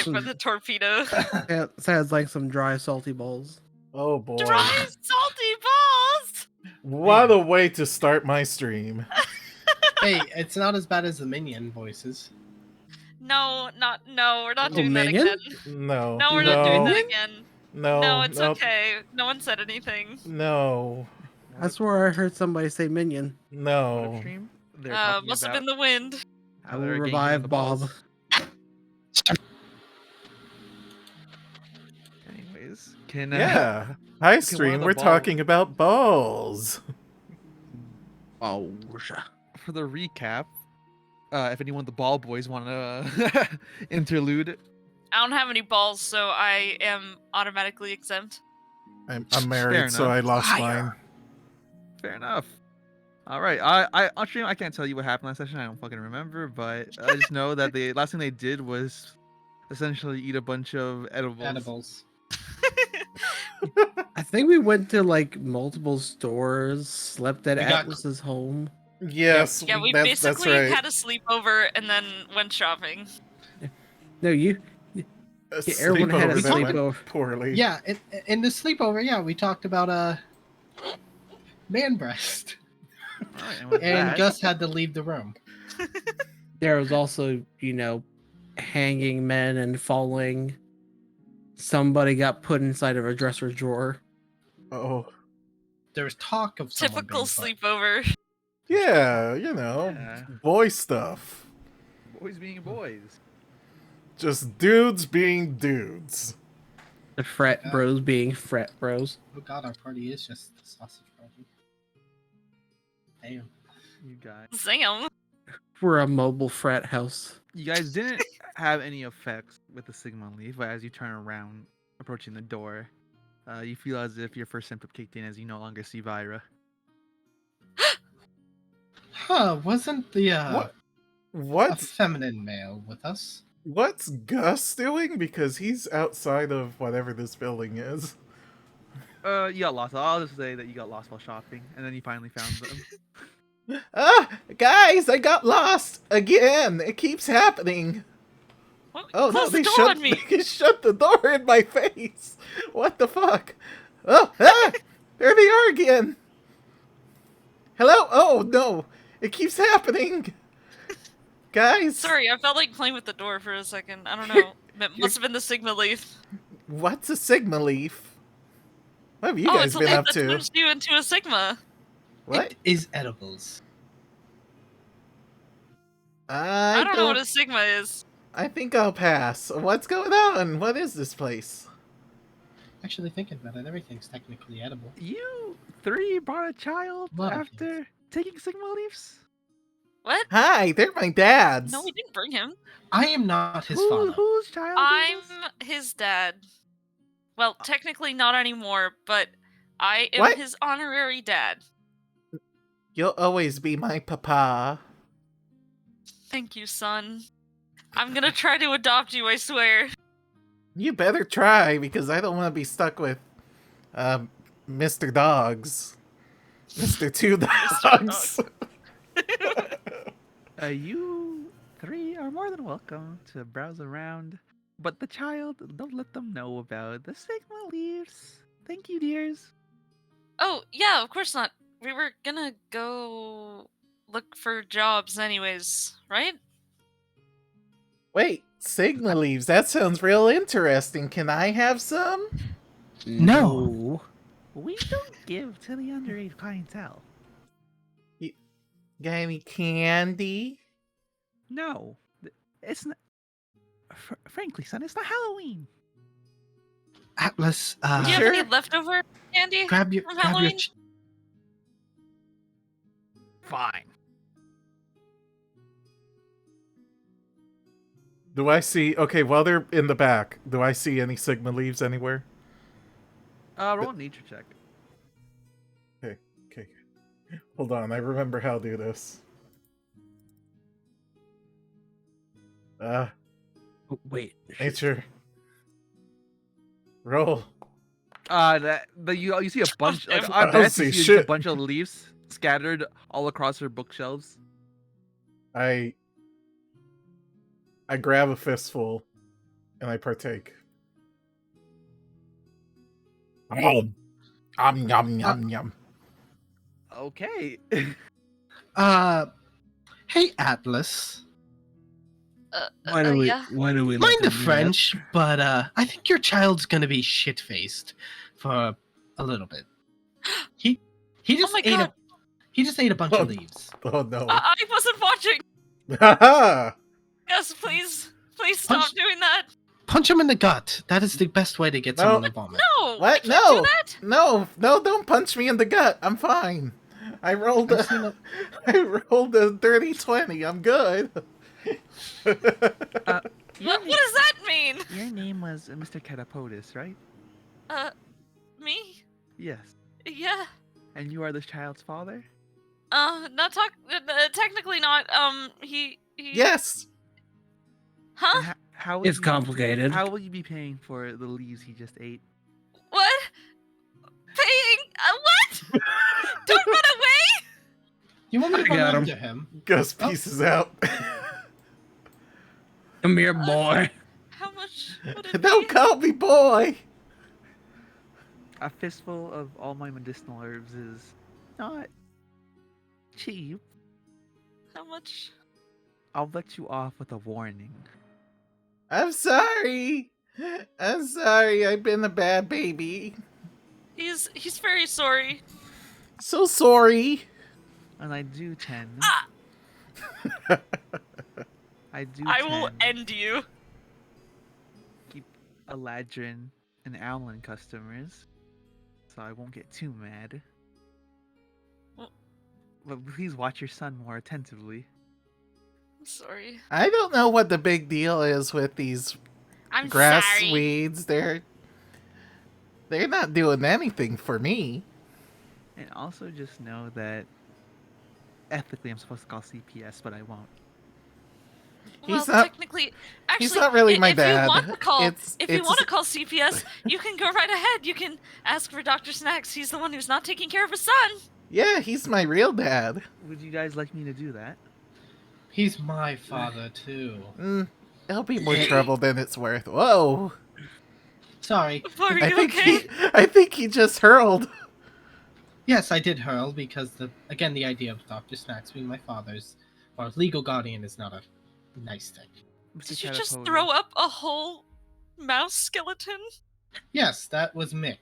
for the torpedo. It sounds like some dry, salty balls. Oh boy. Dry, salty balls! What a way to start my stream. Hey, it's not as bad as the minion voices. No, we're not Oh, doing that minion? again. No. No, we're not doing that Minion? again. No. No, it's nope. okay. No one said anything. No. I swear I heard somebody say minion. No. Stream, they're talking Must have about been the wind. how I will they're getting revive the Bob. balls. Anyways, can Yeah. Hi one stream, of the we're balls- talking about balls. Oh, for the recap, if anyone of the ball boys want to interlude, I don't have any balls, so I am automatically exempt. I'm Fair married, so enough. I lost Fire. mine. fair enough. All right, I on stream I can't tell you what happened last session. I don't fucking remember, but I just know that the last thing they did was essentially eat a bunch of edibles. Edibles. I think we went to like multiple stores, slept at We got- Atlas's home. Yes, Yeah, we that's basically right. had a sleepover and then went shopping. No, A everyone had a sleepover that went sleepover. poorly. Yeah, in the sleepover, yeah, we talked about man breast, All right, and with and that, Gus had to leave the room. There was also, hanging men and falling. Somebody got put inside of a dresser drawer. Oh. There was talk of someone Typical being sleepover. Yeah, Yeah. boy stuff. boys being boys. Just dudes being dudes. The frat Yeah. bros being frat bros. Oh god, our party is just a sausage party. Damn. You guys, Zam. We're a mobile frat house. you guys didn't have any effects with the Sigma leaf, but as you turn around, approaching the door, you feel as if your first symptom kicked in as you no longer see Vyra. Huh, wasn't the a What's feminine male with us? what's Gus doing? Because he's outside of whatever this building is. You got lost. I'll just say that you got lost while shopping, and then you finally found them. Guys, I got lost again. It keeps happening. What? Oh Close no, the door shut on me. they shut the door in my face. What the fuck? Oh, there they are again. Hello? Oh no, it keeps happening. Guys, Sorry, I felt like playing with the door for a second. I don't know. It must have been the Sigma leaf. what's a Sigma leaf? What have you Oh, guys it's a been leaf up that to? turns you into a Sigma. What? It is edibles. I don't know what a Sigma is. I think I'll pass. What's going on? What is this place? Actually, thinking about it, everything's technically edible. You three brought a child Lot of after taking Sigma leaves? What? Hi, they're my dads. No, we didn't bring him. I am not his father. Whose child? I'm is this? his dad. Well, technically not anymore, but I am What? his honorary dad. You'll always be my papa. Thank you, son. I'm gonna try to adopt you, I swear. You better try, because I don't want to be stuck with, Mr. Dogs. Mr. Two Dogs. You three are more than welcome to browse around, but the child, don't let them know about the Sigma leaves. Thank you, dears. Oh, yeah, of course not. We were gonna go look for jobs anyways, right? Wait, Sigma leaves. That sounds real interesting. Can I have some? No. We don't give to the underage clientele. Got any candy? No, it's not. Frankly, son, it's not Halloween. Atlas, Do you Sure. have any leftover candy? grab your From Halloween? Fine. Do I see... Okay, while they're in the back, do I see any Sigma leaves anywhere? Roll a nature check. Okay. Hold on, I remember how to do this. Oh, wait. Nature. Roll. You see a bunch. Like, I I don't bet see you see a shit. bunch of leaves scattered all across her bookshelves. I grab a fistful And I partake. Yum, yum, yum, yum. Okay. Hey Atlas. Why do we? Yeah. Why do we? Mind let the them do that? French, but I think your child's gonna be shit-faced for a little bit. He just my ate God. he just ate a bunch of leaves. Oh no. I wasn't watching. Haha! Yes, please stop doing that. Punch him in the gut. That is the best way to get No. someone to vomit. No. What? I can't No. do that. No, don't punch me in the gut. I'm fine. I rolled I've seen a- I rolled a dirty 20. I'm good. Your What does that mean? Your name was Mr. Catapodus, right? Me? Yes. Yeah. And you are this child's father? Technically not. He. Yes. Huh? And how will It's you- complicated. How will you be paying for the leaves he just ate? What? Paying? What? Don't run away! You want me to I run got him. after him? Ghost pieces out. Come here, boy. How much would it Don't be? call me boy. A fistful of all my medicinal herbs is not cheap. How much? I'll let you off with a warning. I'm sorry. I'm sorry. I've been a bad baby. He's very sorry. So sorry. And I do tend. Ah! I do I will tend end you. keep Eladrin and Owlin customers, so I won't get too mad. Well- But please watch your son more attentively. I'm sorry. I don't know what the big deal is with these I'm grass sorry. weeds. They're not doing anything for me. And also just know that ethically I'm supposed to call CPS, but I won't. Well, He's not- technically, actually, he's not really my if dad. you want to call, It's if you want to call CPS, you can go right ahead. You can ask for Dr. Snacks. He's the one who's not taking care of his son. Yeah, he's my real dad. Would you guys like me to do that? He's my father too. It'll be more trouble than it's worth. Whoa! Sorry. Are I you think okay? I think he just hurled. Yes, I did hurl because the idea of Dr. Snacks being my father's or legal guardian is not a nice thing. Mr. Did you just Catapodus? throw up a whole mouse skeleton, Yes, that was Mick.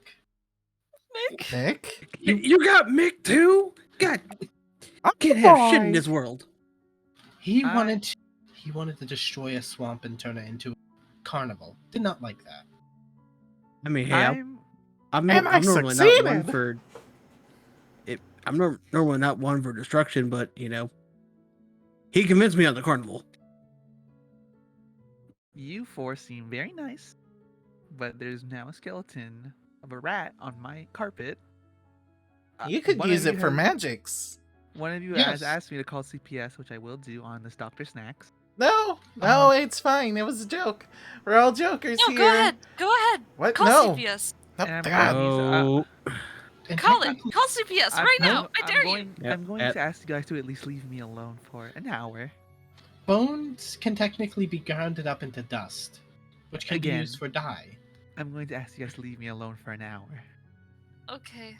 Nick? Nick? You got Mick too? God, I can't have shit in this world. He I- wanted to destroy a swamp and turn it into a carnival. Did not like that. I mean, hey, I'm I'm And I normally not one succeeded. for it. I'm normally not one for destruction, but you know, he convinced me on the carnival. You four seem very nice, but there's now a skeleton of a rat on my carpet. You could One of use it you for has- magics. One of you Yes. has asked me to call CPS, which I will do on this Dr. Snacks. No, it's fine. It was a joke. We're all jokers No, here. go ahead. Go ahead. What? Call No. CPS. No, And I'm God. Oh, And Call it. technically- Call CPS I'm right going- now. I dare you. Yep, I'm going yep. to ask you guys to at least leave me alone for an hour. Bones can technically be grounded up into dust, which can be Again. used for dye. I'm going to ask you guys to leave me alone for an hour. Okay.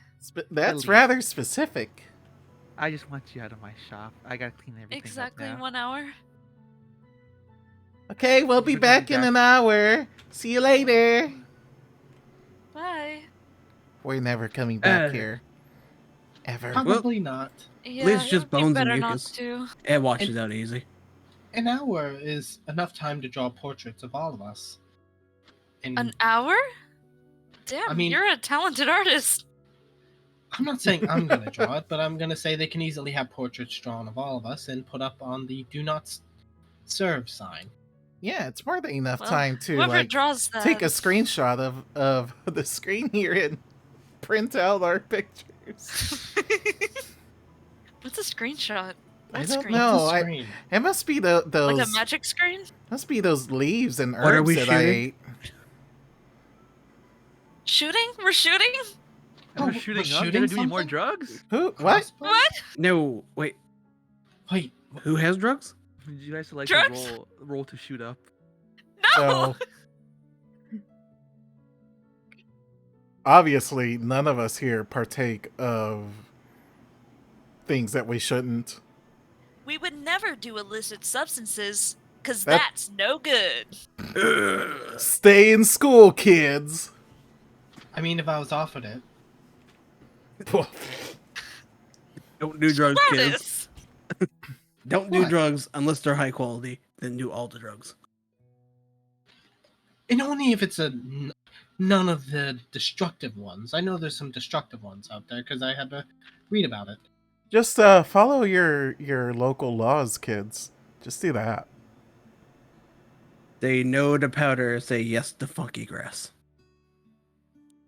That's least. rather specific. I just want you out of my shop. I gotta clean everything Exactly up now. 1 hour. Okay, we'll be Forgive me, back in Jack. an hour. See you later. Bye. We're never coming back Uh, here. Ever. Probably not. Yeah, least just it would be bones and better not mucus. to. it washes out easy. An hour is enough time to draw portraits of all of us. And An hour? Damn, I mean- you're a talented artist. I'm not saying I'm gonna draw it, but I'm gonna say they can easily have portraits drawn of all of us and put up on the "Do Not Serve" sign. Yeah, it's more than enough Well, time to Whoever like draws that. take a screenshot of the screen here and print out our pictures. What's a screenshot? I What don't screen? know. It's a I- screen. It must be Like those a magic screen? must be those leaves and What are herbs we that I shooting? ate. Shooting? We're shooting? And Oh, we're we're shooting up. shooting They're doing more something? drugs. Who? What? Crossbow? What? No, wait, Wait, who has drugs? Would you guys like Drugs? to roll to shoot up? No! No. Obviously, none of us here partake of things that we shouldn't. We would never do illicit substances, because That- that's no good. Stay in school, kids. I mean, if I was offered it. Don't do drugs, kids. Smartest! Don't do What? drugs unless they're high quality. Then do all the drugs. And only if it's none of the destructive ones. I know there's some destructive ones out there because I had to read about it. Just follow your local laws, kids. Just do that. Say no to powder. Say yes to funky grass.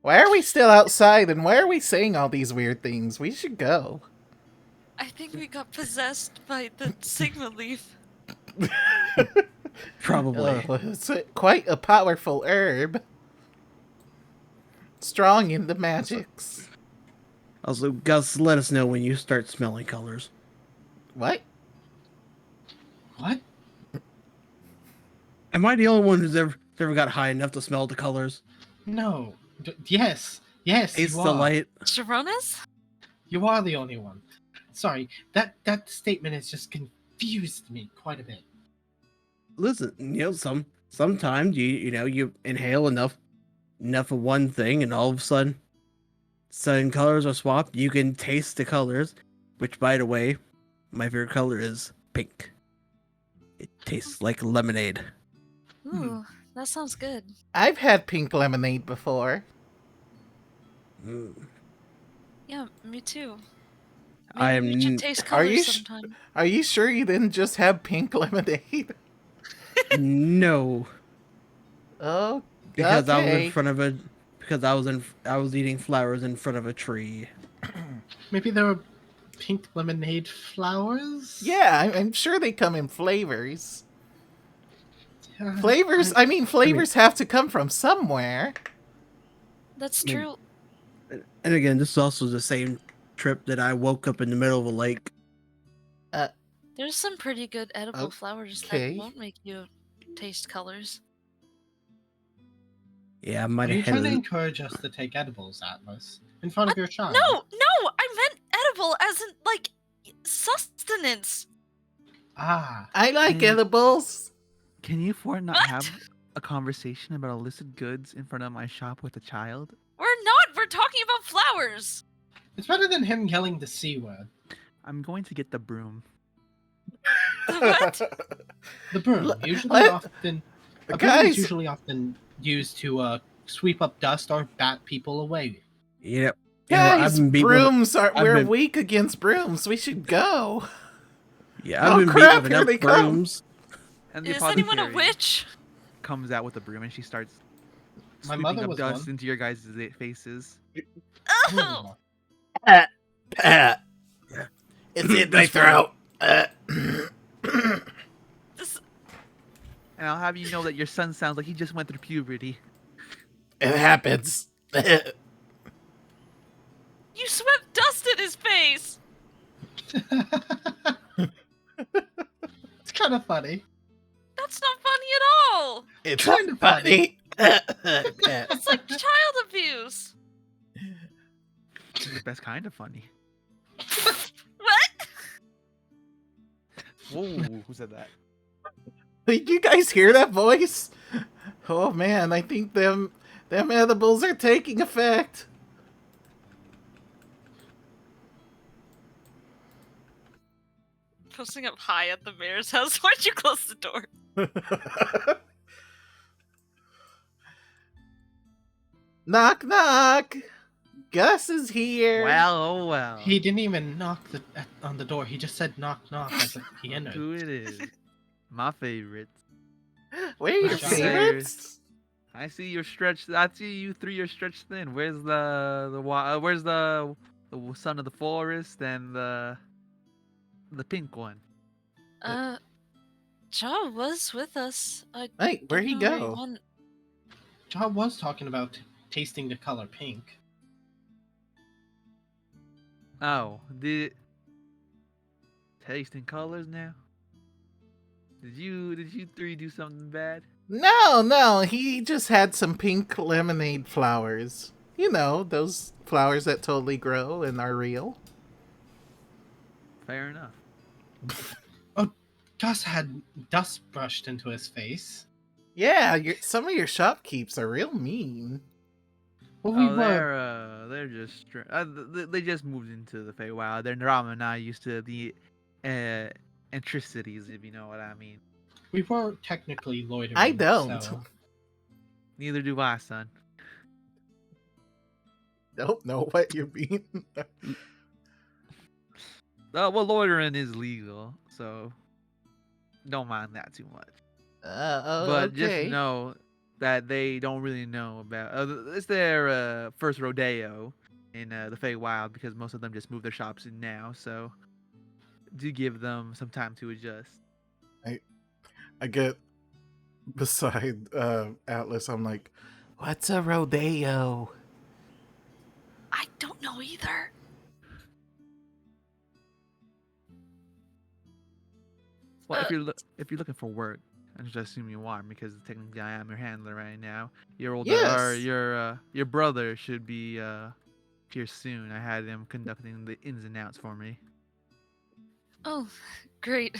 Why are we still outside and why are we saying all these weird things? We should go. I think we got possessed by the Sigma leaf. Probably. Oh, it's quite a powerful herb. Strong in the magics. Also, Gus, let us know when you start smelling colors. What? What? Am I the only one who's ever got high enough to smell the colors? No. Yes. Yes, Taste you the are. light. Sharonas? You are the only one. Sorry, that statement has just confused me quite a bit. Listen, sometimes you inhale enough of one thing, and all of a sudden colors are swapped. You can taste the colors, which, by the way, my favorite color is pink. It tastes like lemonade. Ooh, that sounds good. I've had pink lemonade before. Mm. Yeah, me too. I Maybe we am. should taste Are colors you sometime. Are you sure you didn't just have pink lemonade? No, Oh, because I was okay. in front of a. Because I was eating flowers in front of a tree. Maybe there were pink lemonade flowers? Yeah, I'm sure they come in flavors. Yeah, Flavors. I mean, flavors have to come from somewhere. That's Maybe- true. And again, this is also the same trip that I woke up in the middle of a lake. There's some pretty good edible flowers Okay. that won't make you taste colors. Yeah, I might Are you have trying to had. encourage us to take edibles, Atlas? In front of your child? No, I meant edible as in, like, sustenance. Ah. I like Mm. edibles. Can you four not What? have a conversation about illicit goods in front of my shop with a child? We're not. We're talking about flowers. It's better than him yelling the C word. I'm going to get the broom. What? The broom, Let- usually let- often... A broom Guys, is usually often used to sweep up dust or bat people away. Yep. guys, been beat with- brooms are. I've We're been- weak against brooms. We should go. Yeah, I've Oh, been crap, beat with here enough they come. brooms. And the Is anyone a apothecary witch? comes out with a broom and she starts My sweeping mother up was dust one. into your guys' faces. Oh, It's in my That's funny. throat. this, And I'll have you know that your son sounds like he just went through puberty. It happens. you swept dust in his face. It's kind of funny. That's not funny at all. It's Kind of funny. It's like child abuse. It's the best kind of funny. What? Whoa, who said that? Did you guys hear that voice? Oh man, I think them edibles are taking effect. Posting up high at the mayor's house. Why'd you close the door? Knock knock. Gus is here. Well, oh well. He didn't even knock on the door. He just said knock knock as he entered. Who it is? My favorite. Where are your John. favorites? I see you're stretched. I see you through your stretched thin. Where's where's the son of the forest and the pink one? Jaw was with us. Hey, where'd he don't know where go? went. John was talking about tasting the color pink. Oh, the tasting colors now. Did you three do something bad? No, he just had some pink lemonade flowers. You know, those flowers that totally grow and are real. Fair enough. Oh, Gus had dust brushed into his face. Yeah, some of your shopkeeps are real mean. Well, we Oh, were. they're just they just moved into the Feywild. They're not used to the uh intricities, if you know what I mean. We were technically loitering. I don't. So. Neither do I, son. Don't know what you mean. Well, loitering is legal, so don't mind that too much. But just Okay. know that they don't really know about. It's their first rodeo in the Feywild because most of them just moved their shops in now. So do give them some time to adjust. I get beside Atlas. I'm like, what's a rodeo? I don't know either. Well, Uh, if you're looking for work, I just assume you are because technically I am your handler right now. Your older or Yes. your brother should be here soon. I had him conducting the ins and outs for me. Oh, great.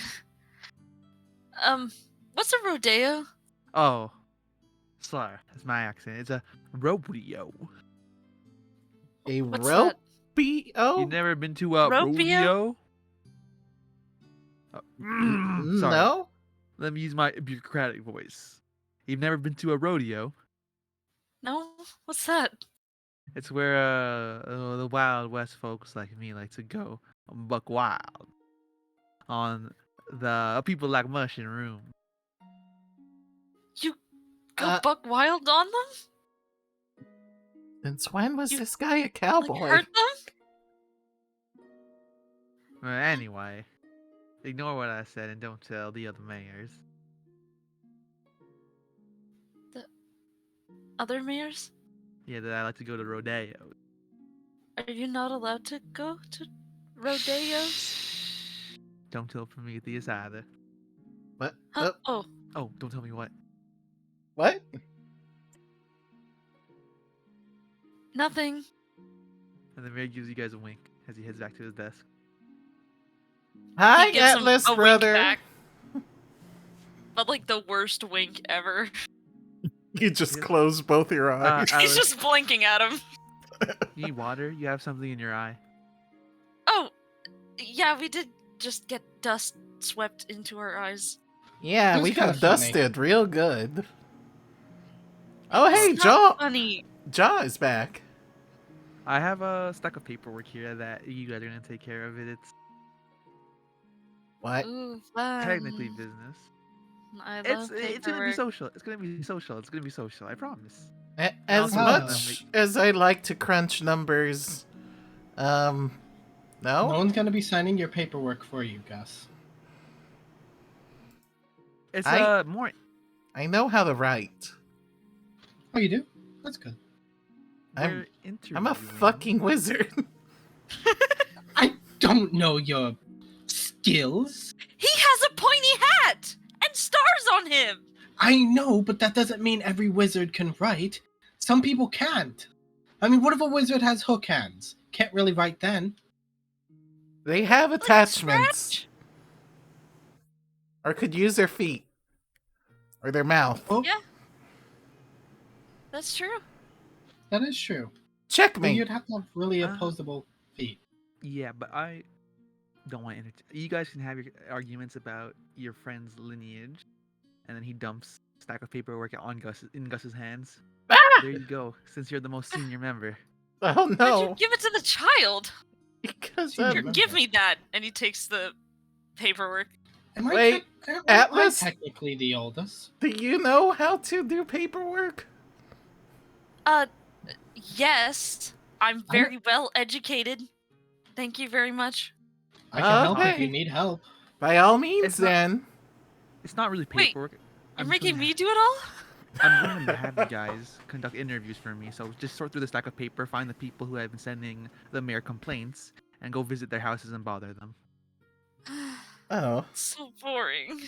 What's a rodeo? Oh, sorry, that's my accent. It's a rodeo. A What's that? rodeo? You never been to a Ropeo? rodeo? Sorry, No. let me use my bureaucratic voice. You've never been to a rodeo? No? What's that? It's where the Wild West folks like me like to go buck wild on the people like mushroom. You go Uh, buck wild on them? Since when was You- this guy a Like cowboy? hurt them? Anyway, ignore what I said and don't tell the other mayors. Other mayors? Yeah, that I like to go to rodeos. Are you not allowed to go to rodeos? Don't tell Prometheus either. What? Huh? Oh, Oh, don't tell me what. What? nothing. And the mayor gives you guys a wink as he heads back to his desk. Hi, He gives him Atlas a wink brother. back. But like the worst wink ever. You just Yeah. close both your eyes. He's Alice, just blinking at him. you need water? You have something in your eye. Oh, yeah, we did just get dust swept into our eyes. Yeah, That's we kinda got funny. dusted real good. Oh, hey, It's Jaw. not funny. Jaw is back. I have a stack of paperwork here that you guys are gonna take care of it. It's What? Ooh, technically fun. business. I It's love it's gonna be paperwork. social. It's gonna be social. It's gonna be social. I promise. As Also, much as I like to crunch numbers, no? No one's gonna be signing your paperwork for you, Gus. It's I- more. I know how to write. Oh, you do? That's good. I'm- We're I'm a interviewing. fucking wizard. I don't know your skills. He has a pointy hat and stars on him. I know, but that doesn't mean every wizard can write. Some people can't. I mean, what if a wizard has hook hands? Can't really write then. They have Like attachments. Scratch? Or could use their feet. Or their mouth. Oh, Yeah. That's true. that is true. But Checkmate. you'd have to have really Ah. opposable feet. Yeah, but I don't want to You guys can have your arguments about your friend's lineage, and then he dumps a stack of paperwork in Gus's hands. Ah! There you go. Since you're the most senior member. Oh Why'd no. you give it to the child? Because Here, Here, remember. give me that. And he takes the paperwork. Am Wait, am Atlas? I technically the oldest? do you know how to do paperwork? Yes. I'm very well educated. Thank you very much. I can help if Okay. you need help. By all means, It's not- then. It's not really Wait, paperwork. You're I'm just making gonna me do it all? I'm going to have you guys conduct interviews for me. So just sort through the stack of paper, find the people who have been sending the mayor complaints, and go visit their houses and bother them. Oh. So boring.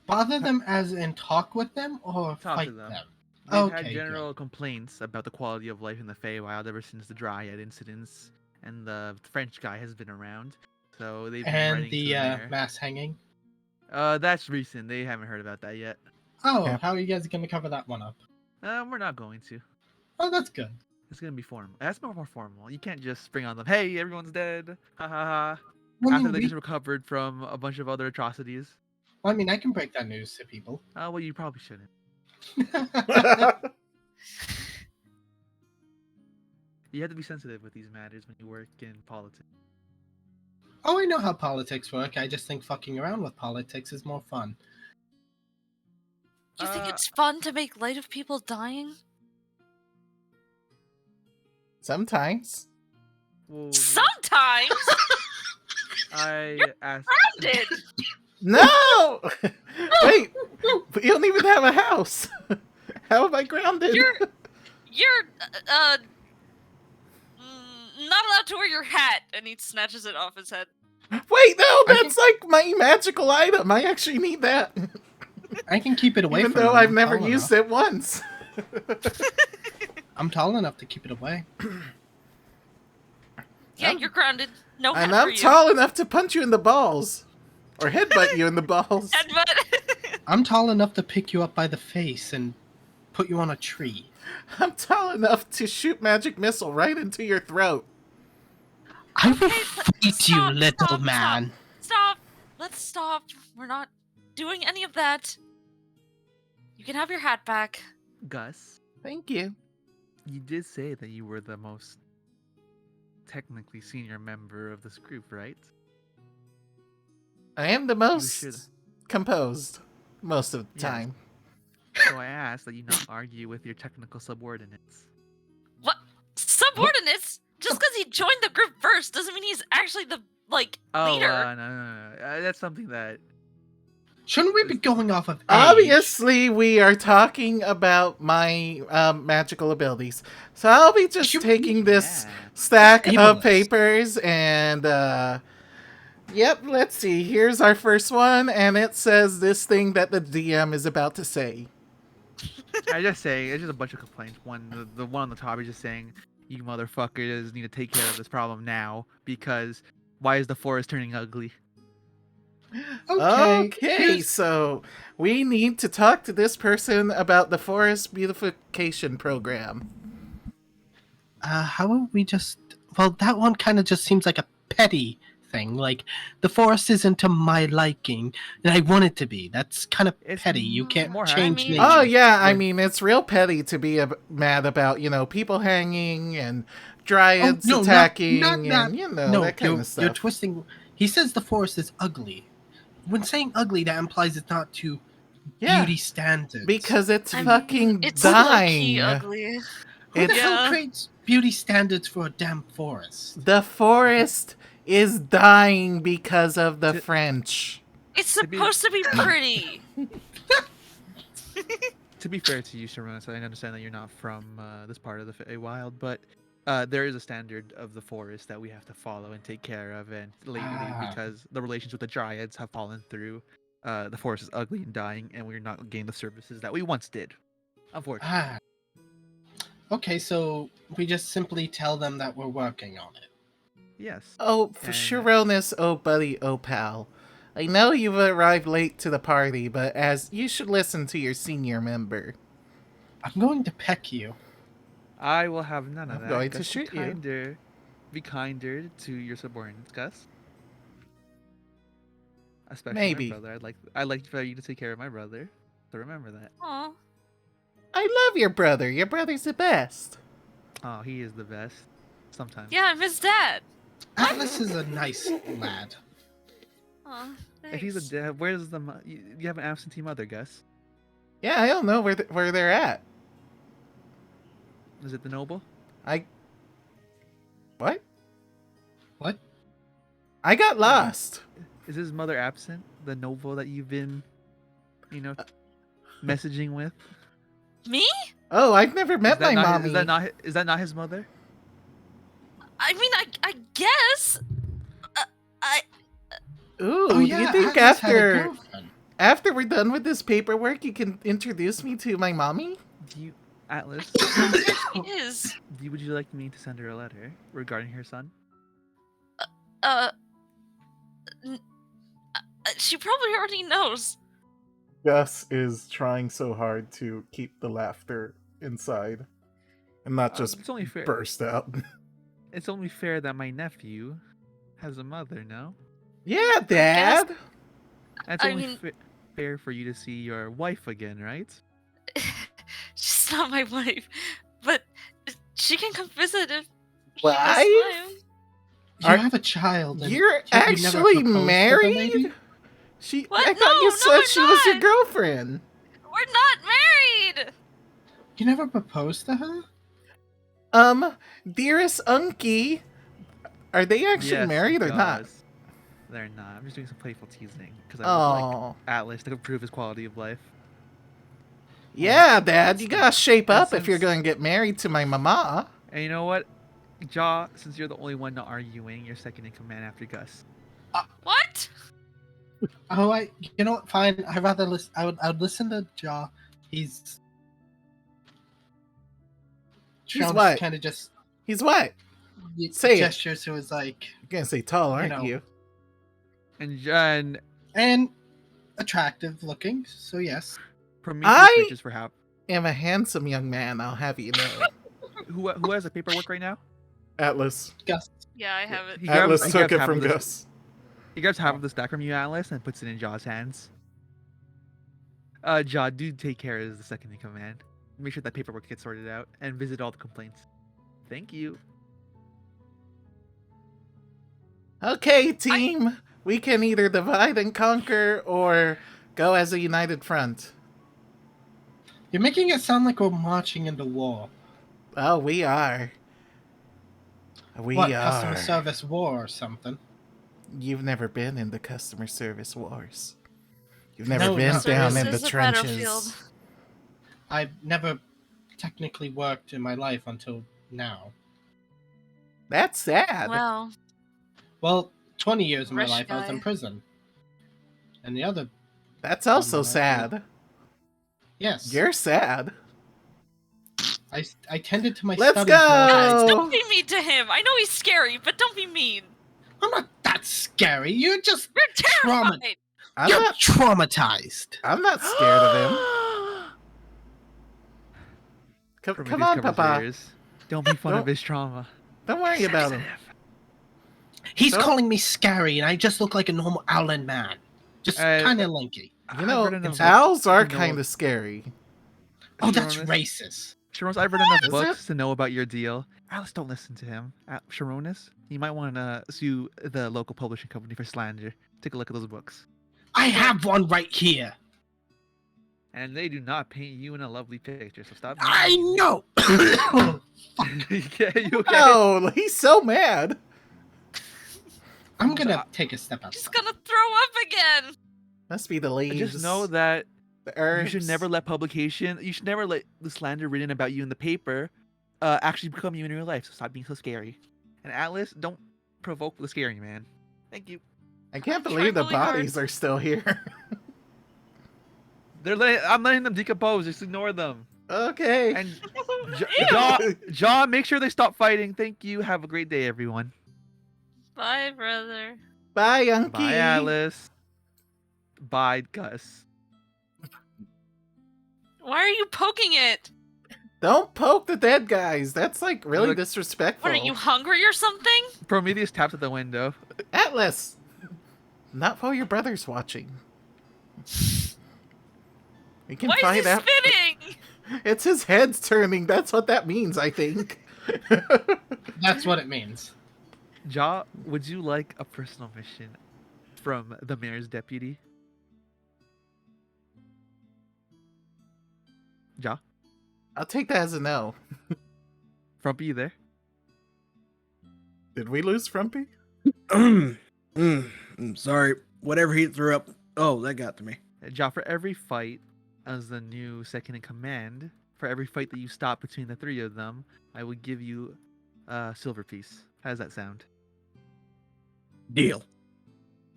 Bother them as in talk with them or Talk to fight them. them? They've had Okay, general complaints about the quality of life in the Feywild ever since the Dryad incidents, and the French guy has been around. So they've been And writing to the the mayor. mass hanging. That's recent. They haven't heard about that yet. Oh, Yeah. how are you guys going to cover that one up? We're not going to. Oh, that's good. It's gonna be formal. That's more formal. You can't just spring on them. Hey, everyone's dead. Ha ha ha. Well, I After mean, they just recovered from a bunch of other atrocities. I can break that news to people. Well, you probably shouldn't. You have to be sensitive with these matters when you work in politics. Oh, I know how politics work. I just think fucking around with politics is more fun. You think Uh, it's fun to make light of people dying? Sometimes. Well, Sometimes! I asked. Grounded! No! Wait, but you don't even have a house. How am I grounded? You're not allowed to wear your hat, and he snatches it off his head. Wait, no, that's like my magical item. I actually need that. I can keep it away Even from though them. I've I'm never tall used enough. it once. I'm tall enough to keep it away. Yeah, I'm- you're grounded. No hat And for I'm you. tall enough to punch you in the balls. Or headbutt you in the balls. Headbutt. I'm tall enough to pick you up by the face and put you on a tree. I'm tall enough to shoot magic missile right into your throat. I will Okay, fight you, stop, little stop, man. Stop. Let's stop. We're not doing any of that. You can have your hat back. Gus, Thank you. you did say that you were the most technically senior member of this group, right? I am the should- most composed most of the Yes. time. So I asked that you not argue with your technical subordinates. What? Subordinates? Just because he joined the group first doesn't mean he's actually the, leader. No. That's something that. Shouldn't we be going off of age? Obviously, we are talking about my magical abilities. So I'll be just You- taking this Yeah. stack of Ableist. papers and, yep, let's see. Here's our first one, and it says this thing that the DM is about to say. I just say it's just a bunch of complaints. The one on the top is just saying, "You motherfuckers need to take care of this problem now because why is the forest turning ugly?" Okay. Okay, here's- so we need to talk to this person about the forest beautification program. How about we just... Well, that one kind of just seems like a petty thing. Like, the forest isn't to my liking, and I want it to be. That's kind of It's petty. You can't more change I mean- nature. Oh yeah, I We're- mean it's real petty to be mad about people hanging and dryads Oh, no, attacking not that. and No, that kind you're, of stuff. you're twisting. He says the forest is ugly. When saying ugly, that implies it's not to Yeah, beauty standards. because it's I mean, fucking it's dying. low-key ugly. who the it's- hell Yeah. creates beauty standards for a damn forest? The forest is dying because of the To- French. It's To be- supposed to be pretty. To be fair to you, Sharona, so I understand that you're not from this part of the Feywild, but there is a standard of the forest that we have to follow and take care of, and lately, because the relations with the dryads have fallen through, the forest is ugly and dying, and we're not getting the services that we once did. Unfortunately. Ah. Okay, so we just simply tell them that we're working on it. Yes. Oh, for And- Sharonis, oh buddy, oh pal. I know you've arrived late to the party, but as you should listen to your senior member. I'm going to peck you. I will have none of I'm that. going to Gus, shoot you. Be kinder to your subordinates, Gus. Especially Maybe. my brother. I'd like for you to take care of my brother. So remember that. Aw. I love your brother. Your brother's the best. Oh, he is the best. Sometimes. Yeah, I'm his dad. Atlas is a nice lad. Aw, If he's a thanks. dad, where's the you have an absentee mother, Gus? Yeah, I don't know where they're at. Is it the noble? What? What? I got lost. Is his mother absent? The noble that you've been, messaging with? Me? Oh, I've never met Is that my not, mommy. Is that not his mother? I mean, I guess. Ooh, Oh do yeah, you think Atlas had a girlfriend. after we're done with this paperwork, you can introduce me to my mommy? Do you Atlas, There she is. would you like me to send her a letter regarding her son? Uh, n- she probably already knows. Gus is trying so hard to keep the laughter inside and not just It's only fair. burst out. It's only fair that my nephew has a mother, no? Yeah, Dad. And it's I only mean- fair for you to see your wife again, right? She's not my wife, but she can come visit if she Wife? has time. You Are- have a child. and You're have you never actually proposed to the married? lady? She. What? I thought No, you no, said I'm she was your not. girlfriend. We're not married. You never proposed to her? Dearest Unky, are they actually Yes, married or not? because they're not. I'm just doing some playful teasing because I would like Oh, Atlas to improve his quality of life. yeah, Dad. You gotta shape And up if you're since- gonna get married to my mama. And you know what, Jaw? Since you're the only one not arguing, you're second in command after Gus. What? Oh, you know what? Fine. I'd rather listen. I'd listen to Jaw. He's what? Kind of just He's what? Say it. gestures to his like You're gonna say tall, aren't know. you? And and attractive looking. So yes. Prometheus I- reaches for help. I'm a handsome young man. I'll have you know. Who has the paperwork right now? Atlas. Gus. Yeah, I have it. He grabs- Atlas he took grabs it half from of this- Gus. He grabs half of the stack from you, Atlas, and puts it in Jaw's hands. Jaw, do take care as the second in command. Make sure that paperwork gets sorted out and visit all the complaints. Thank you. Okay, team. We can either divide and conquer or go as a united front. You're making it sound like we're marching into war. Oh, we are. We What, are. customer service war or something? You've never been in the customer service wars. You've never No, been no. down Service in the is a trenches. battlefield. I've never technically worked in my life until now. That's sad. Wow. Well, 20 years of my Rich life I was in guy. prison. And the other, That's also no. sad. yes. You're sad. I tended to my Let's studies more go! than- Don't be mean to him. I know he's scary, but don't be mean. I'm not that scary. You're just You're Trauma. terrified. I'm not. traumatized. I'm not scared of him. Come Prometheus on, covers Papa. their ears. Don't make fun of Don't- his trauma. Don't worry about him. He's So- calling me scary, and I just look like a normal Owlin man. Just kind of lanky. You know, I've read enough owls are to know- kind of scary. Oh, that's Sharonis- racist. Sharonis, I've read enough Is books to know about your deal. Alice, don't listen to him. Sharonis, you might want to sue the local publishing company for slander. Take a look at those books. I have one right here. And they do not paint you in a lovely picture, so stop. I know. Yeah, you okay? Oh, he's so mad. I'm gonna take a step She's outside. gonna throw up again. Must be the leaves. Just know that the you herbs. should never let you should never let the slander written about you in the paper actually become you in real life, so stop being so scary. And Atlas, don't provoke the scary man. Thank you. I can't I'm believe the trying really hard. bodies are still here. I'm letting them decompose, just ignore them. Okay. And Ew. John, make sure they stop fighting. Thank you. Have a great day, everyone. Bye, brother. Bye, Unky. Bye, Alice. Bye, Gus. Why are you poking it? Don't poke the dead guys. That's like really Look- disrespectful. What are you hungry or something? Prometheus taps at the window. Atlas. Not while your brother's watching. We can Why is find he out. spinning? It's his head's turning. That's what that means, I think. That's what it means. Ja, would you like a personal mission from the mayor's deputy? Ja? I'll take that as a no. Frumpy, you there? Did we lose Frumpy? Sorry. Whatever he threw up. Oh, that got to me. Ja, for every fight as the new second in command, for every fight that you stop between the three of them, I will give you a silver piece. How does that sound? Deal.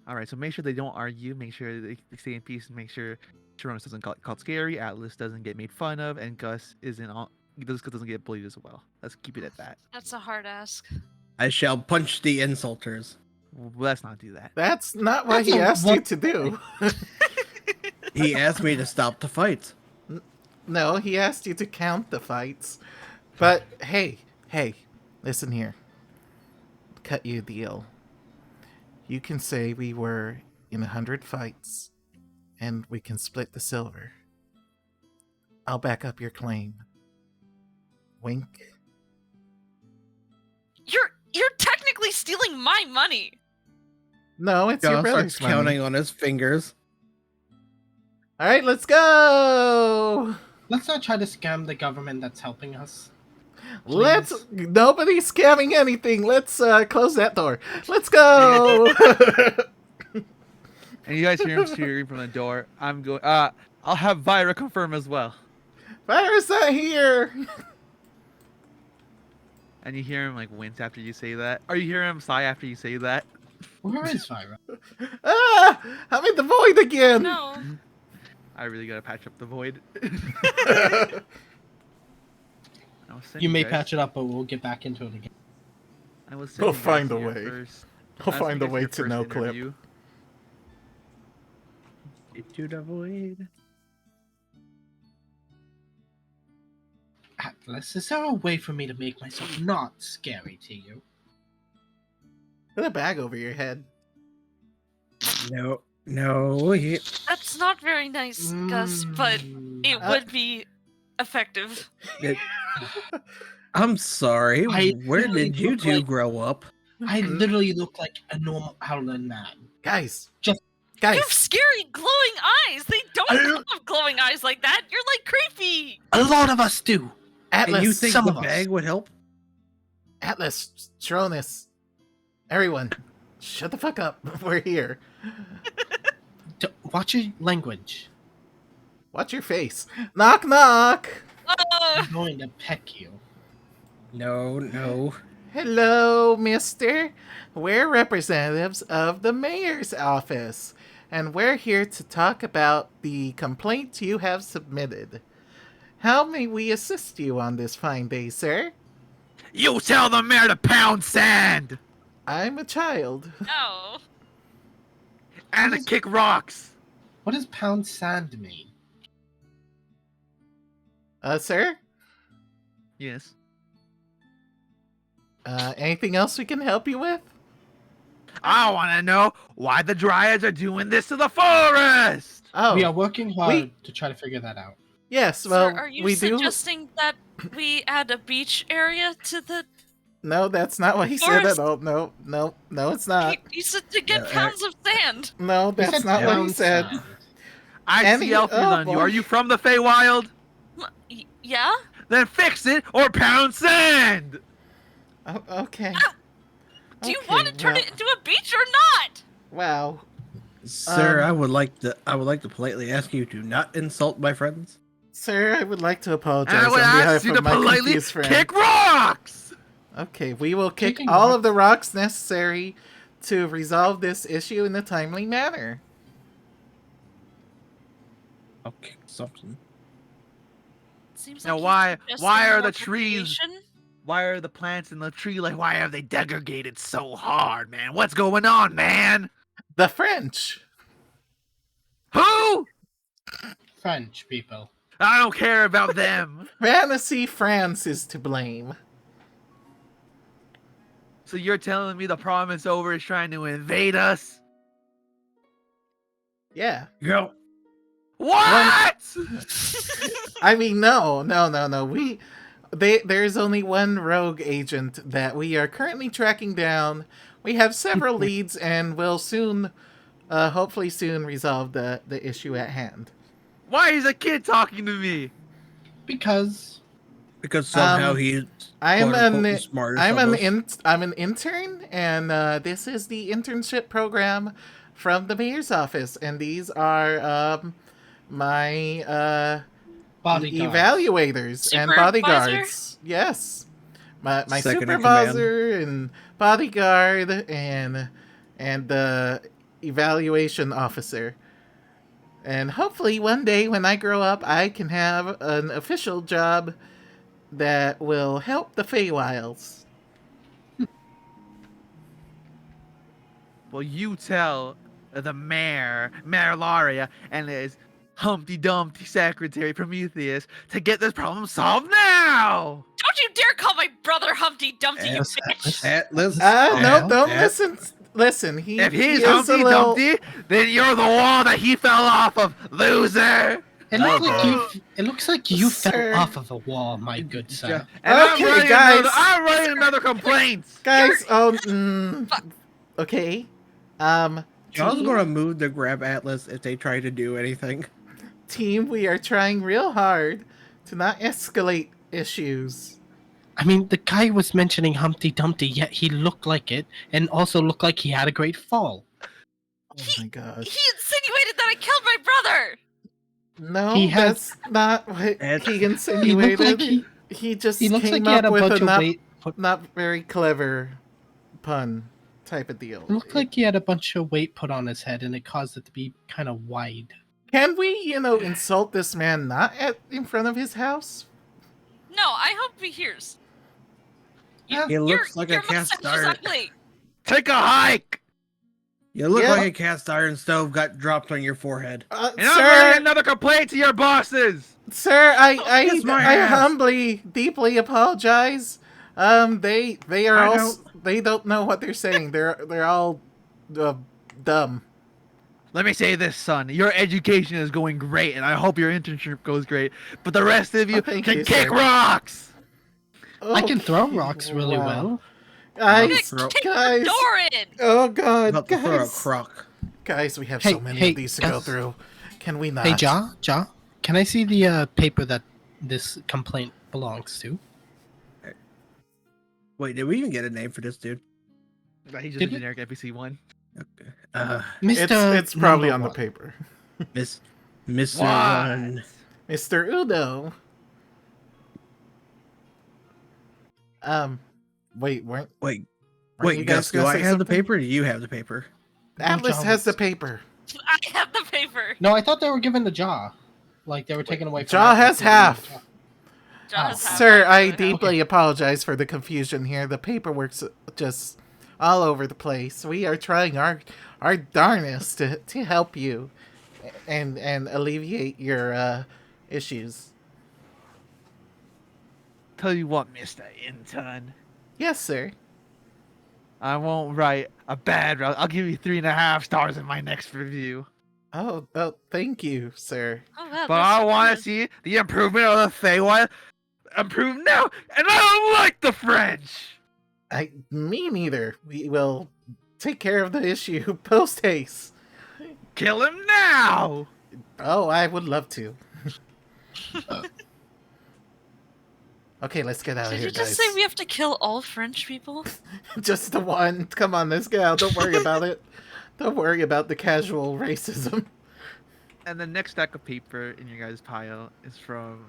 All right, so make sure they don't argue. Make sure they stay in peace, and make sure Sharonis doesn't get called scary, Atlas doesn't get made fun of, and Gus isn't doesn't get bullied as well. Let's keep it at that. That's a hard ask. I shall punch the insulters. Well, let's not do that. That's not what That's he a asked you one- to do. He asked me to stop the fights. No, he asked you to count the fights. But hey, listen here. Cut you a deal. You can say we were in 100 fights, and we can split the silver. I'll back up your claim. Wink. You're technically stealing my money. No, it's your Gus brother's starts counting on his fingers. All right, let's go. Let's not try to scam the government that's helping us. Let's. Nobody's scamming anything. Let's close that door. Let's go. And you guys hear him cheering from the door. I'm going. I'll have Vyra confirm as well. Virus not here. And you hear him like wince after you say that. Or you hear him sigh after you say that. Where is Vyra? Ah, I'm in the void again. No. I really gotta patch up the void. I was sending You may guys- patch it up, but we'll get back into it again. I was We'll sending guys find a your way. first- I'll I was find a sending way guys to your no first clip. interview. Into the void. Atlas, is there a way for me to make myself not scary to you? Put a bag over your head. No, he, That's not very nice, Gus, but it Uh, would be effective. it- I'm sorry. I Where really did you look two like- grow up? I literally look like a normal howling man. Guys. Just- You Guys. have scary glowing eyes. They don't I- have glowing eyes like that. You're like creepy. A lot of us do. Atlas. And you think some the of us. bag would help? Atlas. Tronus. Everyone. Shut the fuck up. We're here. Watch your language. Watch your face. Knock knock. I'm going to peck you. No. Hello, mister. We're representatives of the mayor's office, and we're here to talk about the complaint you have submitted. How may we assist you on this fine day, sir? You tell the mayor to pound sand I'm a child. No. and to kick rocks. What does pound sand mean? Sir? Yes. Anything else we can help you with? I want to know why the dryads are doing this to the forest. Oh, We are working hard to try to figure that out. yes, well, Sir, are you we do. suggesting that we add a beach area to the... No, that's not what he said Forest? at all. No, it's not. You said to get Yeah, pounds of sand. No, He that's said not what he pound said. sand. I And see he- Elfies oh, on you. boy. Are you from the Feywild? Yeah? Then fix it or pound sand. Oh, okay. Do you Okay, want to turn well- it into a beach or not? Wow. Sir, Um, I would like to politely ask you to not insult my friends. Sir, I would like to And apologize I on would behalf ask you to of my politely confused friend. kick rocks. Okay, we will kick Kicking all rocks. of the rocks necessary to resolve this issue in a timely manner. I'll kick something. Seems Now, like why- he's why suggesting are more the trees- recreation. Why are the plants in the tree like? Why have they degraded so hard, man? What's going on, man? The French. Who? French people. I don't care about them. Fantasy France is to blame. So you're telling me the promise over is trying to invade us? Yeah. Go. What? I mean, no. There's only one rogue agent that we are currently tracking down. We have several leads, and will soon, hopefully soon, resolve the issue at hand. Why is a kid talking to me? Because Because somehow he's I'm quote-unquote an the smartest I'm of an us. I'm an intern, and this is the internship program from the mayor's office, and these are my bodyguards. evaluators and Supervisor? bodyguards. Yes, my Second in supervisor and bodyguard and the evaluation officer. And hopefully one day when I grow up, I can have an official job that will help the Feywilds. Well, you tell the Mayor Laria, and his Humpty Dumpty secretary Prometheus to get this problem solved now. Don't you dare call my brother Humpty Dumpty, you Atlas, bitch! Atlas. No, don't At- listen. Listen, If he he's is Humpty a little... Dumpty, then you're the wall that he fell off of, loser. It looks like Oh. It looks like you Sir. fell off of a wall, my good sir. And Okay, guys. I'm writing another complaint. Guys, okay. John's team- gonna move to grab Atlas if they try to do anything. Team, we are trying real hard to not escalate issues. I mean, the guy was mentioning Humpty Dumpty, yet he looked like it, and also looked like he had a great fall. Oh my gosh. He insinuated that I killed my brother! No, He has- that's not what That's- he He insinuated. looked like He just he looks came like he had up a with bunch a of weight put. not very clever pun type of deal. It looked like he had a bunch of weight put on his head, and it caused it to be kind of wide. Can we, insult this man not in front of his house? No, I hope he hears. He looks like a your cast mustache is iron. ugly. Take a hike. You look Yeah. like a cast iron stove got dropped on your forehead. And I'm writing another complaint to your bosses. Sir, I Kiss my I ass. humbly, deeply apologize. They are I all they don't know what they're saying. They're all dumb. Let me say this, son. Your education is going great, and I hope your internship goes great. But the rest of you thank can you, kick sir. rocks. I can throw Okay, rocks really wow. well. I'm Guys, gonna kick guys. the door in! Oh god, About to throw a guys. crock. Guys, we have Hey, so many hey, of these to go guys. through. Can we not? Hey, Ja, can I see the paper that this complaint belongs to? Wait, did we even get a name for this dude? He's just Did a we? generic NPC one. Okay. It's probably Number on the One. paper. Mr. What? One. Mr. Udo. Wait, weren't Wait, you wait, guys Gus, do gonna I say have the something? paper or do you have the paper? Atlas Ja has the was- paper. I have the paper. No, I thought they were giving the jaw. Like they were taking away from Ja Atlas has and giving half. the jaw. John has half, Sir, I actually. deeply apologize for the confusion here. The paperwork's just all over the place. We are trying our darnest to help you and alleviate your issues. Tell you what, Mr. Intern. Yes, sir. I won't write a bad route. I'll give you 3.5 stars in my next review. Oh, thank you, sir. Oh, wow, But that's I so want to good. see the improvement of the Feywild improve now, and I don't like the French. Me neither. We will take care of the issue post haste. Kill him now. Oh, I would love to. Okay, let's get out of Did here, you just guys. say we have to kill all French people? Just the one. Come on, let's get out. Don't worry about it. Don't worry about the casual racism. And the next stack of paper in your guys' pile is from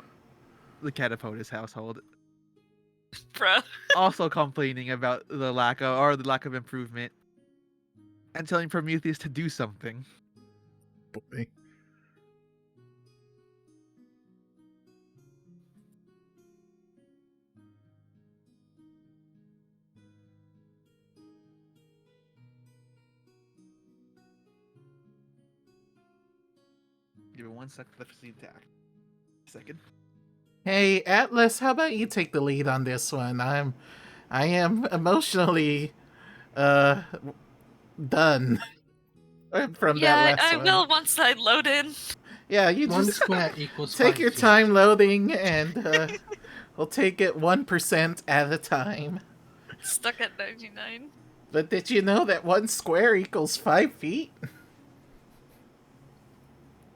the Catapotis household, Bruh. also complaining about the lack of improvement, and telling Prometheus to do something. Boy. Give it 1 second to proceed to act. Second. Hey, Atlas, how about you take the lead on this one? I am emotionally done from Yeah, that last I one. will once I load in. Yeah, you One just square equals take 5 your feet. time loading, and we'll take it 1% at a time. Stuck at 99. But did you know that 1 square equals 5 feet?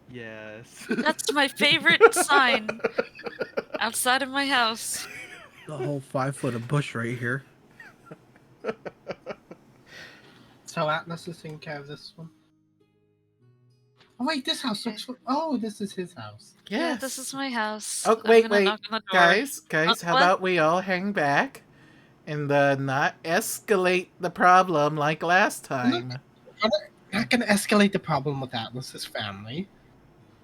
Yes. That's my favorite sign outside of my house. The whole 5 foot of bush right here. So Atlas is taking care of this one. Oh wait, this house looks. Oh, this is his house. Yeah, Yes. this is my house. Oh, I'm wait, gonna wait, knock on the door. guys, how what? about we all hang back and not escalate the problem like last time? Not gonna escalate the problem with Atlas's family.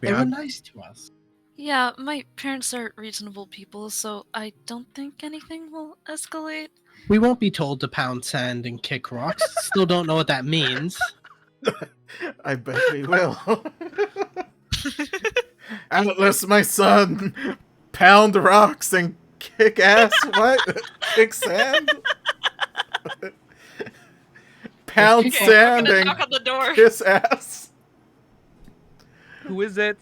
They Yeah. were nice to us. Yeah, my parents are reasonable people, so I don't think anything will escalate. We won't be told to pound sand and kick rocks. Still don't know what that means. I bet we will. Atlas, my son, pound rocks and kick ass. What? Kick sand? Pound Okay, Okay, we're sand gonna and knock on the door. kiss ass. Who is it?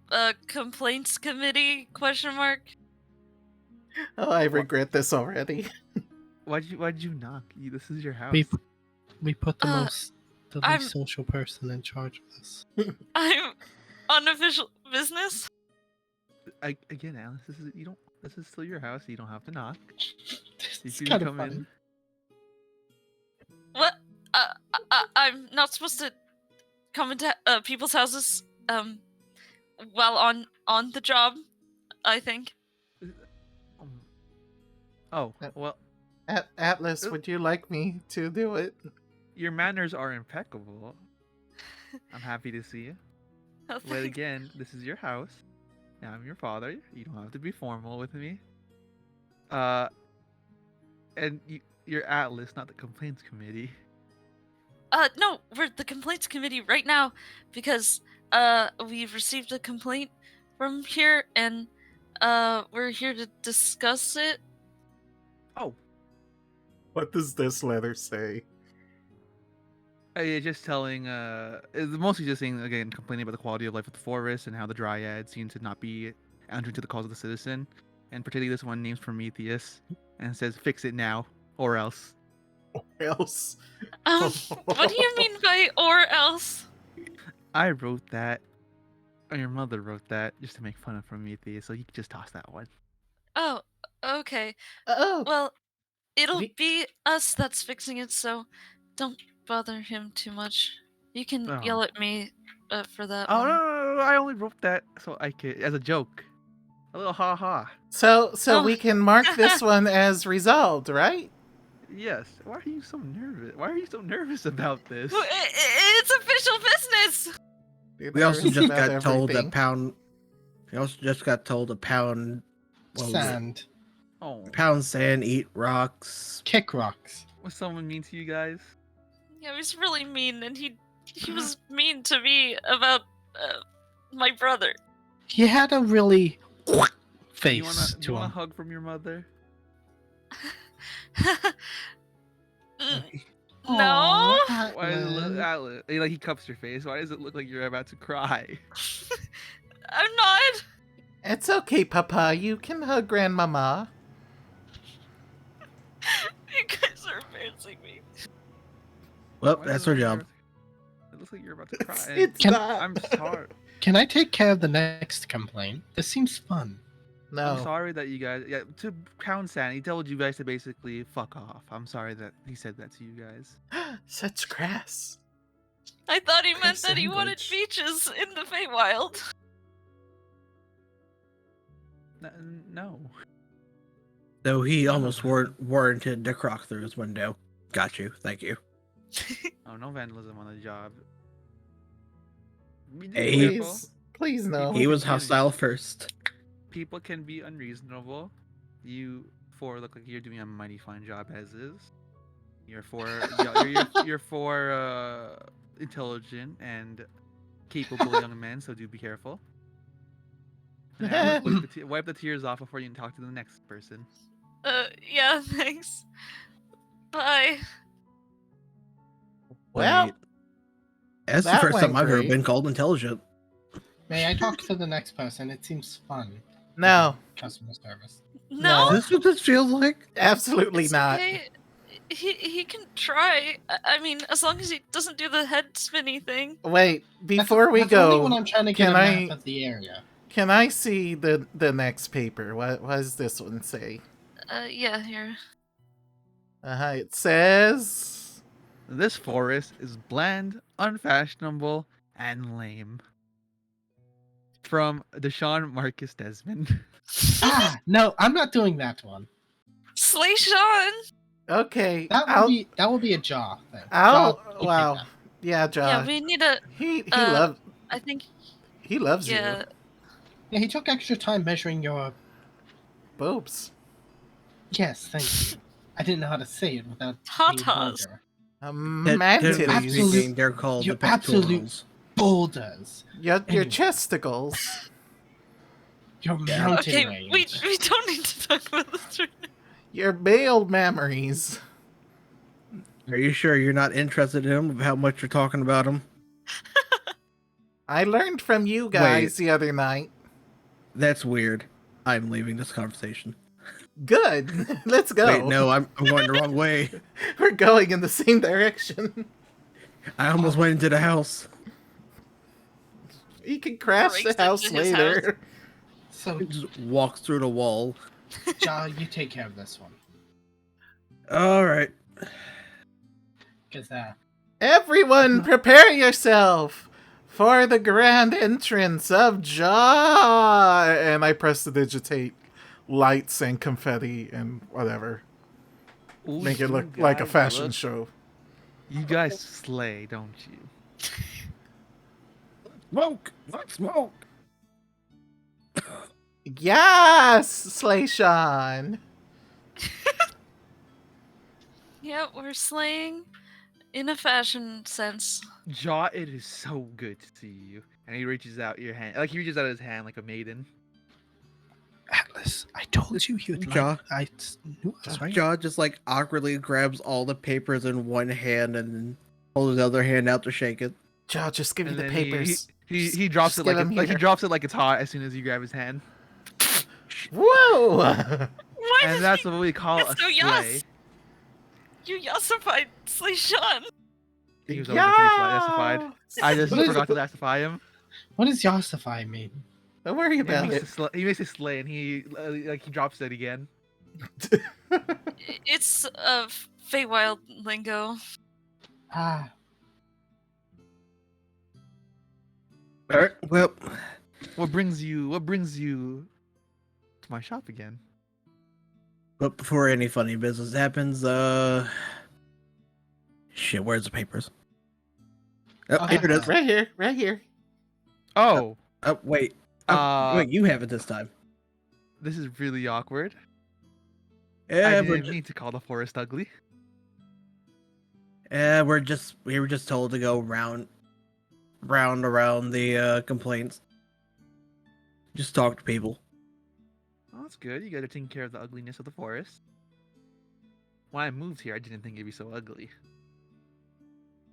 The complaints committee ? Oh, I regret this already. Why'd you knock? This is your house. We put the Uh, the I'm- least social person in charge of this. I'm unofficial business. Again, Alice, this is still your house. You don't have to knock. You It's can kind of come funny. in. What? I'm not supposed to come into people's houses while on the job, I think. Oh, well, Atlas, would you like me to do it? your manners are impeccable. I'm happy to see you. Oh, But thanks. again, this is your house. Now I'm your father. You don't have to be formal with me. And you're Atlas, not the complaints committee. No, we're the complaints committee right now because we've received a complaint from here and we're here to discuss it. Oh, What does this letter say? yeah, just telling. It's mostly just saying again, complaining about the quality of life of the forest and how the dryads seem to not be answering to the calls of the citizen, and particularly this one names Prometheus, and says, "Fix it now, or else." Or else. What do you mean by or else? I wrote that, or your mother wrote that, just to make fun of Prometheus, so you can just toss that one. Oh, okay. Oh, Well, it'll We- be us that's fixing it, so don't bother him too much. You can Oh. yell at me for that Oh one. no, I only wrote that so I could, as a joke, a little ha ha. so Oh. we can mark this one as resolved, right? Yes. Why are you so nervous? Why are you so nervous about this? Well, it's official business. We also Nervous just about got told everything. to pound. We also just got told to pound. What was it? Sand. Oh, Pound sand, eat rocks. Kick rocks. was someone mean to you guys? Yeah, he was really mean, and he was mean to me about my brother. He had a really Do face you want to a him. hug from your mother? No. Why does it look, Atlas, like he cups your face? Why does it look like you're about to cry? I'm not. It's okay, Papa. You can hug Grandmama. You guys are embarrassing me. Well, Why that's does it our look job. It looks like you're about to cry. It's, and it's Can- not. I'm sorry. Can I take care of the next complaint? This seems fun. I'm No. sorry that you guys. Yeah, to Pound Sand, he told you guys to basically fuck off. I'm sorry that he said that to you guys. Such grass. I thought he meant Gross that he wanted language. beaches in the Feywild. No. Though he almost warranted to croc through his window. Got you. Thank you. Oh, no vandalism on the job. Be Hey, careful. Please no. He was hostile first. People can be unreasonable. You four look like you're doing a mighty fine job as is. You're four. You're four intelligent and capable young men, so do be careful. And wipe the tears off before you can talk to the next person. Yeah, thanks. Bye. Well, Wait. That's the that first time went I've ever great. been called intelligent. May I talk to the next person? It seems fun. No, Customer service. No, Is this what this feels like? absolutely it's not. okay. He can try. I mean, as long as he doesn't do the head spinny thing. Wait, before we That's only when go, I'm trying to get can a I- map of the area. can I see the next paper? What does this one say? Yeah, here. It says. This forest is bland, unfashionable, and lame. From Deshaun Marcus Desmond. Ah, no, I'm not doing that one. Slay Sean. Okay, That I'll will be a jaw thing. I'll- Jaw, you take wow. that. Yeah, Yeah, Josh. we need a. He Uh, I think. loves you. Yeah. Yeah, he took extra time measuring your. Boobs. Yes, thank you. I didn't know how to say it without being Tatas. vulgar. Man Technically titties. speaking, they're called You the absolute pectorals. boulders. Your Anyway. chesticles. Your Yeah. mountain Okay, range. we don't need to talk about this right now. Your male memories. Are you sure you're not interested in him? Of how much you're talking about him? I learned from you guys the other night. That's weird. I'm leaving this conversation. Good. Let's go. Wait, no, I'm going the wrong way. We're going in the same direction. I almost went into the house. You can crash the Breaks house into his later. So, Just walks through the wall. Ja, you take care of this one. All right. Because, Everyone, prepare yourself for the grand entrance of Jaw. And I press the digitate lights and confetti and whatever. Ooh, Make it you look like a guys fashion look- show. You guys slay, don't you? Smoke! What smoke? Yes, Slayshawn. Yeah, we're slaying in a fashion sense. Jaw, it is so good to see you. And he reaches out your hand, like he reaches out his hand like a maiden. Atlas, I told you you'd Ja. like. I knew us, right? John just like awkwardly grabs all the papers in one hand and then holds the other hand out to shake it. Jaw, just give me And the then papers. he drops Just it give like him like he here. drops it like it's hot as soon as you grab his hand. Whoa! Why And did that's he what we call a It's so slay. yas. You yassified Slayshawn? He was always meant to be yassified. Yes! I just What is- forgot to yassify him. What does Yossify mean? Don't worry about it. He makes it slay and he drops it again. It's Feywild lingo. Ah, All right. Well, What brings you to my shop again? but before any funny business happens, shit, where's the papers? Oh, here it is. Right here, right here. Oh, Oh, wait. Oh, wait, you have it this time. this is really awkward. Yeah, I we're didn't mean to call the forest ugly. we were just told to go round around the complaints. Just talk to people. Oh, that's good. You guys are taking care of the ugliness of the forest. When I moved here, I didn't think it'd be so ugly.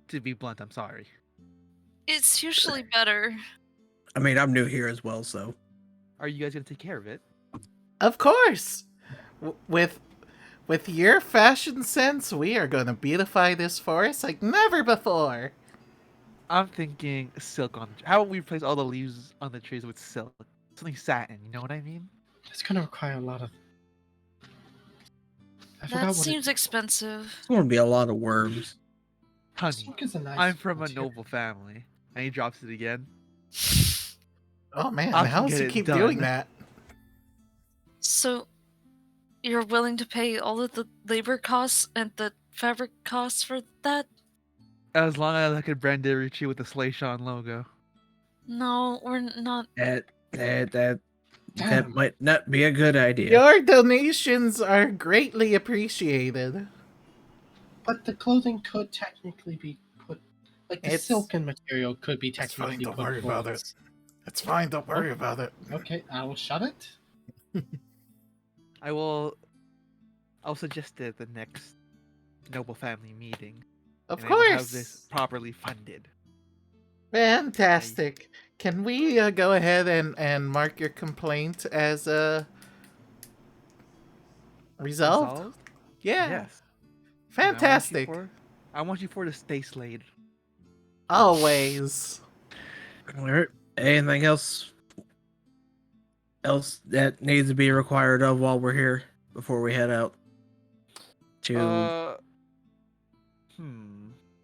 To be blunt, I'm sorry. It's usually better. I mean, I'm new here as well, so Are you guys gonna take care of it? Of course. With your fashion sense, we are going to beautify this forest like never before. I'm thinking silk on. How about we replace all the leaves on the trees with silk? Something satin. You know what I mean? it's gonna require a lot of. I forgot That what seems expensive. it's going to be a lot of worms. Honey, Silk is a nice. I'm from a material. noble family. And he drops it again. Oh man, I how can does get he it keep done. doing that? So, you're willing to pay all of the labor costs and the fabric costs for that? As long as I could brand Richie with the Slayshawn logo. No, we're not. That Damn. might not be a good idea. Your donations are greatly appreciated. But the clothing could technically be put. Like the It's- silken material could be It's fine, technically don't put worry about towards- It's fine, don't worry about it. Okay, I will shut it. I'll suggest it at the next noble family meeting. Of and I will have course. this properly funded. Fantastic. Can we go ahead and mark your complaint as resolved? Resolved? Yeah. Yes. And Fantastic. I want you for to stay slayed. Always. All right. Anything else that needs to be required of while we're here before we head out to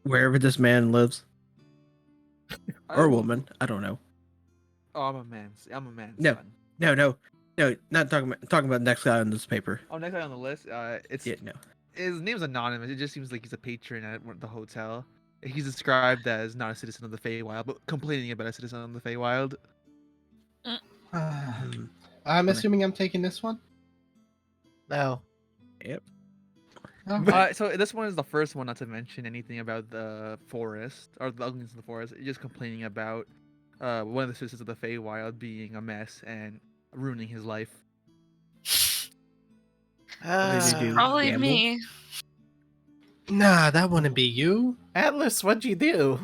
wherever this man lives I or will- woman? I don't know. Oh, I'm a man's No. son. No, not talking about the next guy on this paper. Oh, next guy on the list. It's Yeah, no. his name's anonymous. It just seems like he's a patron at the hotel. He's described as not a citizen of the Feywild, but complaining about a citizen of the Feywild. I'm assuming I'm taking this one. No. Yep. Okay. So this one is the first one not to mention anything about the forest or the ugliness of the forest. Just complaining about one of the citizens of the Feywild being a mess and ruining his life. What did he do? Probably Gamble? me. Nah, that wouldn't be you. Atlas, what'd you do?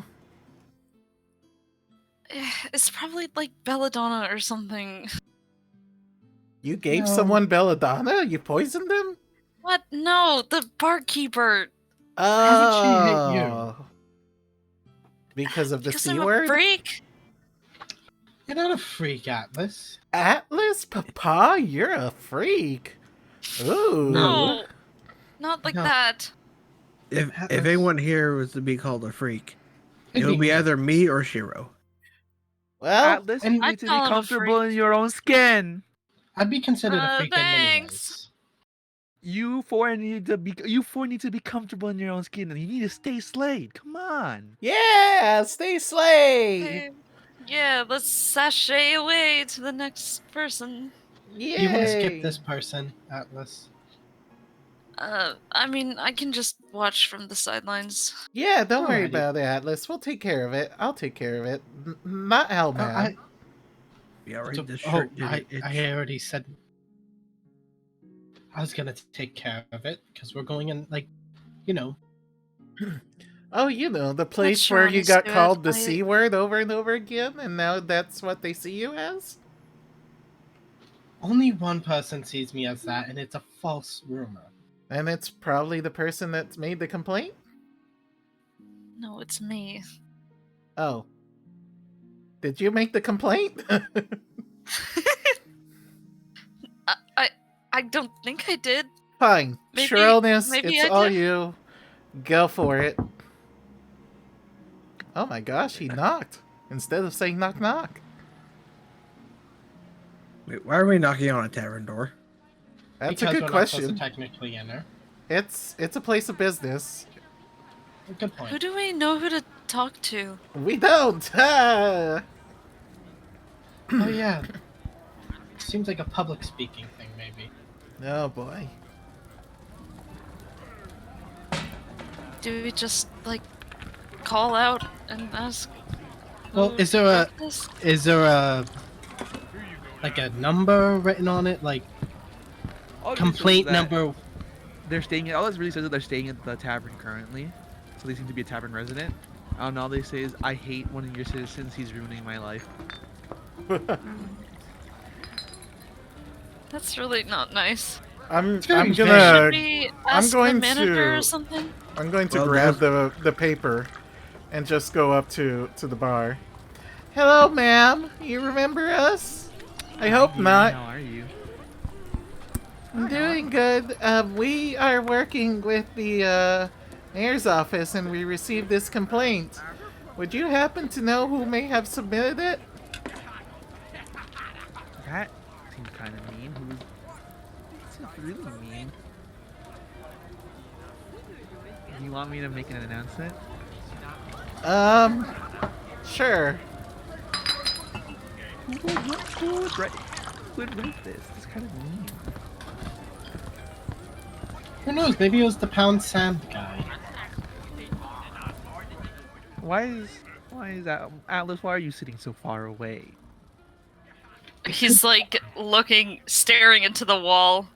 It's probably like Belladonna or something. You gave No. someone belladonna? You poisoned them? What? No, the barkeeper. How did she hit you? Oh. Because of the Because C I'm a word? freak. You're not a freak, Atlas. Atlas, Papa, you're a freak. Ooh. No, not like No. that. If Atlas. anyone here was to be called a freak, it It'd would be me. either me or Shiro. Well, Atlas, you and- need I'd to be call him a comfortable freak. in your own skin. I'd be considered a freak in many Thanks. ways. You four need to be comfortable in your own skin, and you need to stay slayed. Come on. yeah, stay slay. Okay. Yeah, let's sashay away to the next person. Yay. You want to skip this person, Atlas? I mean, I can just watch from the sidelines. Yeah, don't worry Alrighty. about it, Atlas. We'll take care of it. I'll take care of it. Not Hellman. We already Oh, distracted I it. already said I was gonna take care of it because we're going in, like, you know. Oh, you know, the place sure where you got understood. called the I- C word over and over again, and now that's what they see you as? Only one person sees me as that, and it's a false rumor. And it's probably the person that's made the complaint? No, it's me. Oh. Did you make the complaint? I don't think I did. Fine. Maybe- Shrillness, maybe it's I all did. you. Go for it. Oh my gosh, he knocked. Instead of saying knock knock. Wait, why are we knocking on a tavern door? That's because a we're good not question. supposed to technically enter. It's a place of business. Good point. Who do we know who to talk to? We don't. Ah! Oh yeah. Seems like a public speaking thing, maybe. Oh boy. Do we just like call out and ask? Well, who is there a did this? is there a like a number written on it, like All it really says is complaint that number? They're staying. All it really says is that they're staying at the tavern currently, so they seem to be a tavern resident. And all they say is, "I hate one of your citizens. He's ruining my life." That's really not nice. I'm very Should gonna we ask going the manager to- or something? I'm going to Well, grab the paper and just go up to the bar. Hello, ma'am. You remember us? I hope How not. are you? I'm doing good. We are working with the mayor's office, and we received this complaint. Would you happen to know who may have submitted it? That seems kind of mean. That seems really mean. Do you want me to make an announcement? Sure. Who would write this? It's kind of mean. Who knows? Maybe it was the pound sand guy. Why is that, Atlas? Why are you sitting so far away? He's like staring into the wall.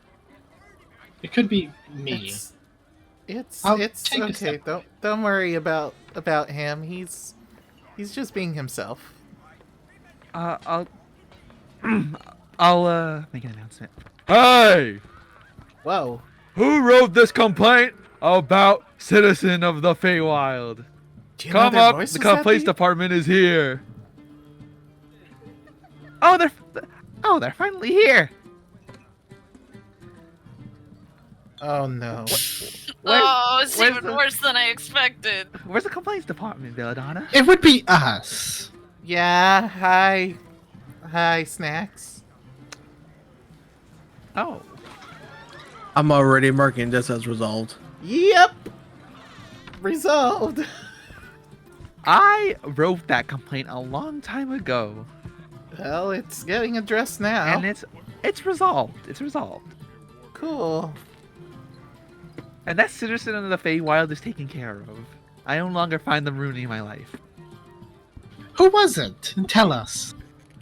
It could be me. It's I'll it's take a okay. step. Don't worry about him. He's just being himself. I'll make an announcement. Hey, Whoa. who wrote this complaint about citizen of the Feywild? Do you know Come their up, voices the that complaints deep? department is here. Oh, they're finally here. Oh no. Oh, it's where's even the- worse than I expected. Where's the complaints department, Belladonna? It would be us. Yeah. Hi, snacks. Oh, I'm already marking this as resolved. Yep. Resolved. I wrote that complaint a long time ago, Well, it's getting addressed now. and it's resolved. It's resolved. Cool. And that citizen of the Feywild is taken care of. I no longer find them ruining my life. Who was it? Tell us.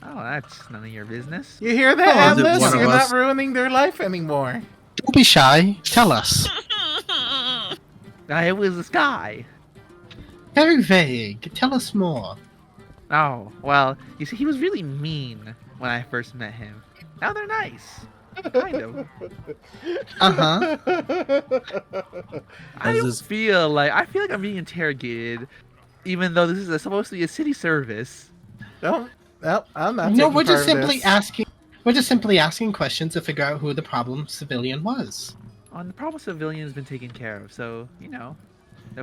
Oh, that's none of your business. You hear that, Oh, is it Atlas? one of You're us? not ruining their life anymore. Don't be shy. Tell us. It was this guy. Very vague. Tell us more. Oh, well, you see, he was really mean when I first met him. Now they're nice. Kind of. Uh-huh. I don't feel like I'm being interrogated, even though this is supposed to be a city service. Don't. No, I'm not. No, taking we're just part of simply this. asking. We're just simply asking questions to figure out who the problem civilian was. The problem civilian has been taken care of, so no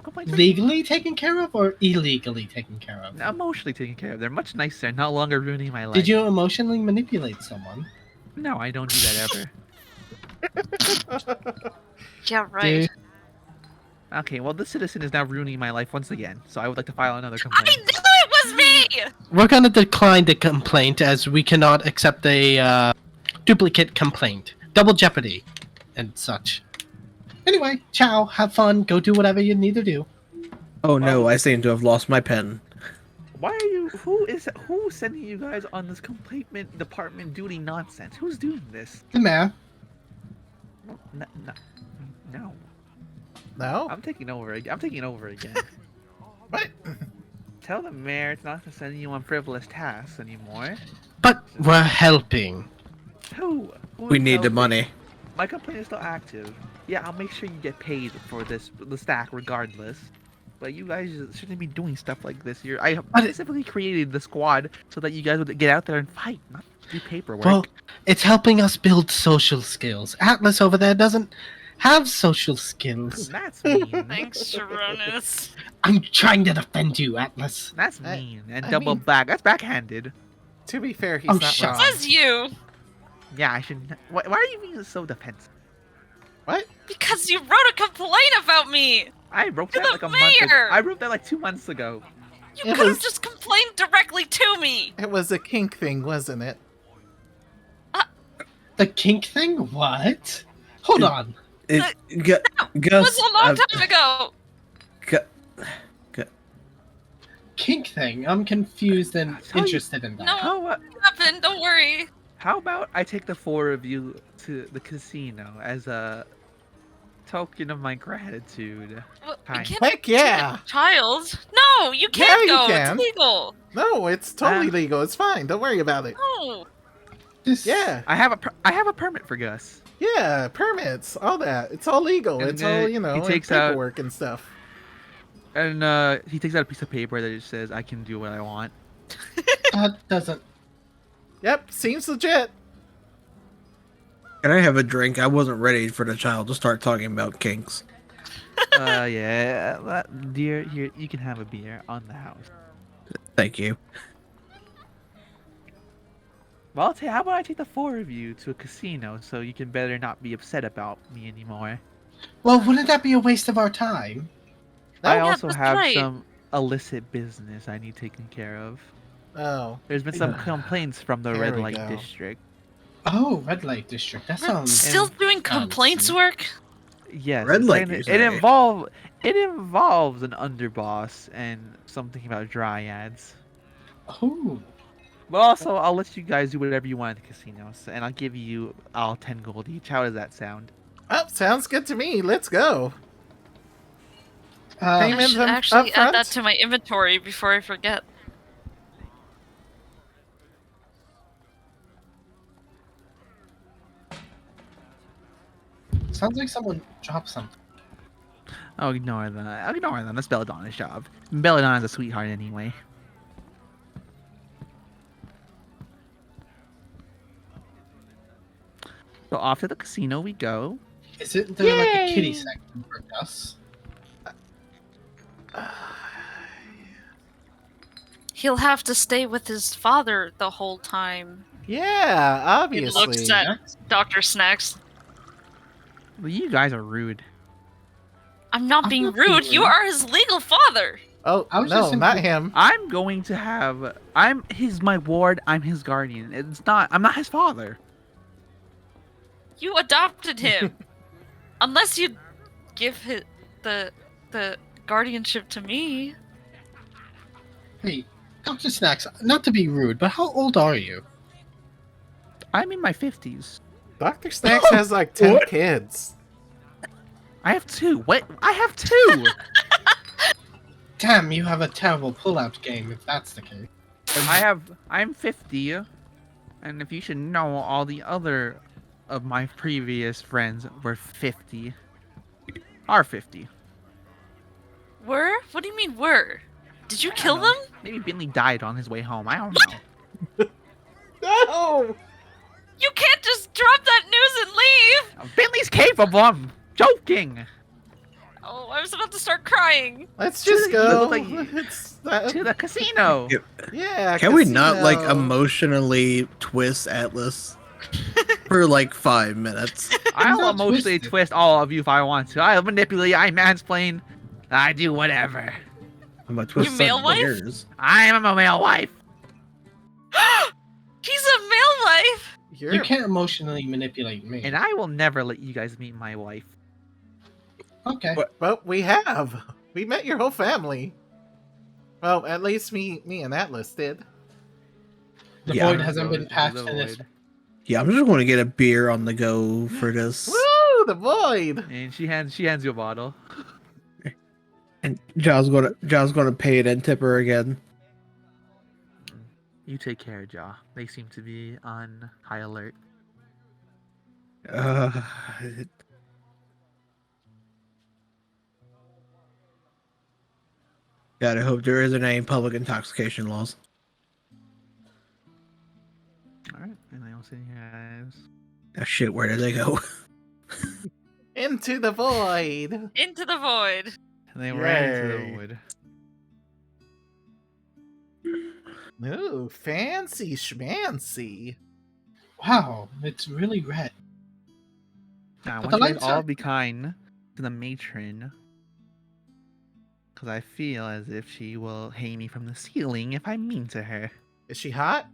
complaints. Legally taken care of or illegally taken care of? Emotionally taken care of. They're much nicer, no longer ruining my life. Did you emotionally manipulate someone? No, I don't do that ever. Yeah, right. Dude, Okay, well, this citizen is now ruining my life once again, so I would like to file another I complaint. knew it was me! we're gonna decline the complaint as we cannot accept a duplicate complaint. Double jeopardy and such. Anyway, ciao, have fun, go do whatever you need to do. Oh no, I seem to have lost my pen. Why are you? Who's sending you guys on this complaint department duty nonsense? Who's doing this? The mayor. No. No. I'm taking over. I'm taking over again. What? Tell the mayor it's not to send you on frivolous tasks anymore. But we're helping. Who We need the knows? money. My complaint is still active. Yeah, I'll make sure you get paid for the stack regardless. But you guys shouldn't be doing stuff like this. I specifically created the squad so that you guys would get out there and fight, not do paperwork. Well, it's helping us build social skills. Atlas over there doesn't have social skills. That's mean. Thanks, Sharonus. I'm trying to defend you, Atlas. That's I- mean. And I double mean- back. That's backhanded. To be fair, he's I'm not shocked. wrong. Says you! Yeah, I should. Why are you being so defensive? What? Because you wrote a complaint about me! I wrote You're that the like a month ago. mayor! I wrote that like 2 months ago. You It could was- have just complained directly to me! It was a kink thing, wasn't it? The kink thing? What? Hold on. Gus, It was a long time ago! Kink thing? I'm confused and Tell you- interested in that. No. How It happened, don't worry. how about I take the 4 of you to the casino as a token of my gratitude? Well, we Fine. can't Heck take a yeah! child. No, you can't you go. can. It's illegal. No, it's totally Ah. legal. It's fine. Don't worry about it. No. This, Yeah, I have a permit for Gus. yeah, permits, all that. It's all legal. And It's all, he and takes out- paperwork and stuff. And he takes out a piece of paper that just says I can do what I want. that doesn't. Yep, seems legit. Can I have a drink? I wasn't ready for the child to start talking about kinks. Yeah, dear, here you can have a beer on the house. Thank you. Well, how about I take the 4 of you to a casino so you can better not be upset about me anymore. Well, wouldn't that be a waste of our time? I yeah, also that's have right. some illicit business I need taken care of. Oh, There's been some complaints from the There red we light go. district. Oh, red light district. That We're sounds. still doing complaints nonsense. work? Yes, Red light, and you it say? involves an underboss and something about dryads. Oh. But also, I'll let you guys do whatever you want at the casinos, and I'll give you all 10 gold each. How does that sound? oh, sounds good to me. Let's go. Uh, Payment I should them actually up add that front? to my inventory before I forget. sounds like someone dropped something. Oh, ignore that. Ignore them. That's Belladonna's job. Belladonna's a sweetheart anyway. So off to the casino we go. Is it there like a kitty Yay! section for us? He'll have to stay with his father the whole time. Yeah, He obviously. looks at Dr. Snacks. Well, you guys are rude. I'm not I'm being not being rude. You rude. are his legal father. Oh, I was no, just not simply- him. I'm going to have. He's my ward. I'm his guardian. I'm not his father. You adopted him. Unless you give the guardianship to me. Hey, Dr. Snacks, not to be rude, but how old are you? I'm in my 50s. Dr. Snacks has like 10 What? kids. I have 2. What? I have 2. Damn, you have a terrible pull-out game if that's the case. I'm 50, and if you should know, all the other of my previous friends were 50. Are 50. Were? What do you mean were? Did you I don't kill know. them? Maybe Bentley died on his way home. I don't know. No! You can't just drop that news and leave! Bentley's capable. I'm joking. Oh, I was about to start crying. Let's just You go. look like you- To the casino. Yeah, Can we not like casino. emotionally twist Atlas for like 5 minutes? I'll not emotionally twisted. twist all of you if I want to. I'll manipulate. I mansplain. I do whatever. I'm gonna twist male some wife? ears. I am a male wife. He's a male wife! You can't emotionally manipulate me. And I will never let you guys meet my wife. Okay. What? But we have. We met your whole family. Well, at least me and Atlas did. The Yeah. void hasn't been Void, patched the in this. void. Yeah, I'm just gonna get a beer on the go for this. Woo! The void! And she hands you a bottle. And John's gonna pay it and tip her again. You take care, Jaw. They seem to be on high alert. Uh, God, I hope there isn't any public intoxication laws. Alright, and I will see you guys. Ah, shit, where did they go? Into the void! Into the void. And they ran into Yay. the wood. Ooh, fancy schmancy. Wow, it's really red. Now, I But want the you guys lights all are- be kind to the matron. Because I feel as if she will hang me from the ceiling if I'm mean to her. Is she hot?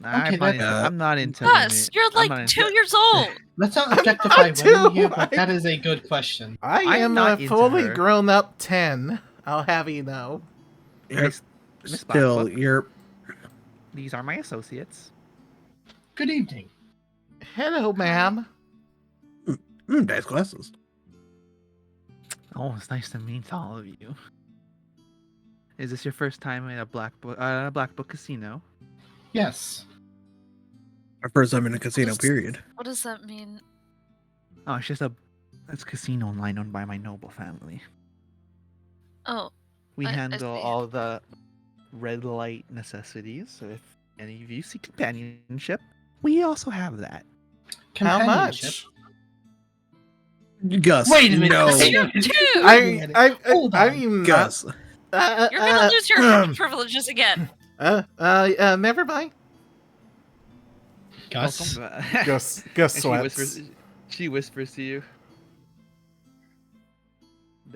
I'm, not that's- into, I'm not into Gus, you're I'm not like into- 2 years old. Let's not I'm objectify not women too. here, but that is a good question. I I'm am not a into fully her. grown up 10. I'll have you know. Miss Still, Blackbook. you're These are my associates. Good evening. Hello, ma'am. nice glasses. Oh, it's nice to meet all of you. Is this your first time at a Black Book casino? Yes. Our first time in a casino, period. What does that mean? Oh, it's a casino line owned by my noble family. Oh, We I handle see. all the red light necessities. So if any of you seek companionship, we also have that. How Companionship. much? Gus, Wait a minute. no. you too! Hold I on. mean, Gus, You're gonna lose your privileges again. never mind. Gus. Gus And sweats. she whispers to you.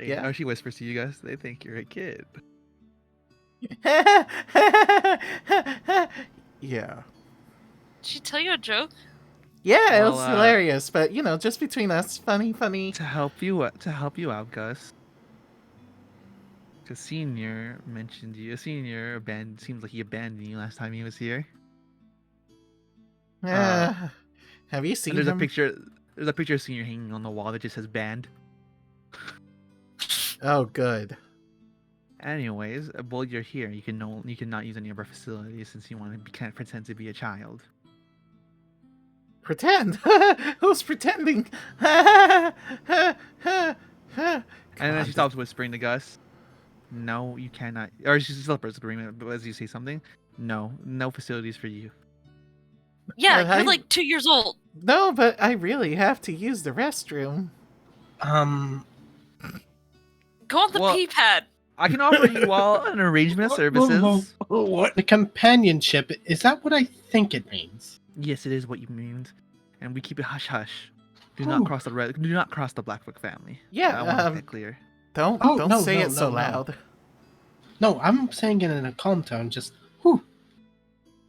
Yeah. She whispers to you guys. They think you're a kid. Yeah. Did she tell you a joke? Yeah, it Well, was hilarious, but you know, just between us, funny. To help you out, Gus. Because Senior mentioned you. Senior seems like he abandoned you last time he was here. Have you seen And there's a him? picture. There's a picture of Senior hanging on the wall that just says "banned." Oh, good. Anyways, while you're here, you cannot use any of our facilities since can't pretend to be a child. Pretend. Who's pretending? God. And then she stops whispering to Gus. No, you cannot. Or she's still agreement, but as you say something, no facilities for you. Yeah, I- you're like 2 years old. No, but I really have to use the restroom. Go on the Well- pee pad. I can offer you all an arrangement of services. what? The companionship, is that what I think it means? Yes, it is what you mean, and we keep it hush hush. Do Ooh. not cross the black book family. Yeah, I want to make that clear. Don't Oh, don't no, say no, it so no, no. loud. No, I'm saying it in a calm tone. Just, whew.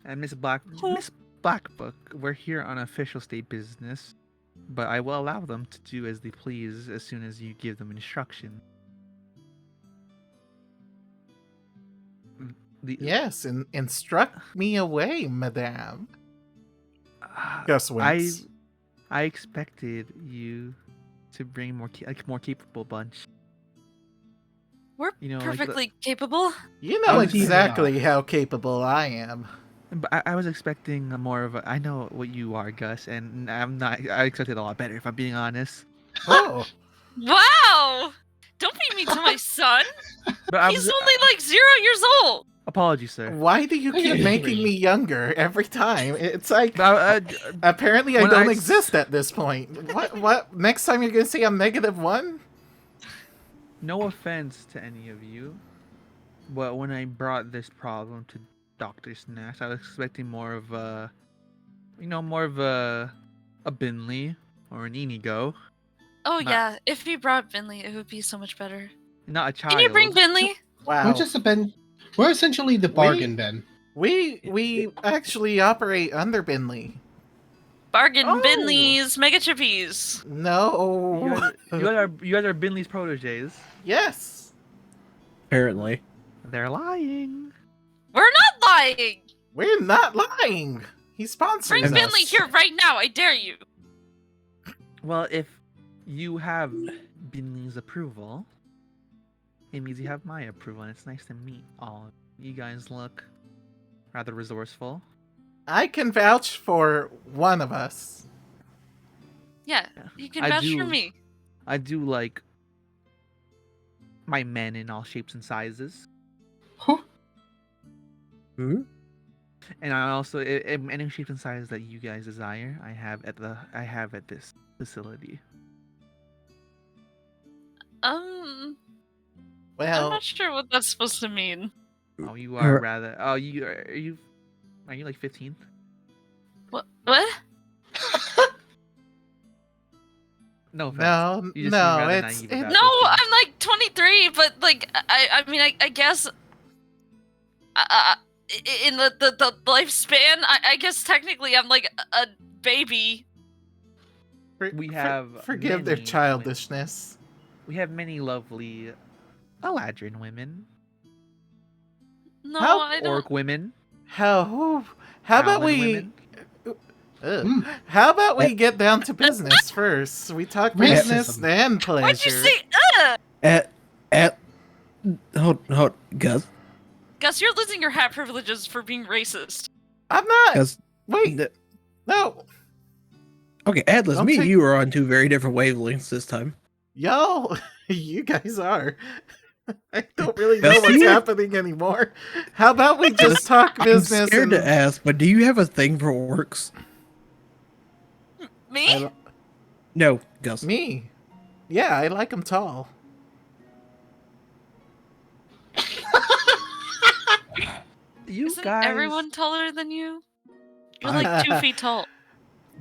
And Miss Huh. Blackbook, we're here on official state business, but I will allow them to do as they please as soon as you give them instruction. The, Yes, instruct me away, madame. Gus I winks. I expected you to bring more capable bunch. We're You know, perfectly capable. You know Indeed we exactly how capable I am. but I was expecting a more of a. I know what you are, Gus, and I'm not. I expected a lot better, if I'm being honest. Oh, Wow! Don't beat me to my son. But I He's was. only like 0 years old. Apologies, sir. why do you Look keep at making me. me younger every time? It's like But, apparently I when don't I s- exist at this point. What? Next time you're gonna say I'm -1? no offense to any of you, but when I brought this problem to Dr. Snacks, I was expecting more of a, more of a Binley or an Inigo, Oh Not- yeah, if you brought Binley, it would be so much better. not a child. Can you bring Binley? Wow. We're just a bin. We're essentially the bargain bin. We actually operate under Binley. Bargain Oh! Binleys, Mega Chippies. No. You guys are Binley's proteges. Yes. Apparently. They're lying. We're not lying. We're not lying. He sponsors Bring us. Binley here right now. I dare you. Well, if you have Binley's approval, it means you have my approval, and it's nice to meet all of you. You guys look rather resourceful. I can vouch for one of us. Yeah, you can I vouch do- for me. I do like my men in all shapes and sizes, Huh? Hmm? and I also any shape and size that you guys desire, I have at this facility. I'm Well, not sure what that's supposed to mean. Oh, you are Er- rather. Oh, are you like 15? What? What? No offense. no, You just seem no, rather it's naive about No, those things. I'm like 23, but like I mean I guess in the lifespan, I guess technically I'm like a baby. We have forgive their many childishness. We have many lovely Eladrin women, No, How- I don't. orc women, How about Talon we? women. Ugh. How about we get down to business first? We talk Racism. business and pleasure. Why'd you say Hold, Gus. Gus, you're losing your hat privileges for being racist. I'm not. Gus. Wait, no, Okay, Atlas, Don't me take- and you are on two very different wavelengths this time. y'all. You guys are. I don't really know Gus, what's you- happening anymore. How about we just talk I'm business? scared and to ask, but do you have a thing for orcs? Me? I- No, Gus. me? Yeah, I like them tall. You Isn't guys. everyone taller than you? You're like 2 feet tall.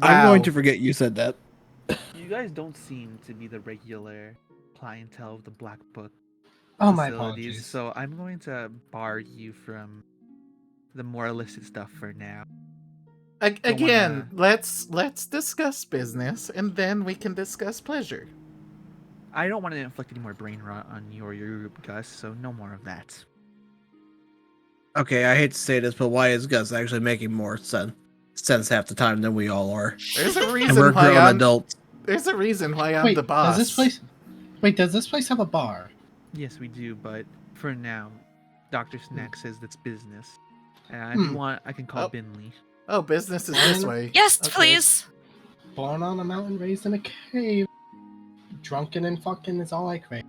I'm going Wow. to forget you said that. You guys don't seem to be the regular clientele of the Black Book Oh, my facilities, apologies. so I'm going to bar you from the more illicit stuff for now. Again, let's discuss business, and then we can discuss pleasure. I don't want to inflict any more brain rot on you or your group, Gus, so no more of that. Okay, I hate to say this, but why is Gus actually making more sense half the time than we all are? There's a And reason we're why grown I'm. adults. There's a reason why I'm Wait, the boss. does this place have a bar? Yes, we do, but for now, Dr. Snack says that's business. And if you want, I can call Oh. Binley. Oh, business is this way. Yes, Okay. please. Born on a mountain, raised in a cave. Drunken and fucking is all I crave.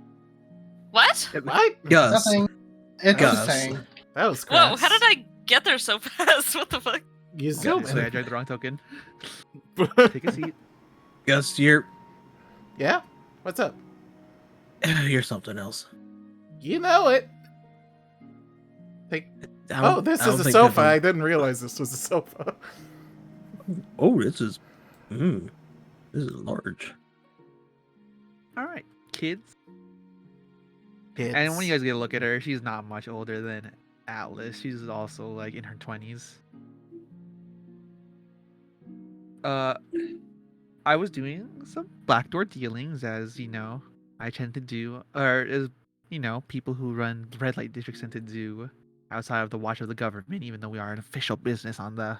What? What? Gus. Nothing. It's Gus. a saying. That was Whoa, crass. how did I get there so fast? What the fuck? You Okay, zoom so I in. dragged the wrong token. Take a seat. Gus, you're Yeah? What's up? you're something else. You know it. Take. I Oh, don't- this I don't is a think sofa. that I didn't realize this was a sofa. Oh, this is large. All right, kids. And when you Kids. guys get a look at her, she's not much older than Atlas. She's also like in her 20s. I was doing some backdoor dealings, as you know, I tend to do, or as people who run red light districts tend to do outside of the watch of the government, even though we are an official business on the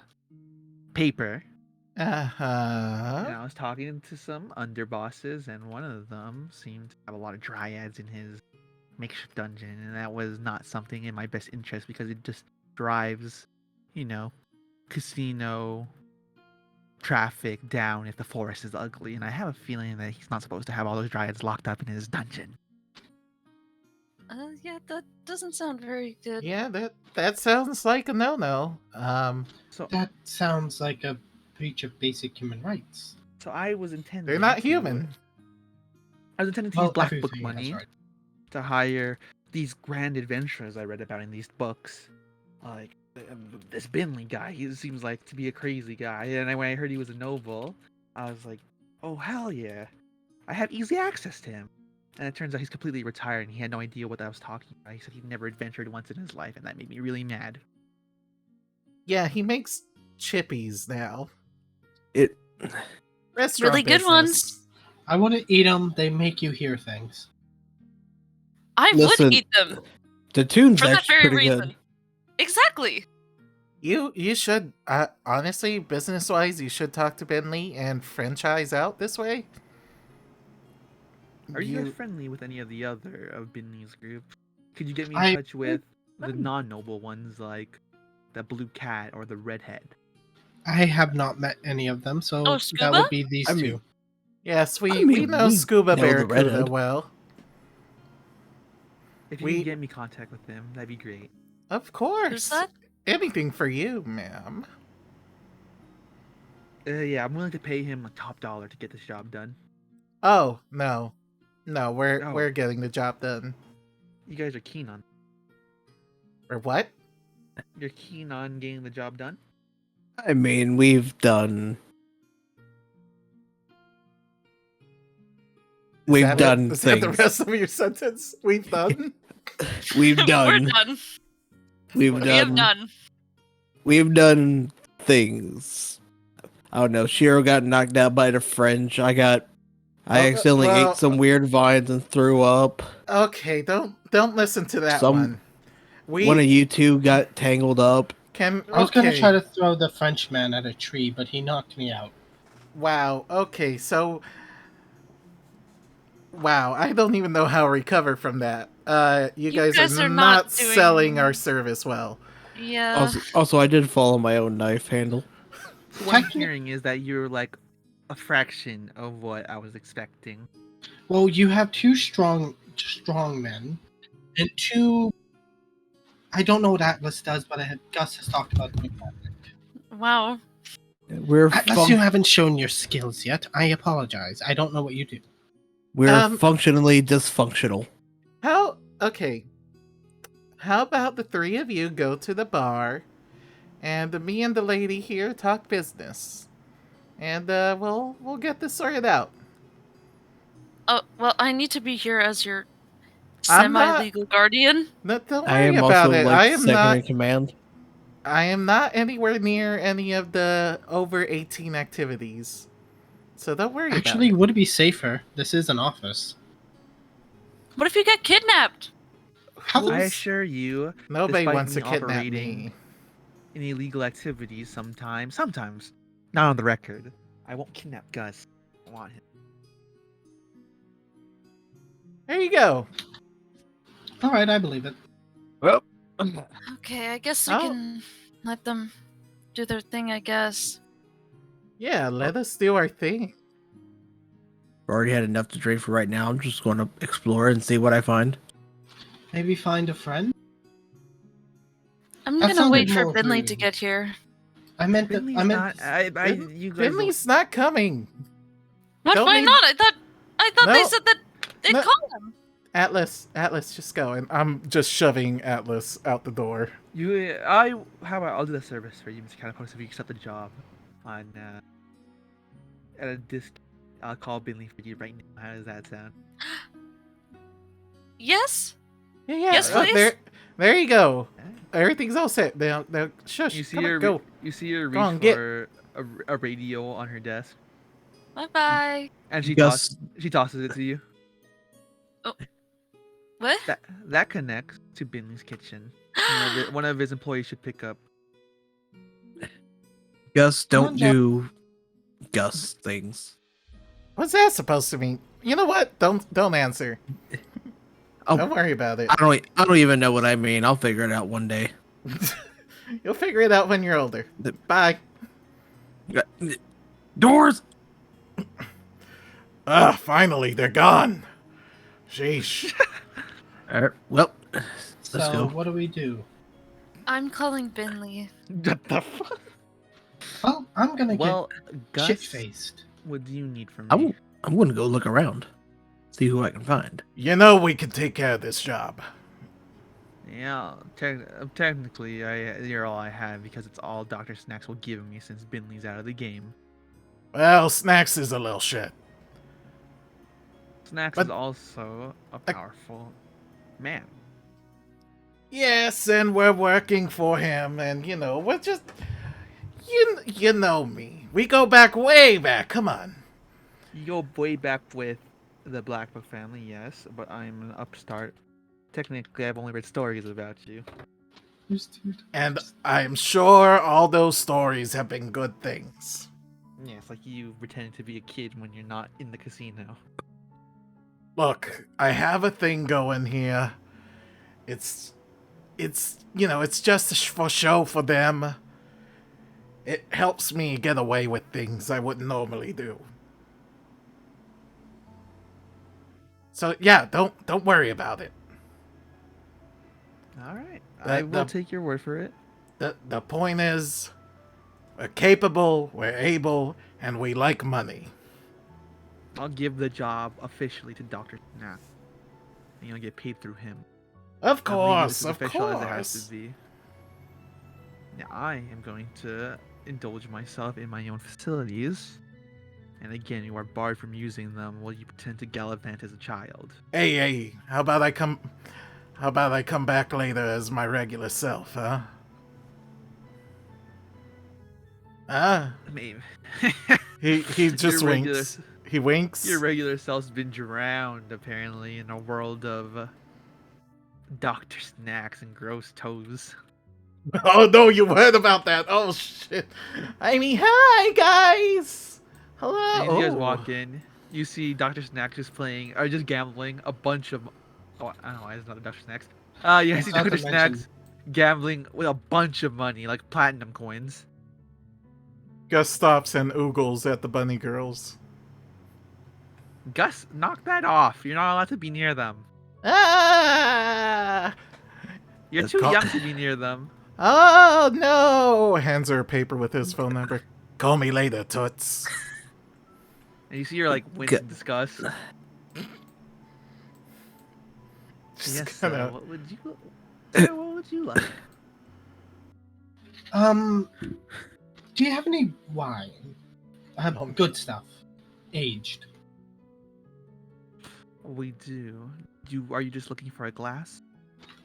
paper. Uh-huh. And I was talking to some underbosses, and one of them seemed to have a lot of dryads in his makeshift dungeon, and that was not something in my best interest because it just drives, casino traffic down if the forest is ugly, and I have a feeling that he's not supposed to have all those dryads locked up in his dungeon. Yeah, that doesn't sound very good. Yeah, that sounds like a no-no. So, That sounds like a breach of basic human rights. so I was intending. They're not to- human. I was intending to Well, use black book everything has money rights. to hire these grand adventurers I read about in these books, like this Binley guy. He seems like to be a crazy guy, and when I heard he was a noble, I was like, "Oh hell yeah, I have easy access to him." And it turns out he's completely retired, and he had no idea what I was talking about. He said he'd never adventured once in his life, and that made me really mad. Yeah, he makes chippies now. It Restaurant Really good business. ones. I wouldn't eat them. They make you hear things. I Listen, would eat them the tune's for that actually very pretty reason. good. Exactly. You should honestly, business wise, you should talk to Bentley and franchise out this way. Are you guys friendly with any of the other of Binley's group? Could you get me in I- touch with the non-noble ones like the blue cat or the redhead? I have not met any of them, so Oh, that Scuba? would be these I two. mean- Yes, we I mean, know we Scuba know the Barracuda redhead. well. If you We- can get me contact with them, that'd be great. Of course. Who's that? Anything for you, ma'am. Yeah, I'm willing to pay him a top dollar to get this job done. Oh, no. No, we're Oh. getting the job done. You guys are keen on. Or what? You're keen on getting the job done. I mean, we've done Is that done it? Is that the things. rest of your sentence? We've done? We've We're done. done. We've We have done. done. We've done things. I don't know. Shiro got knocked out by the French. I accidentally well- ate some weird vines and threw up. Okay, don't listen to that Some- one. One of you two got tangled up. Can I was gonna okay. try to throw the Frenchman at a tree, but he knocked me out. Wow. Okay, so wow, I don't even know how to recover from that. You guys guys are are not not doing- selling our service well. Yeah. Also, I did follow my own knife handle. What I'm Techni- hearing is that you're like a fraction of what I was expecting. Well, you have two strong men, and two. I don't know what Atlas does, but Gus has talked about doing that. Wow. We're Atlas, you haven't shown your skills yet. I apologize. I don't know what you do. we're functionally dysfunctional. Okay. How about the three of you go to the bar, and me and the lady here talk business, and we'll get this sorted out. Oh, well, I need to be here as your I'm not- semi-legal guardian. No, don't I worry am about also it. like second in command. I am not anywhere near any of the over 18 activities, so don't worry Actually, about would it be safer? This is an office. What if you get kidnapped? How I Who's- assure you, it. Nobody despite wants me to kidnap operating me. in illegal activities sometimes, not on the record. I won't kidnap Gus. I want him. There you go. All right, I believe it. Well, Okay, I guess we Oh. can let them do their thing, I guess. Yeah, let us do our thing. already had enough to drink for right now. I'm just going to explore and see what I find. Maybe find a friend. I'm That gonna wait sounded for more Binley rude. to get here. I meant that. Finley's I meant. Fin- you guys. Finley's not coming. What? Don't Why need- not? I thought they No. said that they'd No. call him. Atlas, just go. And I'm just shoving Atlas out the door. How about I'll do the service for you, Mr. Catapult, if you accept the job on at a disc. I'll call Binley for you right now. How does that sound? Yes. Yeah, Yes, oh, please. there you go. Everything's all set. Now, shush. You see Come on, her. go. You see her Go reach on, get. for a radio on her desk, Bye-bye. and Gus, she tosses it to you. What? That connects to Binley's kitchen. One of his employees should pick up. Gus, Come don't on, Jeff. do Gus things. What's that supposed to mean? You know what? Don't answer. Oh. Don't worry about it. I don't even know what I mean. I'll figure it out one day. You'll figure it out when you're older. Bye. Doors. Finally, they're gone. Sheesh. All right, well, let's So go. what do we do? I'm calling Binley. What the fuck? Well, I'm gonna Well, get Gus, shit-faced. what do you need from me? I'm gonna go look around, see who I can find. You know we can take care of this job. Yeah, technically, you're all I have because it's all Dr. Snacks will give me since Binley's out of the game. Well, Snacks is a little shit. Snacks But- is also a powerful man. Yes, and we're working for him, and you know, we're just you know me. We go back way back. Come on. You go way back with the Black Book family, yes, but I'm an upstart. Technically, I've only read stories about you. And I'm sure all those stories have been good things. Yeah, it's like you pretending to be a kid when you're not in the casino. Look, I have a thing going here. It's you know, it's just for show for them. It helps me get away with things I wouldn't normally do. So yeah, don't worry about it. All right, The- I will the- take your word for it. The point is, we're capable, we're able, and we like money. I'll give the job officially to Dr. Snap. And you'll get paid through him. Of I'm leaving course, this as of official as it has course. to be. Now, I am going to indulge myself in my own facilities. And again, you are barred from using them while you pretend to gallivant as a child. Hey, how about I come back later as my regular self, huh? Ah, Maybe. he just Your regular- winks. He winks. Your regular self's been drowned, apparently, in a world of Dr. Snacks and gross toes. Oh no, you heard about that? Oh shit! I mean, hi guys. Hello. And you guys Oh. walk in, you see Dr. Snacks just playing, or just gambling a bunch of. Oh, I don't know why it's not Dr. Snacks. You guys see Not to Dr. Snacks gambling with a bunch of money, like platinum coins. Gus stops and oogles at the bunny girls. Gus, knock that off. You're not allowed to be near them. Ah! You're It's too called- young to be near them. Oh no! Hands her a paper with his phone number. Call me later, toots. And you see her like wince in disgust. Just Yes, kinda- what would you? Sir, what would you like? Do you have any wine? Good stuff. Aged. We do. Are you just looking for a glass?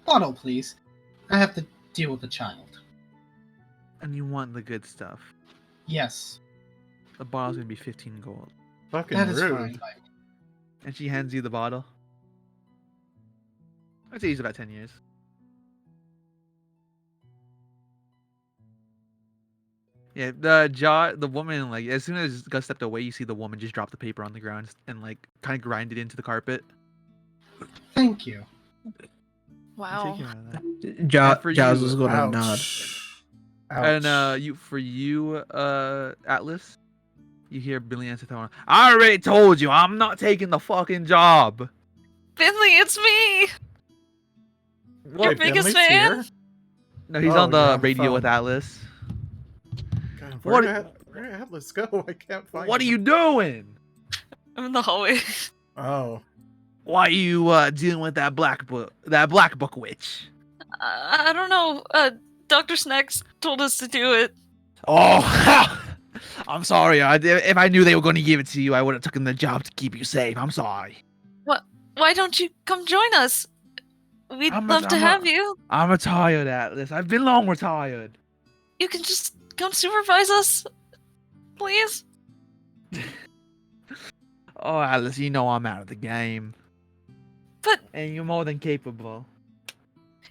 Bottle, please. I have to deal with the child. And you want the good stuff. Yes, The bottle's gonna be 15 gold. Fucking that is rude. fine. by me. And she hands you the bottle. I'd say he's about 10 years. Yeah, the woman, like, as soon as Gus stepped away, you see the woman just drop the paper on the ground and, like, kind of grind it into the carpet. Thank you. Wow. Take care of that. And for Jaws you- is gonna nod. Ouch. And Ouch. Atlas, you hear Billy answer the phone. I already told you, I'm not taking the fucking job. Binley, it's me. What? Your biggest Finley's fan? here? No, he's Oh, on you're the on the radio with phone. Atlas. God, What- where'd Atlas go? I can't find What are him. you doing? I'm in the hallway. Oh. Why are you dealing with that black book witch? I don't know. Dr. Snacks told us to do it. Oh, I'm sorry. If I knew they were going to give it to you, I would have taken the job to keep you safe. I'm sorry. Why don't you come join us? we'd I'm love to have you. I'm retired, Atlas. I've been long retired. You can just come supervise us, please. Oh, Atlas, you know I'm out of the game. But And you're more than capable.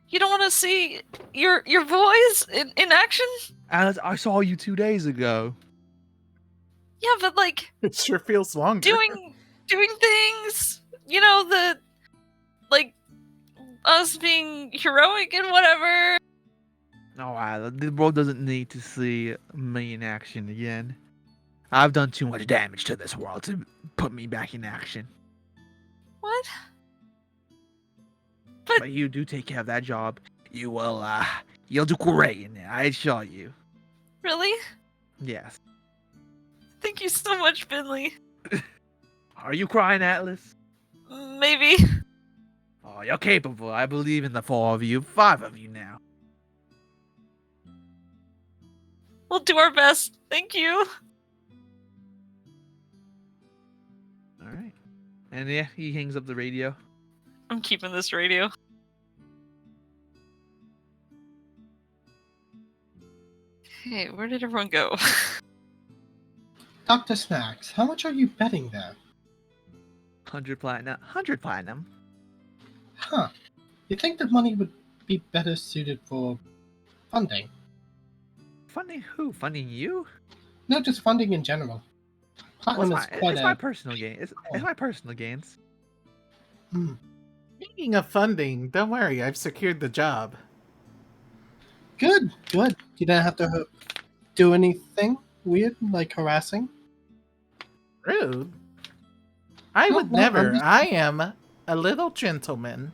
you don't want to see your boys in action? Atlas, I saw you 2 days ago. Yeah, but like It sure feels longer. doing things. You know, the like us being heroic and whatever. No, Atlas, the world doesn't need to see me in action again. I've done too much damage to this world to put me back in action. What? But you do take care of that job. You will, you'll do great in it. I assure you. Really? Yes. Thank you so much, Finley. Are you crying, Atlas? Maybe. Oh, you're capable. I believe in the 4 of you. 5 of you now. We'll do our best. Thank you. Alright. And yeah, he hangs up the radio. I'm keeping this radio. Hey, where did everyone go? Dr. Snacks, how much are you betting there? 100 platinum. 100 platinum? Huh. You think the money would be better suited for funding? Funding who? Funding you? No, just funding in general. Platinum is quite it's a... my personal gain. It's my personal gains. Hmm. Speaking of funding, don't worry, I've secured the job. Good, good. You didn't have to do anything weird, like harassing? Rude. I No, would no, never. I'm just- I am a little gentleman.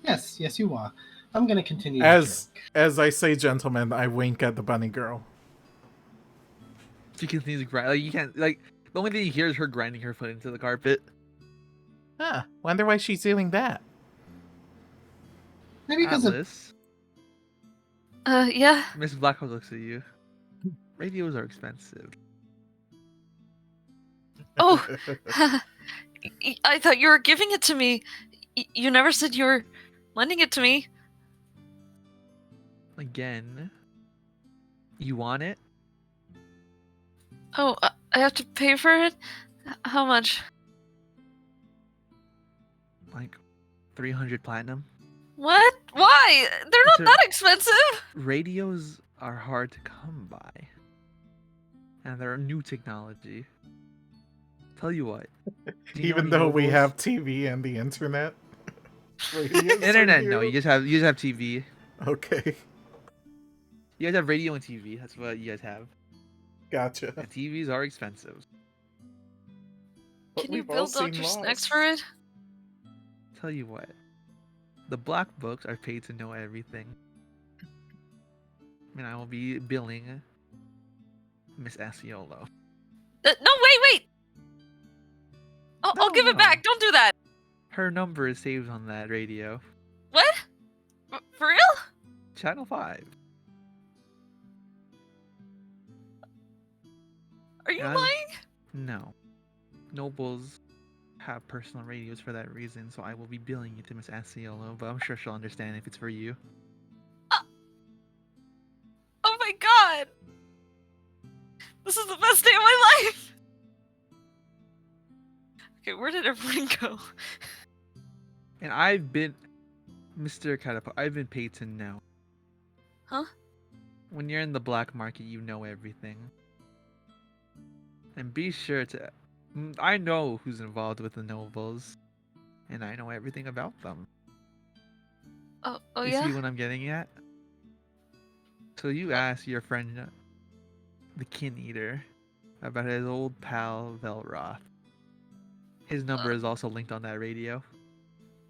Yes, yes you are. I'm gonna continue As I say gentleman, I wink at the bunny girl. She continues to grind. Like, you can't, like, the only thing you hear is her grinding her foot into the carpet. Huh. Wonder why she's doing that. Maybe because of... Atlas, Yeah. Miss Blackhawk looks at you. Radios are expensive. Oh, I thought you were giving it to me. You never said you were lending it to me. Again. You want it? Oh, I have to pay for it? How much? Like 300 platinum? What? Why? They're not Sir- that expensive. Radios are hard to come by. And they're new technology. Tell you what. do you know Even any though we nobles? have TV and the internet. Radios are Internet, no, new? you just have TV. Okay, You guys have radio and TV. That's what you guys have. gotcha. And TVs are expensive. But Can you we've all build seen Dr. Snacks Lost. for it? Tell you what. The black books are paid to know everything. And I will be billing Miss Asiolo. No, wait! I'll No, give it no. back. Don't do that. Her number is saved on that radio. What? For real? Channel 5. Are you Yeah. lying? No. Nobles have personal radios for that reason, so I will be billing it to Miss Asiolo, but I'm sure she'll understand if it's for you. Oh my god! This is the best day of my life! Okay, where did everyone go? And I've been... Mr. Catapult, I've been paid to know. Huh? When you're in the black market, you know everything. And be sure to... I know who's involved with the nobles. And I know everything about them. Oh You yeah? see what I'm getting at? So you ask your friend, the Kin Eater, about his old pal Velroth. His number is also linked on that radio.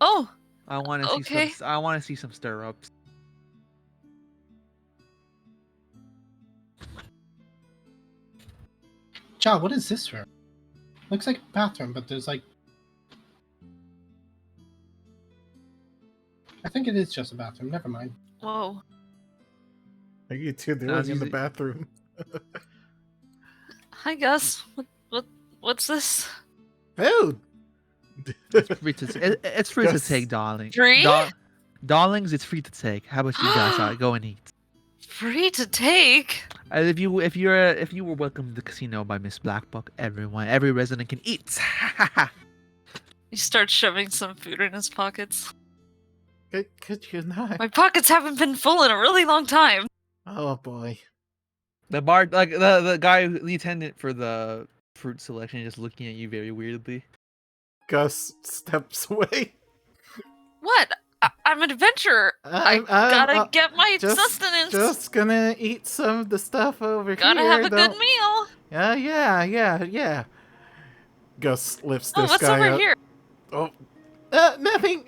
Oh, I want to okay. see some. I want to see some stir-ups. Chow, what is this room? Looks like a bathroom, but there's like... I think it is just a bathroom, never mind. whoa. Are you two No, doing it's in the easy. bathroom? Hi Gus. What's this? Food! It's free to Gus. take, darling. Free? Darlings, it's free to take. How about you guys go and eat? Free to take? If you were welcomed to the casino by Miss Blackbuck, every resident can eat. He starts shoving some food in his pockets. Could you not? My pockets haven't been full in a really long time. Oh boy. The bar, like the guy, the attendant for the fruit selection, is just looking at you very weirdly. Gus steps away. What? I'm an adventurer. I gotta get my sustenance. Just gonna eat some of the stuff over Gotta here. have a good meal. Yeah. Gus lifts Oh, this what's guy over up. here? Oh, nothing.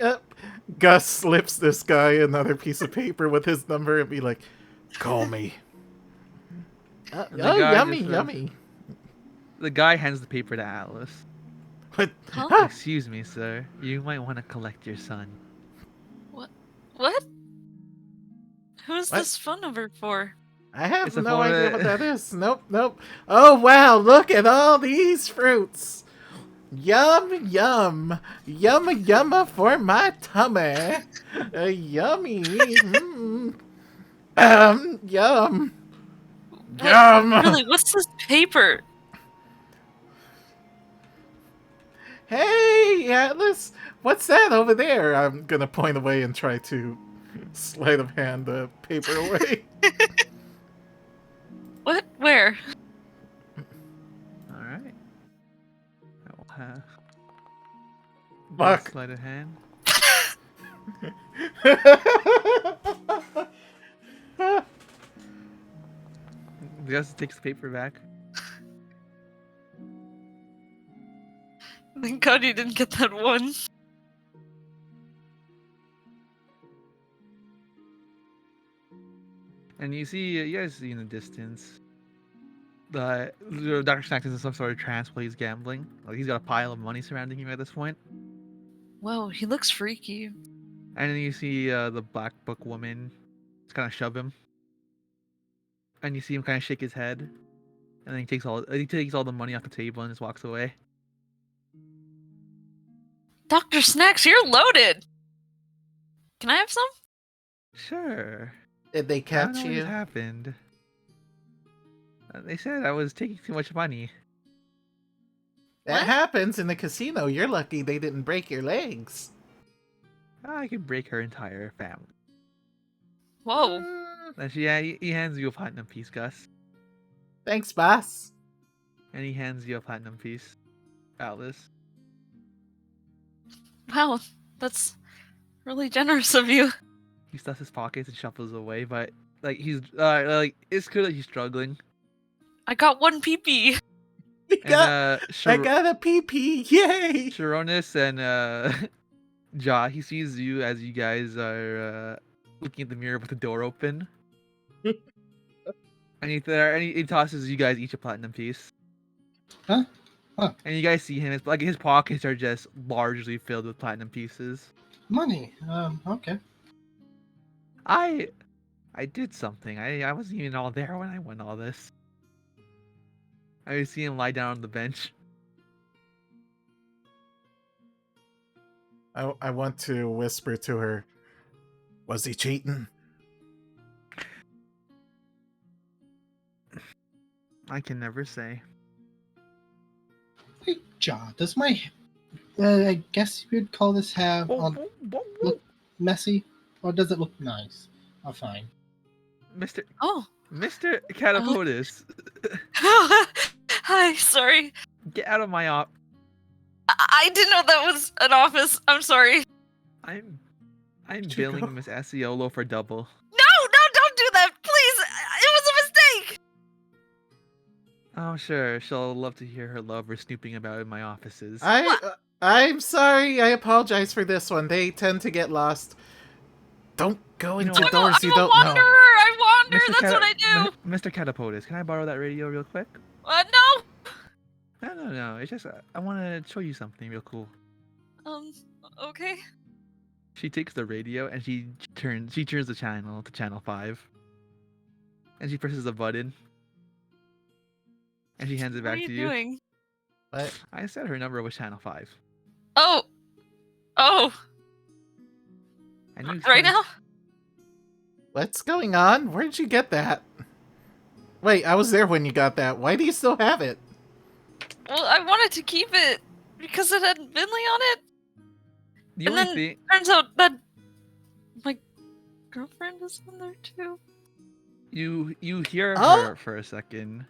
Gus slips this guy another piece of paper with his number and be like, "Call me." Yummy. The guy hands the paper to Alice. What? Huh? Excuse me, sir. You might want to collect your son. What? Who's What? this phone number for? I have It's a no phone idea that- what that is. Nope. Oh wow! Look at all these fruits. Yum for my tummy. Yummy. Yum. Really, what's this paper? Hey, Atlas, what's that over there? I'm gonna point away and try to sleight of hand the paper away. What? Where? All right. I will have Fuck. sleight of hand. Gus takes the paper back. Thank God you didn't get that one. And you guys see in the distance that Dr. Snack is in some sort of trance while he's gambling. Like he's got a pile of money surrounding him at this point. Whoa, he looks freaky. And then you see the Black Book woman kind of shove him. And you see him kind of shake his head. And then he takes all the money off the table and just walks away. Dr. Snacks, you're loaded! Can I have some? Sure. Did they I don't catch know what you? just happened. They said I was taking too much money. That What? happens in the casino. You're lucky they didn't break your legs. I could break her entire family. Whoa. And he hands you a platinum piece, Gus. Thanks, boss. And he hands you a platinum piece, Alice. Wow, that's really generous of you. He stuffs his pockets and shuffles away, but like he's it's clear that he's struggling. I got one PP. And I got a PP. Yay! Sharonis and Ja, he sees you as you guys are looking at the mirror with the door open. And he tosses you guys each a platinum piece. Huh? And you guys see him. It's like his pockets are just largely filled with platinum pieces. Money. Okay. I did something. I wasn't even all there when I won all this. I see him lie down on the bench. I want to whisper to her. Was he cheating? I can never say. Hey, Ja, does my... I guess you would call this hair look messy? Or does it look nice? Or fine? Mr. Oh. Mr. Catapodus, Hi, sorry. get out of my op. I didn't know that was an office. I'm sorry. I'm Where'd you billing go? Miss Asiolo for double. No, don't do that, please. It was a mistake. Oh, sure. She'll love to hear her lover snooping about in my offices. I'm sorry. I apologize for this one. They tend to get lost. Don't go into know, doors you I'm a don't wanderer. know. I wander. That's what I do. Mr. Catapodus, can I borrow that radio real quick? No. No. It's just I want to show you something real cool. Okay. She takes the radio and she turns the channel to channel 5. And she presses a button. And she hands it What back are you to you. doing? What? I said her number was channel 5. Oh, oh, And you right explain- now? What's going on? Where'd you get that? Wait, I was there when you got that. Why do you still have it? Well, I wanted to keep it because it had Vinley on it. The And only then thing turns out that my girlfriend is in there too. you hear Oh? her for a second,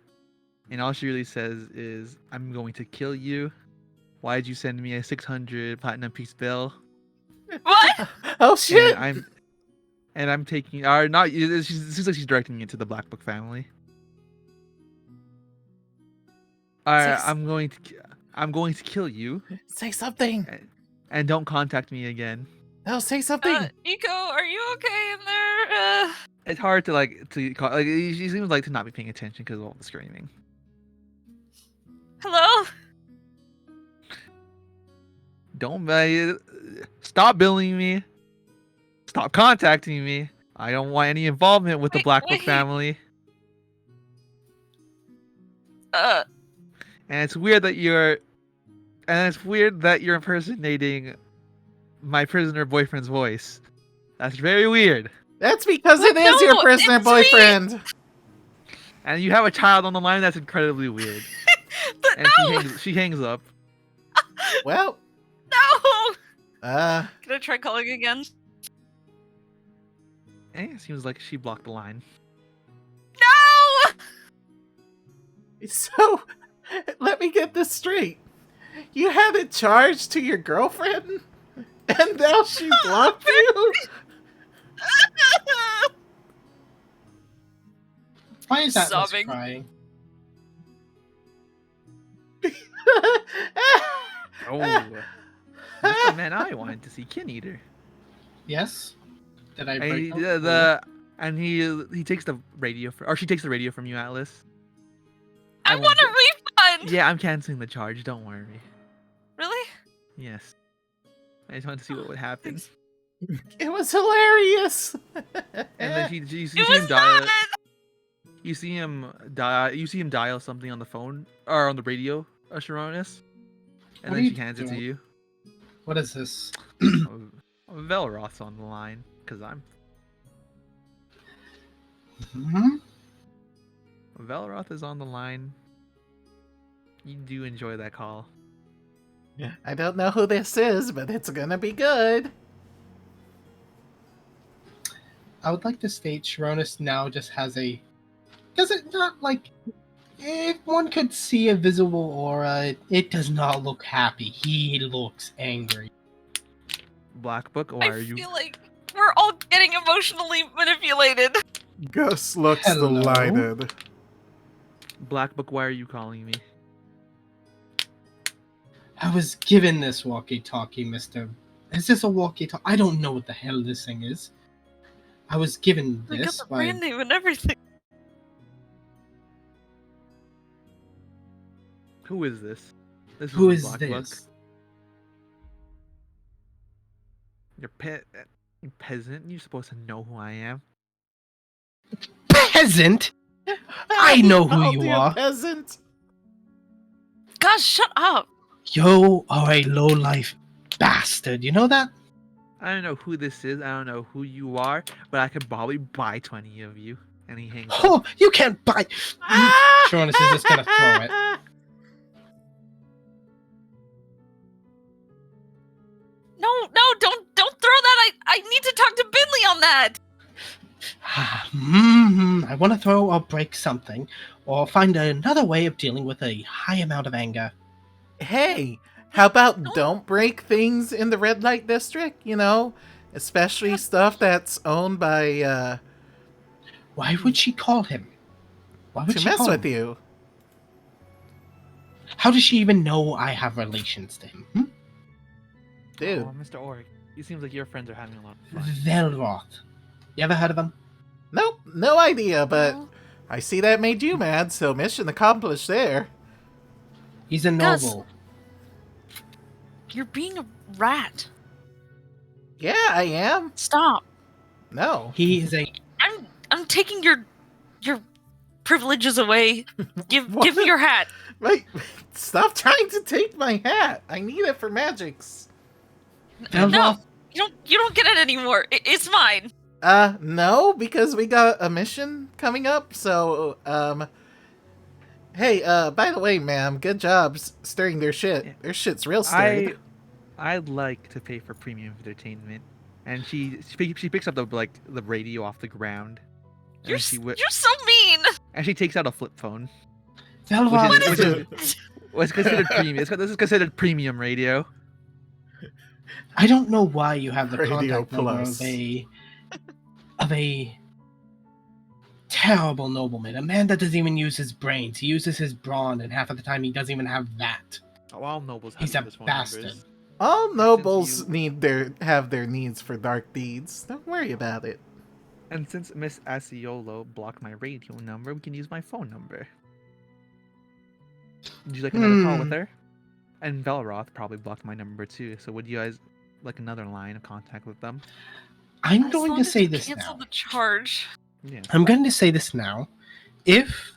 and all she really says is, "I'm going to kill you. Why'd you send me a 600 platinum piece bill?" What? Oh shit! And I'm taking, or not. It seems like she's directing it to the Black Book family. I'm going to kill you, Say something. and don't contact me again. No, say something. Nico, are you okay in there? It's hard to call. Like she seems like to not be paying attention because of all the screaming. Hello? Don't stop billing me. Stop contacting me. I don't want any involvement with the Wait, Black Book wait. family. Uh, And it's weird that you're impersonating my prisoner boyfriend's voice. That's very weird. That's because it is No, your prisoner it's me. boyfriend. And you have a child on the line. That's incredibly weird. And no! she hangs up. Well, No! uh, Can I try calling again? And it seems like she blocked the line. No! so let me get this straight. You had it charged to your girlfriend, and now she blocked you. Why is that Sobbing. crying? Oh, that's the man I wanted to see, Kin Eater. Yes? Did I And break he, out? and he takes the radio or she takes the radio from you, Atlas. I won't want a do- refund! Yeah, I'm canceling the charge. Don't worry. Really? Yes. I just wanted to see what would happen. It was hilarious. And then you see It him was dial. not! You see him dial. You see him dial something on the phone or on the radio, Sharonis. And What then are she you hands it to doing? you. What is this? Velroth's on the line because Hmm? Velroth is on the line. You do enjoy that call. I don't know who this is, but it's gonna be good. I would like to state Sharonis now just has a... Does it not, like... If one could see a visible aura, it does not look happy. He looks angry. Black Book, why I are you? feel like we're all getting emotionally manipulated. Gus looks Hello? delighted. Black Book, why are you calling me? I was given this walkie-talkie, mister. Is this a walkie-talkie? I don't know what the hell this thing is. I was given We got this the by... brand name and everything. Who is this? This Who the is Black Book. this? You're you peasant. You're supposed to know who I am. Peasant? I know who Called you you are. peasant. Gosh, shut up. You are a low-life bastard. You know that? I don't know who this is. I don't know who you are, but I could probably buy 20 of you. And he hangs up. Oh, you can't buy... Sharonis is just gonna throw it. No, don't throw that. I need to talk to Binley on that. I want to throw or break something, or find another way of dealing with a high amount of anger. Hey, how about don't break things in the red light district? You know, especially stuff that's owned by Why would she call him? Why would to she mess call with him? you. How does she even know I have relations to him? Dude. Oh, Mr. Org. It seems like your friends are having a lot of fun. Velroth. You ever heard of him? Nope, no idea, but Well, I see that made you mad, so mission accomplished there. He's a Gus. noble. you're being a rat. Yeah, I am. Stop. No. He is a... I'm taking your privileges away. Give me your hat. Wait, stop trying to take my hat. I need it for magics. No, you don't get it anymore. It's mine. No, because we got a mission coming up. So, hey, by the way, ma'am, good job stirring their shit. Yeah. Their shit's real stirred. I'd like to pay for premium entertainment, and she picks up the radio off the ground. And You're she so mean. and she takes out a flip phone, Teilwal, which is what's considered premium. This is considered premium radio. I don't know why you have the Radio contact number Plus. of a terrible nobleman, a man that doesn't even use his brains. He uses his brawn, and half of the time he doesn't even have that. Oh, all nobles have He's a those phone bastard. numbers. All nobles you- have their needs for dark deeds. Don't worry about it. And since Miss Asiolo blocked my radio number, we can use my phone number. Would you like another call with her? And Velroth probably blocked my number too. So would you guys like another line of contact with them? I'm As going long to as say you this cancel now. the charge. Yeah. I'm going to say this now. If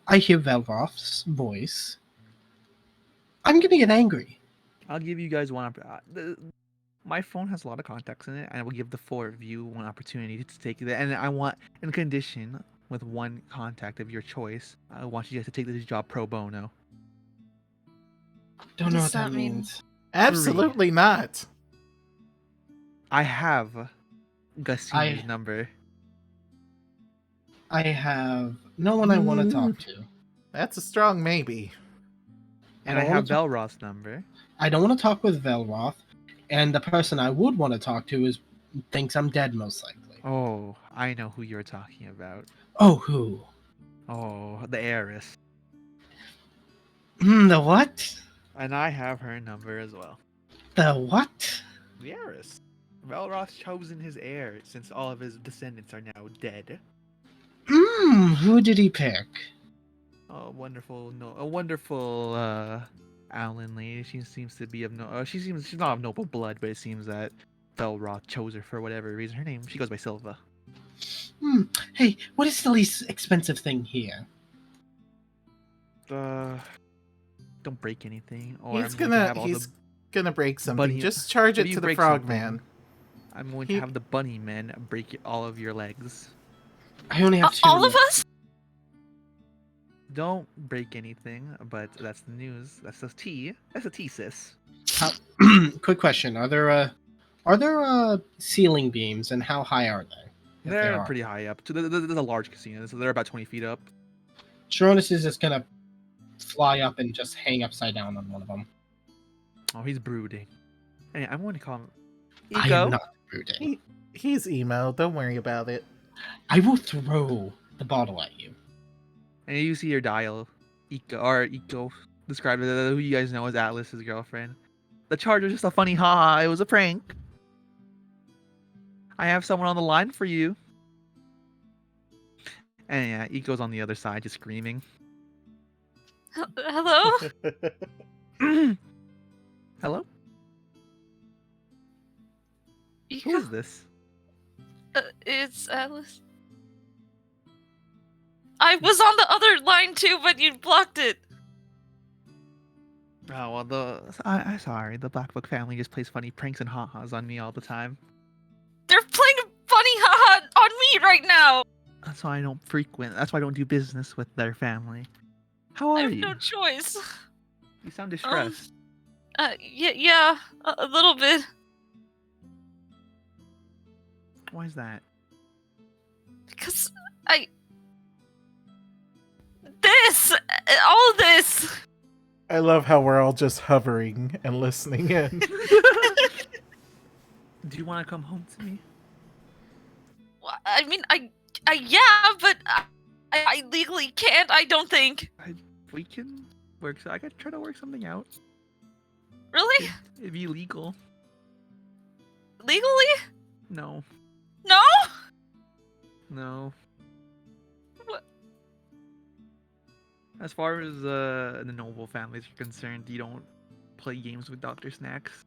I hear Velroth's voice, I'm going to get angry. I'll give you guys one. My phone has a lot of contacts in it, and I will give the four of you one opportunity to take it. And I want, in condition, with one contact of your choice, I want you guys to take this job pro bono. Don't know does what that that mean? means. Absolutely not. I have Gusina's I- number. I have no one I want to talk to. That's a strong maybe. And I don't have wanna Velroth's number. I don't want to talk with Velroth, and the person I would want to talk to thinks I'm dead, most likely. Oh, I know who you're talking about. Oh, who? Oh, the heiress. The what? And I have her number as well. The what? The heiress. Velroth's chosen his heir since all of his descendants are now dead. Who did he pick? Oh, a wonderful Alan lady. She seems to be of she's not of noble blood, but it seems that Velroth chose her for whatever reason. Her name, she goes by Silva. Hey, what is the least expensive thing here? Don't break anything. Or He's I'm going to have he's all gonna break something. bunny- Just charge if it you to the break frogman. I'm going he- to have the bunny men break all of your legs. I only have two. All of us? Don't break anything, but that's the news. That's the tea. That's a tea, sis. Quick question: Are there ceiling beams, and how high are they? If They're there are. pretty high up. There's a large casino, so they're about 20 feet up. Sharonis is just gonna fly up and just hang upside down on one of them. Oh, he's brooding. Hey, I'm going to call him. I Ego? am not brooding. He's emo. Don't worry about it. I will throw the bottle at you. And you see your dial. Iko. Described it, who you guys know as Atlas's girlfriend. The charge was just a funny haha. It was a prank. I have someone on the line for you. And yeah, Iko's on the other side just screaming. Hello? Hello? Who is this? It's Alice. I was on the other line too, but you blocked it. Oh, well, I'm sorry. The Black Book family just plays funny pranks and ha-has on me all the time. They're playing a funny haha on me right now. That's why I don't That's why I don't do business with their family. How I are have you? no choice. You sound distressed. Yeah, a little bit. Why is that? Because all of this. I love how we're all just hovering and listening in. Do you want to come home to me? I mean, yeah, but I legally can't. I don't think. We can work. So I could try to work something out. Really? It'd be legal. Legally? No. No? No. What? As far as the noble families are concerned, you don't play games with Dr. Snacks.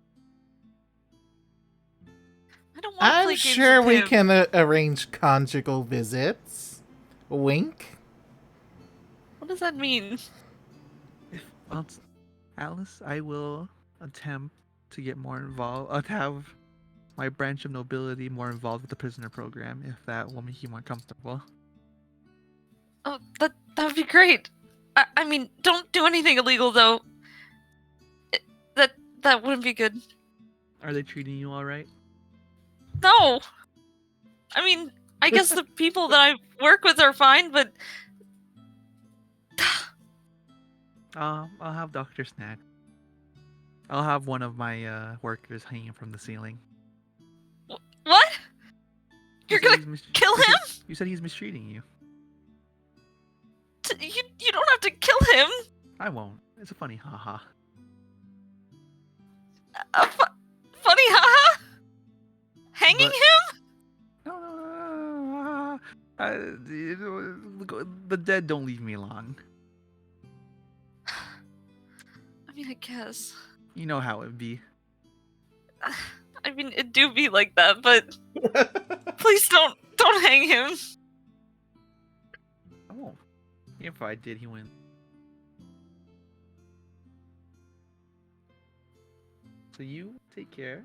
I don't want to play I'm games sure with we him. can arrange conjugal visits. Wink. What does that mean? Well, Alice, I will attempt to get more involved. To have my branch of nobility more involved with the prisoner program, if that will make you more comfortable. Oh, that would be great. I mean, don't do anything illegal though. It- that wouldn't be good. Are they treating you all right? No. I mean, I guess the people that I work with are fine, but I'll have Doctor Snack. I'll have one of my workers hanging from the ceiling. what? You You're said gonna he's mis- kill you said- him? You said he's mistreating you. You don't have to kill him. I won't. It's a funny haha. Funny, haha. Hanging But- him? No. The dead don't leave me alone. I mean, I guess. You know how it be. I mean, it do be like that, but please don't hang him. I won't. If I did, he wouldn't. So you take care.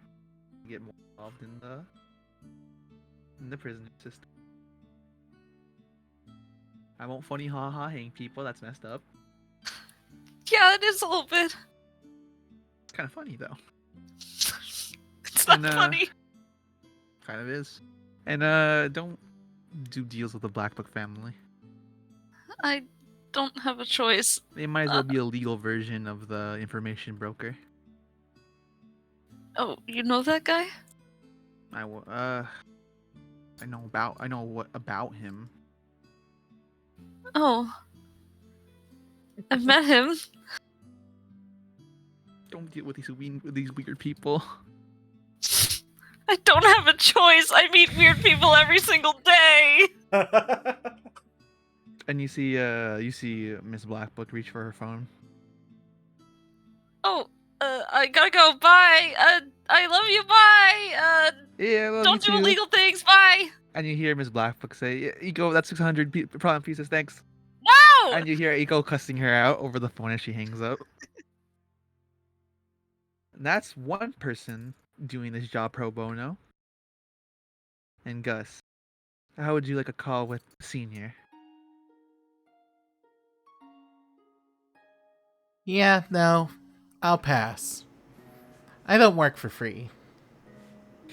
Get more involved in the prison system. I won't funny haha hang people. That's messed up. Yeah, it is a little bit. It's kind of funny though. It's not And, funny. Kind of is. And don't do deals with the Black Book family. I don't have a choice. They might as well be a legal version of the information broker. Oh, you know that guy? I know what about him. Oh. I've met him. Don't deal with these weird people. I don't have a choice. I meet weird people every single day. And you see Miss Blackbook reach for her phone. Oh, I gotta go. Bye. I love you. Bye. Yeah, well, Don't do illegal things. Bye. And you hear Miss Blackbook say, "Yeah, Eco, that's 600 problem pieces, thanks." No! And you hear Eco cussing her out over the phone as she hangs up. And that's one person doing this job pro bono. And Gus, how would you like a call with Senior? Yeah, no. I'll pass. I don't work for free.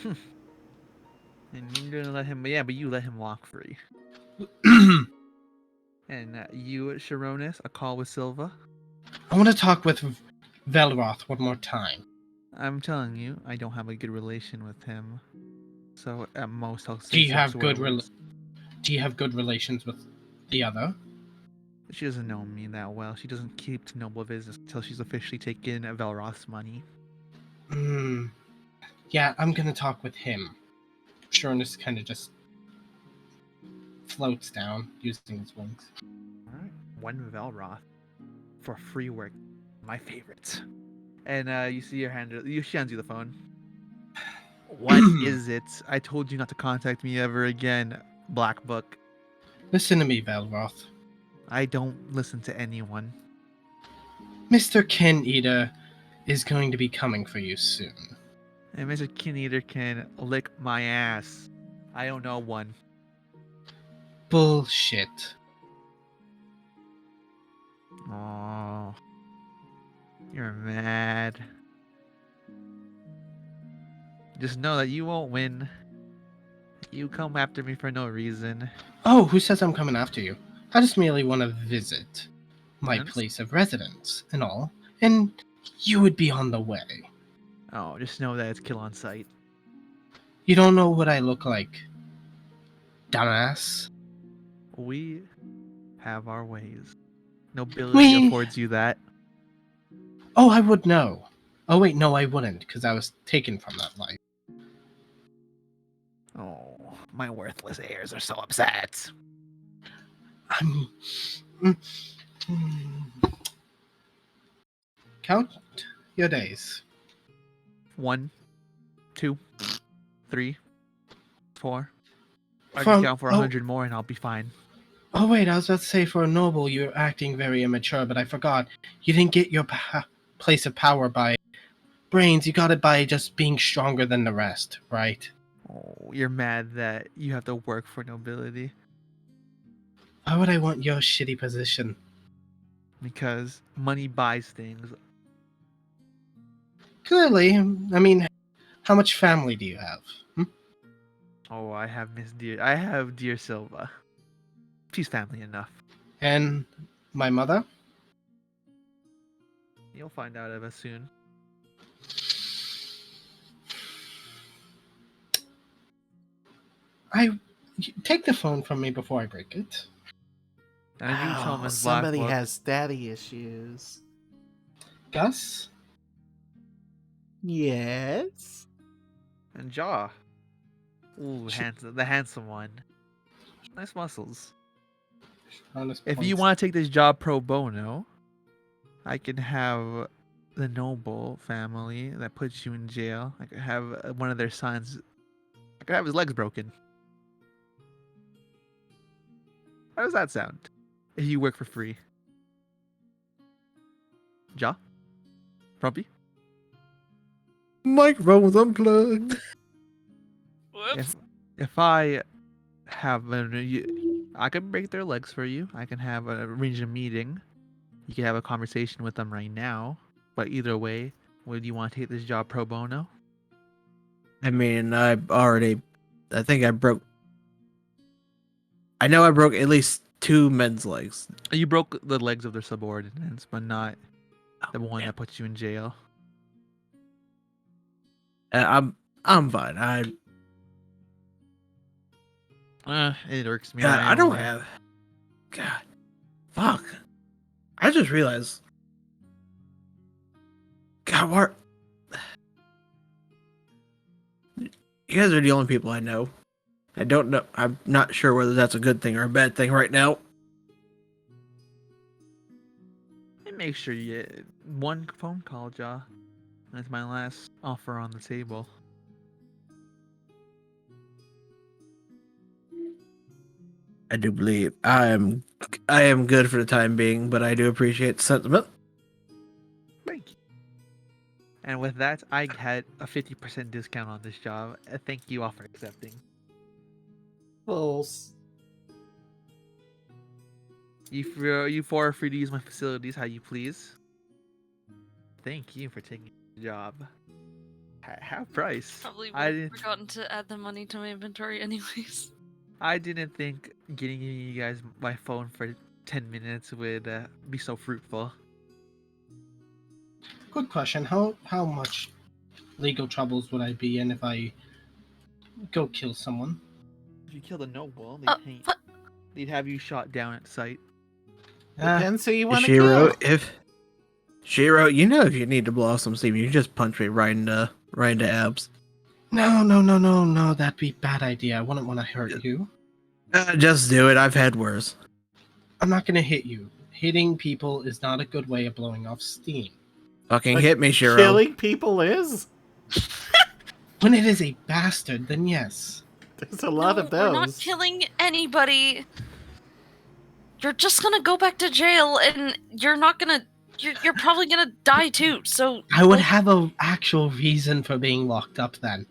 And you're gonna let him, but you let him walk free. And you, Sharonis, a call with Silva. I want to talk with Velroth one more time. I'm telling you, I don't have a good relation with him. So at most, I'll say Do you some have swear good words. Do you have good relations with the other? She doesn't know me that well. She doesn't keep to noble business until she's officially taken Velroth's money. Yeah, I'm gonna talk with him. Sureness kind of just floats down using his wings. Alright. One Velroth for free work. My favorite. And you see your hand. She hands you the phone. What is it? I told you not to contact me ever again, Black Book. Listen to me, Velroth. I don't listen to anyone. Mr. Kin Eater is going to be coming for you soon. And Mr. Kineater can lick my ass. I don't know one. Bullshit. Oh, you're mad. Just know that you won't win. You come after me for no reason. Oh, who says I'm coming after you? I just merely want to visit my Yes? place of residence and all, and you would be on the way. Oh, just know that it's kill on sight. You don't know what I look like, dumbass. We have our ways. Nobility We- affords you that. Oh, I would know. Oh wait, no, I wouldn't, because I was taken from that life. Oh, my worthless heirs are so upset. Count your days. 1, 2, 3, 4. I From- can count for oh. 100 more and I'll be fine. Oh wait, I was about to say for a noble you're acting very immature, but I forgot. You didn't get your place of power by brains, you got it by just being stronger than the rest, right? Oh, you're mad that you have to work for nobility Why would I want your shitty position? because money buys things. Clearly, I mean, how much family do you have? Oh, I have I have dear Silva. She's family enough. And my mother? You'll find out of us soon. Take the phone from me before I break it. I knew Oh, Thomas somebody Blackbook has daddy issues. Gus? Yes. and Jaw. Ooh, handsome, the handsome one. Nice muscles. Honest If you points. want to take this job pro bono, I can have the noble family that puts you in jail. I could have one of their sons. I could have his legs broken. How does that sound? If you work for free. Ja? Frumpy? Microphone was unplugged. Whoops. If I have I can break their legs for you. I can have arrange a meeting. You can have a conversation with them right now. But either way, would you want to take this job pro bono? I mean, I think I broke. I know I broke at least 2 men's legs. You broke the legs of their subordinates, but not the Oh, one man. that puts you in jail. I'm fine. It irks me. God, I don't have. God, fuck. I just realized. God, what? You guys are the only people I know. I don't know. I'm not sure whether that's a good thing or a bad thing right now. And make sure you get one phone call, Ja. That's my last offer on the table. I do believe I am good for the time being, but I do appreciate the sentiment. Thank you. And with that, I had a 50% discount on this job. Thank you all for accepting. Fools. You four are free to use my facilities how you please. Thank you for taking the job. Half price. Probably I would have didn't. forgotten to add the money to my inventory anyways. I didn't think getting you guys my phone for 10 minutes would be so fruitful. Good question. How much legal troubles would I be in if I go kill someone? If you killed a noble, What? they'd have you shot down at sight. Depends who you want to Shiro, kill. if you need to blow off some steam, you just punch me right into abs. No, that'd be a bad idea. I wouldn't want to hurt you. Just do it. I've had worse. I'm not gonna hit you. Hitting people is not a good way of blowing off steam. Fucking But hit me, Shiro. Killing people is? When it is a bastard, then yes. There's a lot No, of we're not those. killing anybody. You're just gonna go back to jail, and you're not gonna. You're probably gonna die too. So I would have a actual reason for being locked up then.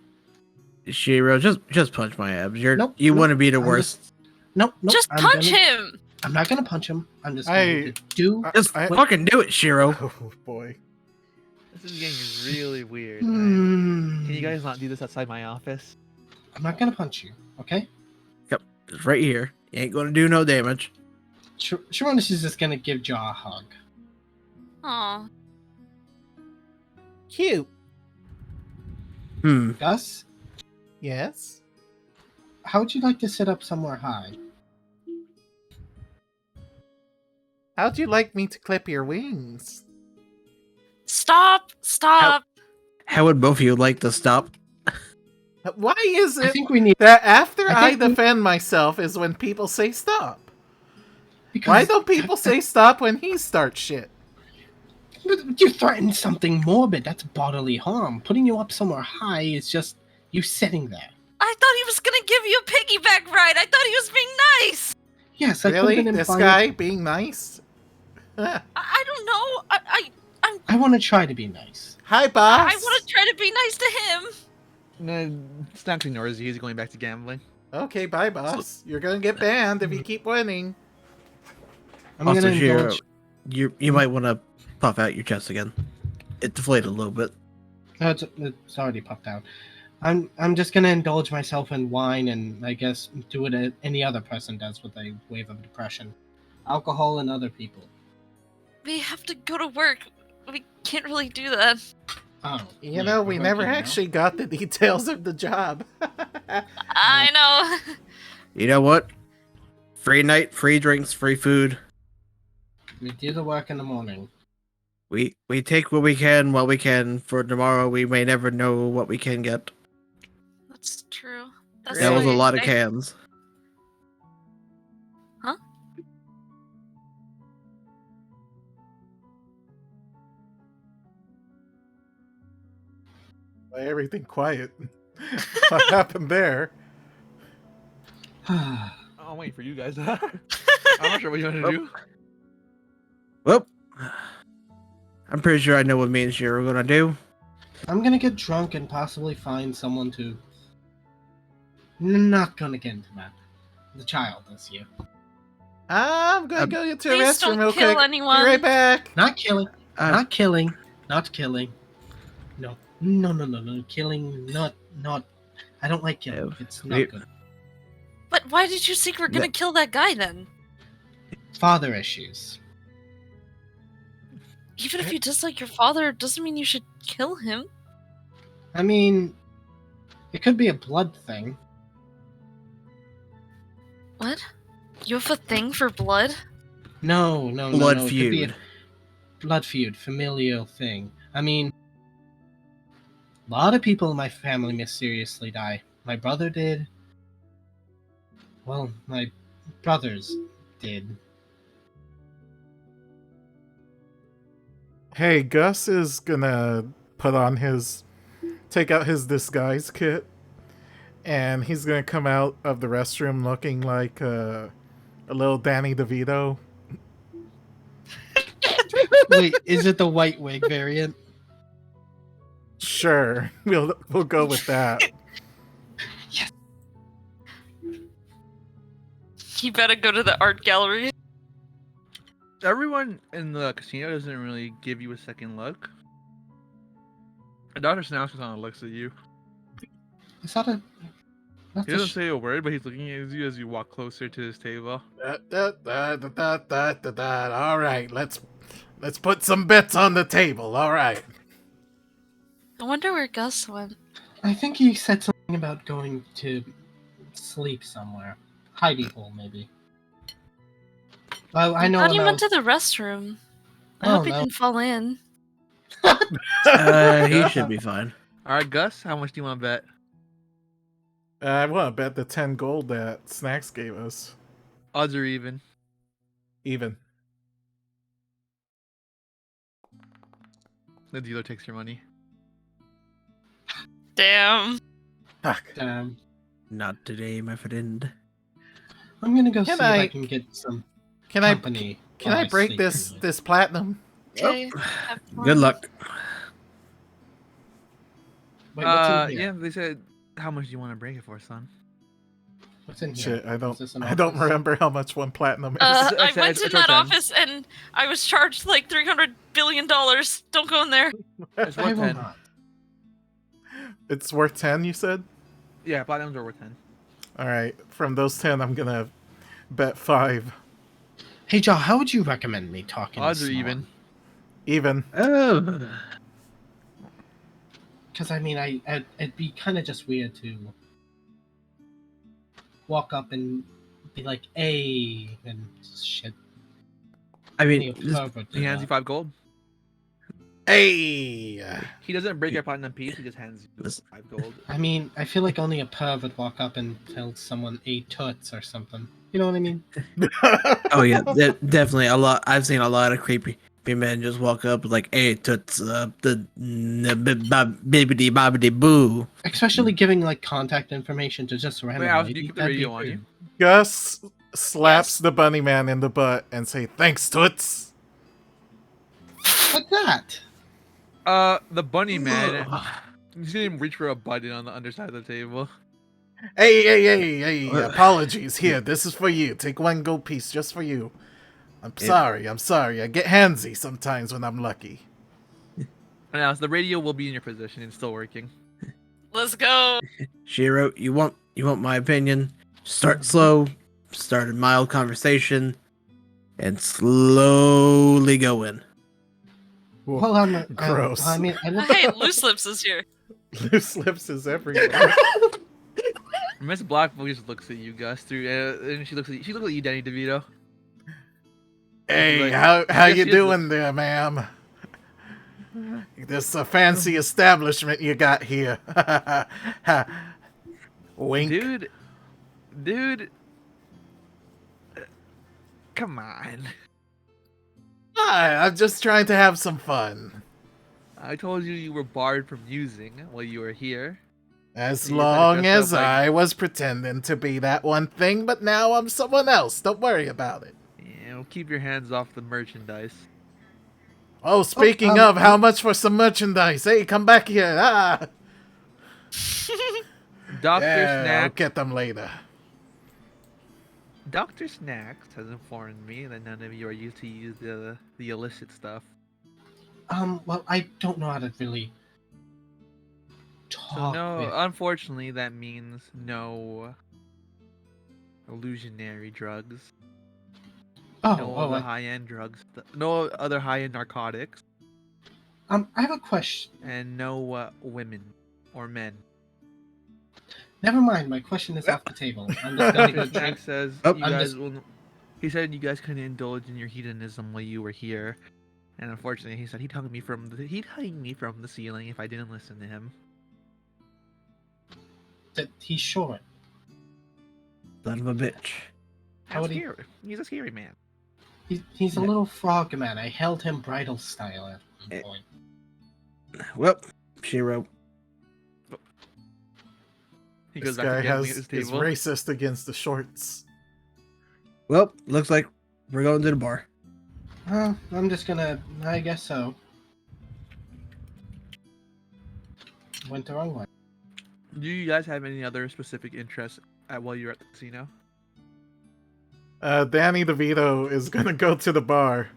Shiro, just punch my abs. You Nope, want to be the I'm worst. Nope. just I'm punch gonna- him. I'm not gonna punch him. I'm just going to do. Just fucking do it, Shiro. Oh boy. This is getting really weird. Hmm. Can you guys not do this outside my office? I'm not gonna punch you, okay? It's right here. You ain't gonna do no damage. Sharonis is just gonna give Jaw a hug. Aw. Cute. Gus, Yes. how would you like to sit up somewhere high? How'd you like me to clip your wings? Stop! Stop! How would both of you like to stop? Why is I it think we need that after I I think we- defend myself is when people say stop? because Why don't people say stop when he starts shit? But you threatened something morbid. That's bodily harm. Putting you up somewhere high is just you sitting there. I thought he was gonna give you a piggyback ride. I thought he was being nice. Yes, I could have Really? been This implying. guy being nice? I don't know. I want to try to be nice. Hi, I boss. want to try to be nice to him. No, Snacks ignores you. He's going back to gambling. Okay, bye, boss. You're gonna get banned if you keep winning. I'm Also, gonna Shiro, indulge. you might want to puff out your chest again. It deflated a little bit. No, it's already popped out. I'm just gonna indulge myself in wine and I guess do what any other person does with a wave of depression. Alcohol and other people. We have to go to work. We can't really do that. Oh, You yeah, know, we're we never working now. actually got the details of the job. I know. You know what? Free night, free drinks, free food. We do the work in the morning. We take what we can while we can. For tomorrow, we may never know what we can get. That's true. That's That was a what lot you of say. cans. Huh? Why everything quiet? What happened there? Oh, I'm waiting for you guys. I'm not sure what you want to do. Well, I'm pretty sure I know what me and Shiro are gonna do. I'm gonna get drunk and possibly find someone to. Not gonna get into that. The child this year. I'm gonna go into the Please restroom don't real kill quick. anyone. Be right back. Not killing. Uh, Not killing. Not killing. No. No. Killing. Not. I don't like killing. No. It's not We- good. But why did you think we're gonna kill that guy then? Father issues. Even if you dislike your father, it doesn't mean you should kill him. I mean, it could be a blood thing. What? You have a thing for blood? No. Blood It could be a feud. blood feud, familial thing. I mean, a lot of people in my family mysteriously die. My brother did. Well, my brothers did. Hey, Gus is gonna take out his disguise kit, and he's gonna come out of the restroom looking like a little Danny DeVito. Wait, is it the white wig variant? Sure, we'll go with that. You better go to the art gallery. Everyone in the casino doesn't really give you a second look. Dr. Snouts kind of looks at you. Is that a? That's He a doesn't say a word, but he's looking at you as you walk closer to his table. All right, let's put some bets on the table. All right. I wonder where Gus went. I think he said something about going to sleep somewhere. Hidey hole, maybe. Well, I know thought he about. went to the restroom. I Oh, hope he no. didn't fall in. He should be fine. All right, Gus, how much do you want to bet? I want to bet the 10 gold that Snacks gave us. Odds are even. Even. The dealer takes your money. Damn. Fuck. Not today, my friend. I'm gonna go Can see if I- I can get some Can I company. can while I break sleep this tonight. this platinum? Okay. have Good fun. luck. Wait, what's in here? Yeah, they said, how much do you want to break it for, son? What's in here? Shit, I Is this an don't office? remember how much one platinum is. I It's- went it's in worth that 10. office and I was charged like $300 billion. Don't go in there. It's I worth will 10. not. It's worth 10, you said? Yeah, platinums are worth 10. All right, from those 10, I'm gonna bet 5. Hey, Joe, how would you recommend me talking? Odds are even. Even. Oh. Because I mean, it'd be kind of just weird to walk up and be like, "Hey," and shit. I Be mean, a this- pervert He to hands you that. 5 gold. Hey. He doesn't break your platinum piece, he just hands you Listen. 5 gold. I mean, I feel like only a perv would walk up and tell someone a toots or something. You know what I mean? oh yeah, definitely a lot. I've seen a lot of creepy men just walk up like, "Hey, toots, the bibbidi bobbidi boo." Especially giving like contact information to just random Alf, do lady. you keep the That'd be radio on you? weird. Gus, slaps Yes. the bunny man in the butt and say, "Thanks, Toots." What's that? The bunny man. You see him reach for a button on the underside of the table. Hey, Uh, apologies. Here, this is for you. Take one gold piece just for you. I'm sorry. I get handsy sometimes when I'm lucky. Now, the radio will be in your position and still working. Let's go. Shiro, you want my opinion? Start slow, start a mild conversation, and slowly go in. Well, I'm Gross. I mean, I look. Hey, Loose Lips is here. Loose lips is everywhere. Miss Blackboy just looks at you, Gus, through, and she looks at you, Danny DeVito. Hey, Like, how yes, you she is doing there, ma'am? This a fancy establishment you got here. Wink. Dude, come on. Hi, I'm just trying to have some fun. I told you were barred from using while you were here. As You were kinda long dressed as up like- I was pretending to be that one thing, but now I'm someone else. Don't worry about it. Keep your hands off the merchandise. Oh, speaking Oh, of, how much for some merchandise? Hey, come back here. Ah, Dr. yeah, I'll Snacks. get them later. Dr. Snacks has informed me that none of you are used to use the illicit stuff. Well, I don't know how to really So talk no, with. unfortunately, that means no illusionary drugs, no other I high-end drugs, no other high-end narcotics, I have a question. and no women or men. Never mind, my question is off the table. I'm just gonna go Dr. drink. Snacks says Oh, you I'm guys just- will. He said you guys couldn't indulge in your hedonism while you were here, and unfortunately, he said he'd hang me from the ceiling if I didn't listen to him. That he's short. Son of a bitch. How would he? He's a scary man. He's a little frog man. I held him bridal style at one Eh. point. Well, Shiro. He This goes back guy to gambling at his is table. racist against the shorts. Well, looks like we're going to the bar. I'm just gonna. I guess so. Went the wrong way. Do you guys have any other specific interests while you're at the casino? Danny DeVito is gonna go to the bar.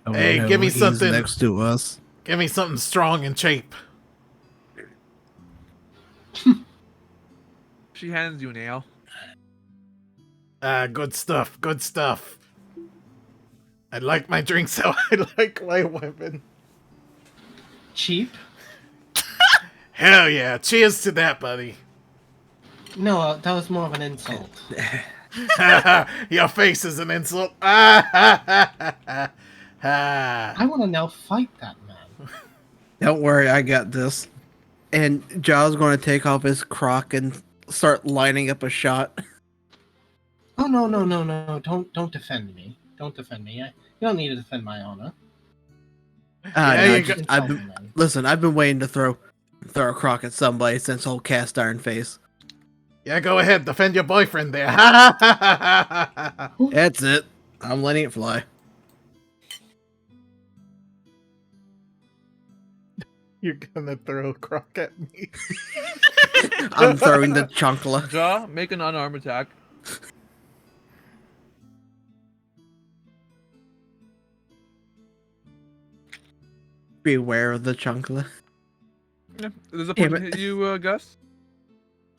Oh, Hey, give me he's something. next to us. Give me something strong and cheap. She hands you an ale. Good stuff, good stuff. I like my drinks how I like my women. Cheap? Hell yeah, cheers to that, buddy. No, that was more of an insult. Your face is an insult. I want to now fight that man. Don't worry, I got this. And Giles going to take off his crock and start lining up a shot. Oh no! Don't defend me. Don't defend me. You don't need to defend my honor. Yeah, No, you just- got- listen, I've been waiting to throw a crock at somebody since old cast iron face. Yeah, go ahead, defend your boyfriend there. That's it. I'm letting it fly. You're gonna throw a crock at me. I'm throwing the chunkla. Jaw, make an unarmed attack. Beware of the chunkla. Yeah. Does a Damn 14 it. hit you, Gus?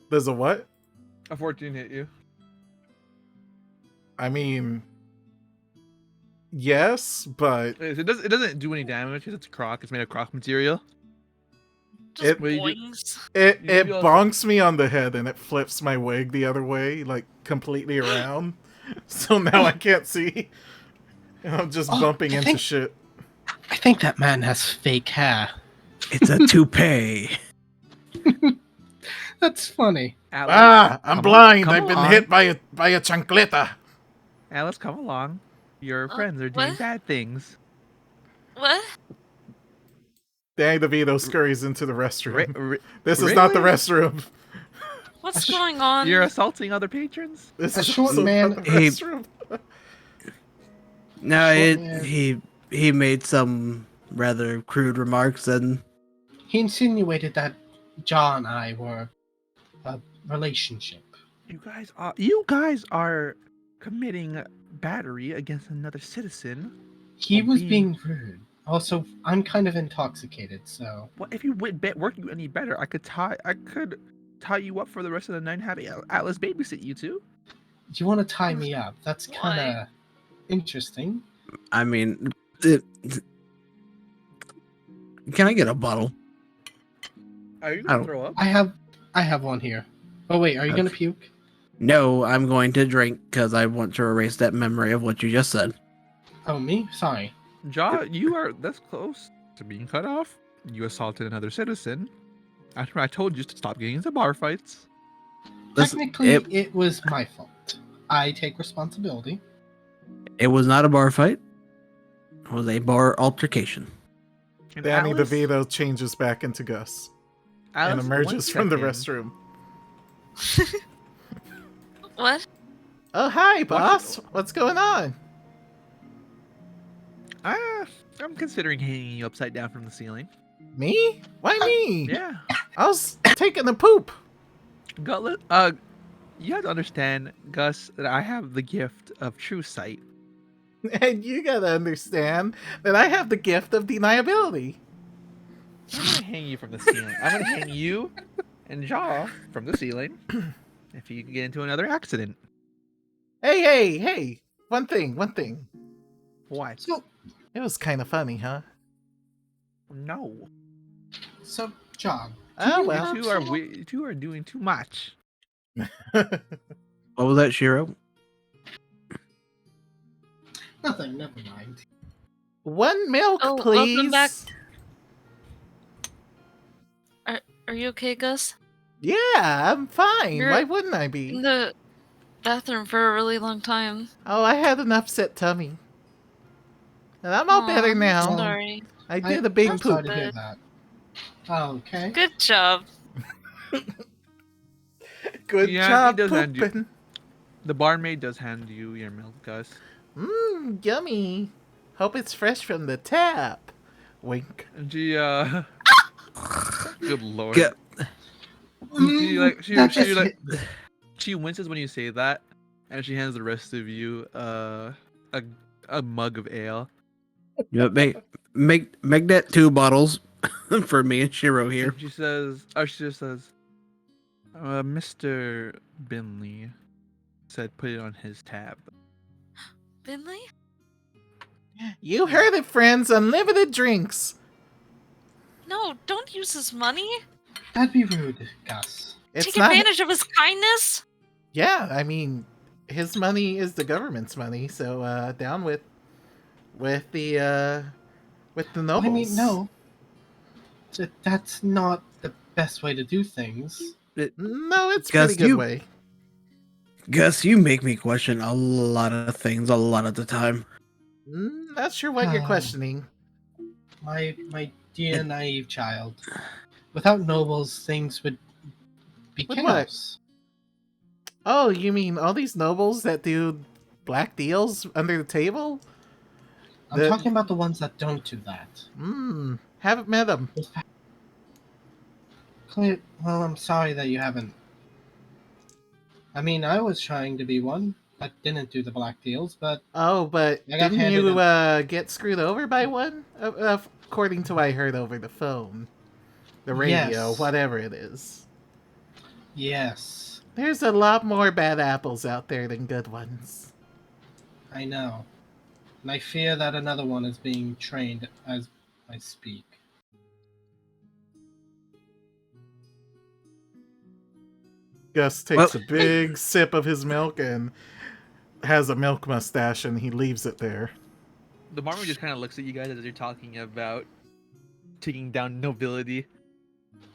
There's a what? A 14 hit you. I mean, yes, but It doesn't do any damage because it's a crock. It's made of crock material. Just It- Well, you boings. it You also- bonks me on the head and it flips my wig the other way, like completely around. So now I can't see. And I'm just Oh, bumping I into think- shit. I think that man has fake hair. It's a toupee. That's funny. Alice, I'm come blind. come I've been along. hit by a chancleta. Alice, come along. Your friends are doing what? bad things. What? Danny DeVito scurries into the restroom. Ri- This is not the really? restroom. What's sh- going on? You're assaulting other patrons? This A is short also man- not the He- restroom. No, Short man. he made some rather crude remarks, and He insinuated that John and I were a relationship. You guys are committing battery against another citizen. He Or was being- being rude. Also, I'm kind of intoxicated, so Well, if you work you any better, I could tie you up for the rest of the night and have Atlas babysit you too. you want to tie me up? That's Why? kind of interesting. I mean, it, can I get a bottle? Are you I gonna don't- throw up? I have one here. Oh wait, are you gonna puke? No, I'm going to drink because I want to erase that memory of what you just said. Oh me? Sorry. Ja, you are this close to being cut off. You assaulted another citizen. After I told you to stop getting into bar fights. Listen, Technically, it was my fault. I take responsibility. it was not a bar fight. It was a bar altercation. And Danny Atlas, DeVito changes back into Gus and Atlas, emerges one from the second. restroom. What? Oh, hi, boss. What's going on? I'm considering hanging you upside down from the ceiling. Me? Why me? Yeah. I was taking a poop. Gutlet, you have to understand, Gus, that I have the gift of true sight. And you gotta understand that I have the gift of deniability. I'm gonna hang you from the ceiling. I'm gonna hang you and Jaw from the ceiling if you can get into another accident. Hey. One thing. What? So, It was kind of funny, huh? No. John. Oh, well. You two are doing too much. What was that, Shiro? Nothing. Never mind. One milk, Oh, please. welcome back. Are you okay, Gus? Yeah, I'm fine. You're- Why wouldn't I In be? the bathroom for a really long time. Oh, I had an upset tummy. And I'm all Aw, better I'm now. Sorry. I did a big I'm sorry poop. to hear that. Oh, okay. Good job. Good Yeah, job he does hand you- pooping. The barmaid does hand you your milk, Gus. Mmm, yummy. Hope it's fresh from the tap. Wink. And she, good lord. Get- That just hit me. She winces when you say that, and she hands the rest of you, a mug of ale. You know, make that 2 bottles for me and Shiro here. And she just says, Mr. Binley said put it on his tab. Finley? You heard it, friends. Unlimited drinks. No, don't use his money. That'd be rude, Gus. It's Take not. advantage of his kindness. Yeah, I mean, his money is the government's money. So down with the nobles. I mean, no. That's not the best way to do things. No, it's a Gus, pretty good you- way. Gus, you make me question a lot of things a lot of the time. Not sure what you're questioning. My dear naive child. Without nobles, things would be With chaos. Oh, you mean all these nobles that do black deals under the table? I'm talking about the ones that don't do that. Haven't met them. Well, I'm sorry that you haven't. I mean, I was trying to be one that didn't do the black deals, but Oh, but I got didn't handed you get screwed over by one? According to what I heard over the phone. The radio, Yes. whatever it is. yes, There's a lot more bad apples out there than good ones. I know. And I fear that another one is being trained as I speak. Gus takes a big sip of his milk and has a milk mustache and he leaves it there. The barmaid just kind of looks at you guys as you're talking about taking down nobility.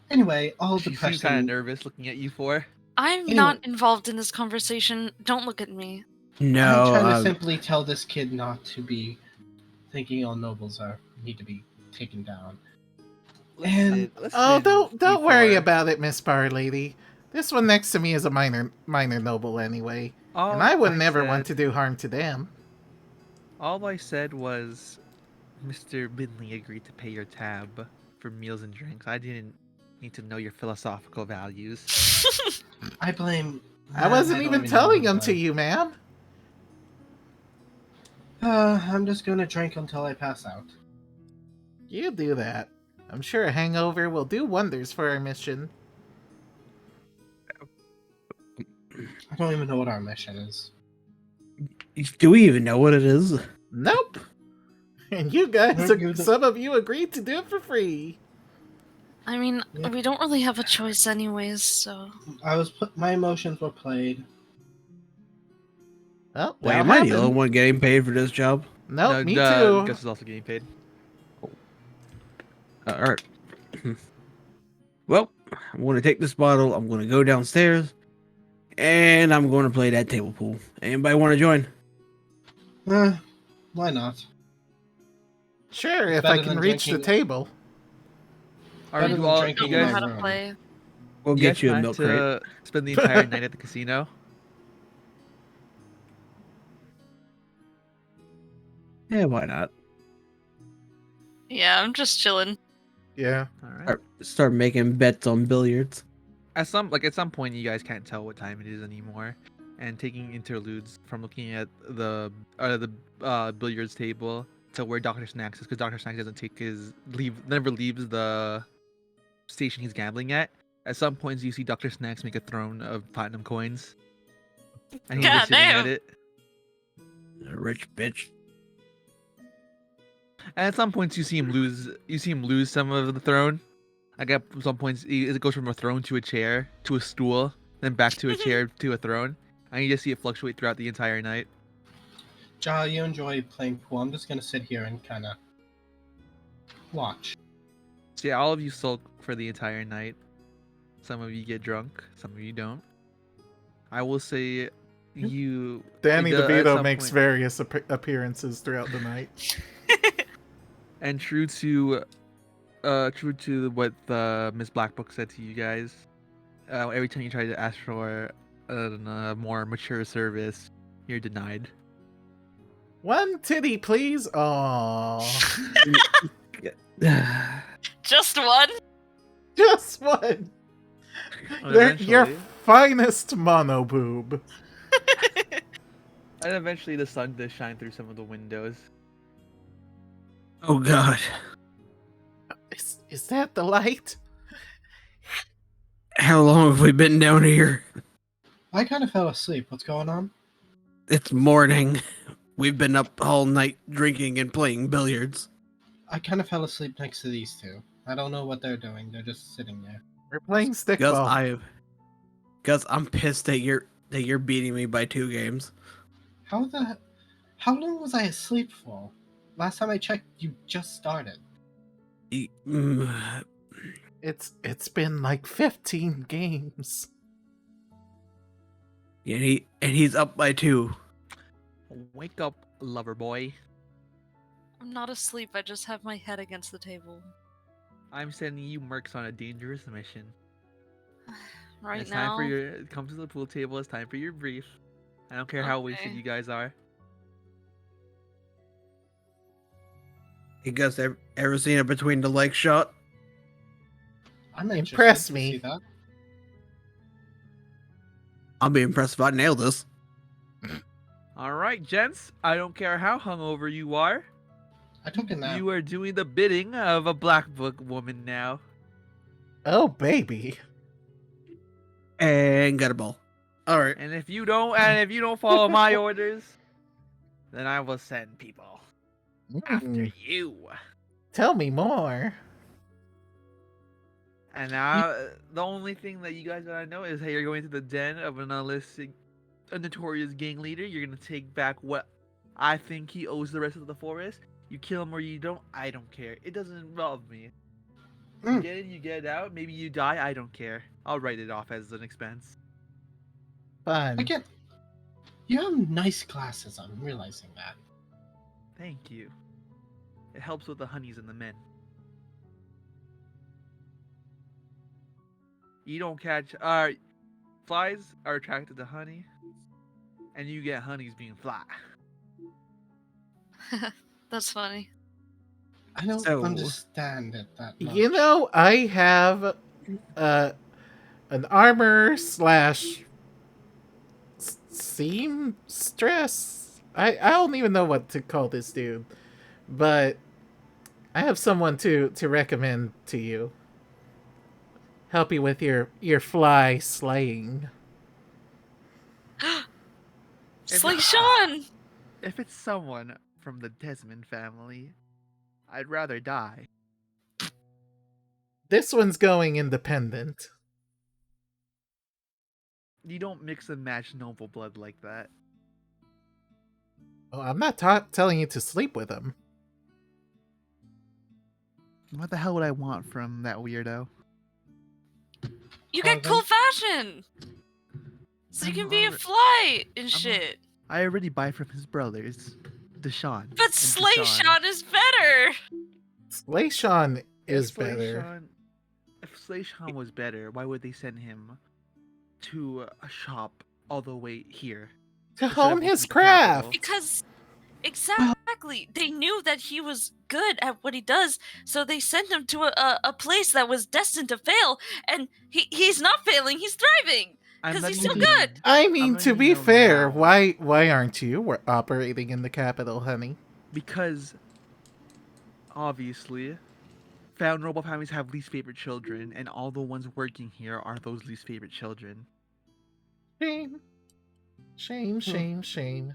Anyway, all She the seems kind of pressing. nervous looking at you for. I'm Anyway. not involved in this conversation. Don't look at me. No, I'm trying to simply tell this kid not to be thinking all nobles need to be taken down. And- Oh, don't worry about it, Miss Bar Lady. This one next to me is a minor noble anyway, and I would never want to do harm to them. All I said was Mr. Bidley agreed to pay your tab for meals and drinks. I didn't need to know your philosophical values. I blame. I wasn't don't even know telling what them I'm to doing. you, ma'am. I'm just gonna drink until I pass out. You do that. I'm sure a hangover will do wonders for our mission. I don't even know what our mission is. Do we even know what it is? Nope. And you guys, Aren't you the- some of you agreed to do it for free. I mean, Yeah. we don't really have a choice anyways, so... My emotions were played. Well, Wait, that am I the happened. only one getting paid for this job? Nope, me too. Gus is also getting paid. All right. Well, I'm going to take this bottle. I'm going to go downstairs, and I'm going to play that table pool. Anybody want to join? Why not? Sure, It's if I better can than reach the drinking- table. Are Better you than all? drinking You Don't know guys, how my to room. play. We'll you get guys you a plan milk crate. to spend the entire night at the casino? Yeah, why not? Yeah, I'm just chilling. Yeah. All right. Start making bets on billiards. At some point, you guys can't tell what time it is anymore, and taking interludes from looking at the billiards table to where Doctor Snacks is, because Doctor Snacks never leaves the station he's gambling at. At some points, you see Doctor Snacks make a throne of platinum coins, and he's just God sitting damn. at it. A rich bitch. And at some points, you see him lose some of the throne. Like at some points, it goes from a throne to a chair to a stool, then back to a chair to a throne, and you just see it fluctuate throughout the entire night. Ja, you enjoy playing pool. I'm just gonna sit here and kind of watch. So yeah, all of you sulk for the entire night. Some of you get drunk, some of you don't. I will say, you. Danny at DeVito some makes point- various appearances throughout the night. And true to what Miss Black Book said to you guys, every time you try to ask for a more mature service, you're denied. One titty, please. Aww. Just one? Just one. They're your Eventually, finest mono boob. and eventually the sun does shine through some of the windows. Oh God. Is that the light? How long have we been down here? I kind of fell asleep. What's going on? It's morning. We've been up all night drinking and playing billiards. I kind of fell asleep next to these two. I don't know what they're doing. They're just sitting there. We're playing stickball. Gus, I'm pissed that you're beating me by 2 games. How long was I asleep for? Last time I checked, you just started. It's been like 15 games. And he's up by 2. Wake up, lover boy. I'm not asleep, I just have my head against the table. I'm sending you mercs on a dangerous mission. Right It's now. time for your come to the pool table. It's time for your brief. I don't care how wasted Okay. you guys are. Hey Gus, ever seen a between the legs shot? I'm interested Impress to me. see that. I'll be impressed if I nail this. All right, gents. I don't care how hungover you are. I took a nap. You are doing the bidding of a black book woman now. Oh, baby. And got a ball. Alright. And if you don't follow my orders, then I will send people after Mm, you. tell me more. And now, the only thing that you guys gotta know is, hey, you're going to the den of a notorious gang leader. You're gonna take back what I think he owes the rest of the forest. You kill him or you don't, I don't care. It doesn't involve me. You Mm. get in, you get out. Maybe you die, I don't care. I'll write it off as an expense. Fun. I get. You have nice glasses. I'm realizing that. Thank you. It helps with the honeys and the men. You don't catch. flies are attracted to honey, and you get honeys being fly. That's funny. I don't So- understand it that much. You know, I have an armor slash seamstress. I don't even know what to call this dude, but I have someone to recommend to you. Help you with your fly slaying. Slay Sean! If it's someone from the Desmond family, I'd rather die. This one's going independent. You don't mix and match noble blood like that. Oh, I'm not telling you to sleep with him. What the hell would I want from that weirdo? You get cool fashion! So you can be a fly and shit. I already buy from his brothers, Deshaun. But Slay Sean is better! Slayshawn is better. If Slayshawn was better, why would they send him to a shop all the way here? To Instead of hone looking his at the craft. capital? Because, exactly, they knew that he was good at what he does, so they sent him to a place that was destined to fail, and he's not failing, he's thriving! I'm Because he's letting so you know- good! I mean, I'm to letting be you know fair, now. why aren't you operating in the capital, honey? Because, obviously, found noble families have least favorite children, and all the ones working here are those least favorite children. Shame. Shame, shame, shame.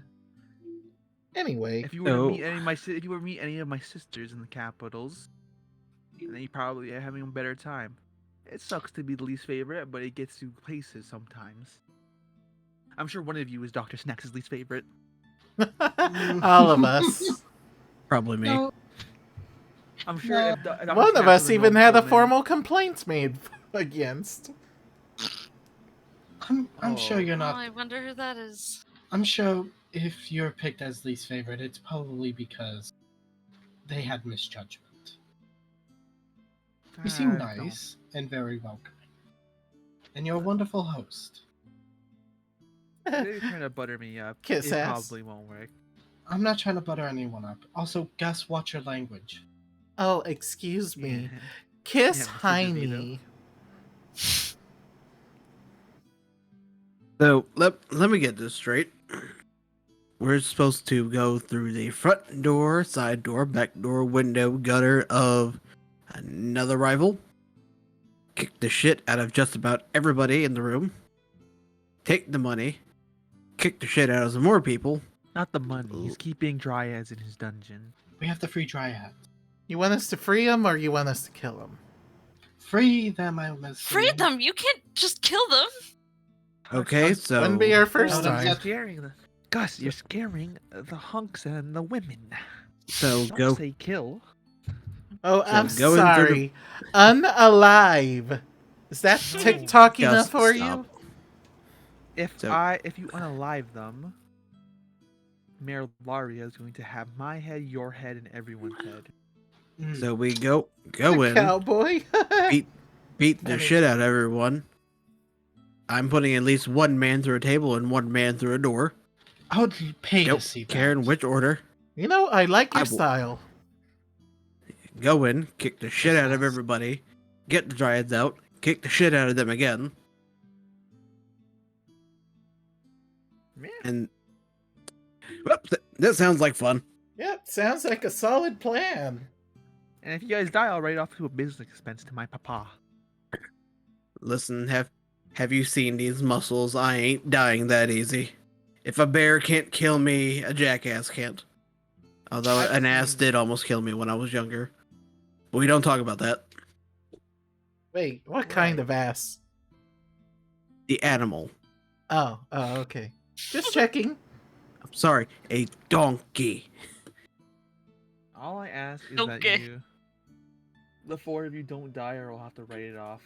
Anyway, If you were to So- meet any of my if you were to meet any of my sisters in the capitals, then you probably are having a better time. It sucks to be the least favorite, but it gets you places sometimes. I'm sure one of you is Dr. Snacks' least favorite. all of us. Probably me. No, I'm sure No. if Dr. One of Snacks us was a even had a nobleman- formal complaint made against. I'm sure you're Oh, not. I wonder who that is. I'm sure if you're picked as least favorite, it's probably because they had misjudgment. You seem I don't- nice and very welcoming, and you're a wonderful host. They're trying to butter me up. Kiss it ass. probably won't work. I'm not trying to butter anyone up. Also, guess what's your language? Oh, excuse me. Yeah. Kiss Yeah, Mr. Heiny. So let me get this straight. We're supposed to go through the front door, side door, back door, window, gutter of another rival. Kick the shit out of just about everybody in the room. Take the money. Kick the shit out of some more people. Not the money. He's keeping dryads in his dungeon. We have the free dryad. You want us to free him or you want us to kill him? Free them, I was Free them! You can't just kill them! Okay, so Wouldn't be our first Well, time. You're scaring the Gus. You're scaring the hunks and the women. so Don't go. say kill. Oh, So I'm go into the- sorry. Unalive. Is that TikTok enough Just for stop. you? If So- if you unalive them, Mayor Laria is going to have my head, your head, and everyone's head. Mm. So we go in, Cowboy. beat the I mean- shit out of everyone. I'm putting at least one man through a table and one man through a door. I would pay Don't to see that. care in which order. You know, I like I your will- style. Go in, kick the shit out of everybody, get the dryads out, kick the shit out of them again, Man, and well, that sounds like fun. Yep, sounds like a solid plan. and if you guys die, I'll write off to a business expense to my papa. Listen, have you seen these muscles? I ain't dying that easy. If a bear can't kill me, a jackass can't. Although I've an ass seen- did almost kill me when I was younger. But we don't talk about that. Wait, what kind Right. of ass? The animal. Oh, okay. Just checking. I'm sorry, a donkey. All I ask is Okay. that the four of you, don't die, or I'll have to write it off.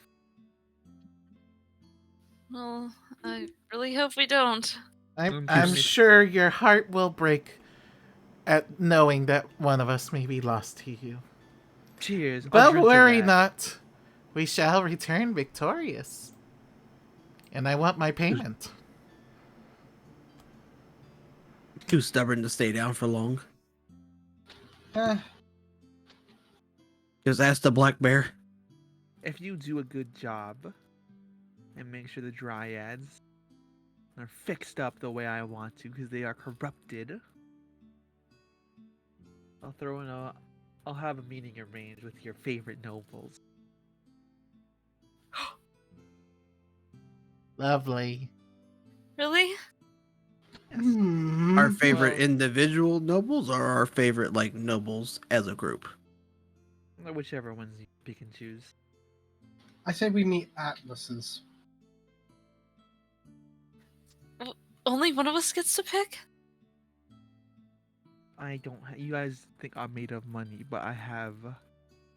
Well, I really hope we don't. I'm Just- sure your heart will break at knowing that one of us may be lost to you. Cheers. I'll But drink to worry that. not. We shall return victorious. And I want my payment. Too stubborn to stay down for long. Eh, Just ask the black bear. If you do a good job and make sure the dryads are fixed up the way I want to, because they are corrupted, I'll have a meeting arranged with your favorite nobles. Lovely. Really? Our favorite well, individual nobles or our favorite like nobles as a group? Whichever ones you pick and choose. I say we meet Atlas's. Only one of us gets to pick? I don't. You guys think I'm made of money, but I have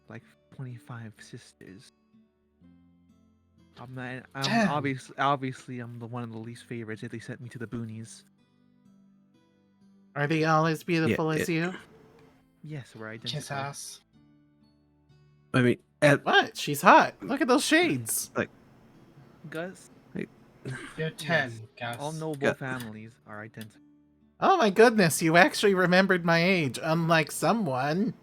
like 25 sisters. I'm not. Damn. Obviously, I'm the one of the least favorites if they sent me to the boonies. Are they all as beautiful Yeah, as you? Yes, we're identical. Kiss ass. I mean, What? She's hot. Look at those shades. Gus, You're 10, Gus. all noble Yeah. families are identical. Oh my goodness, you actually remembered my age, unlike someone.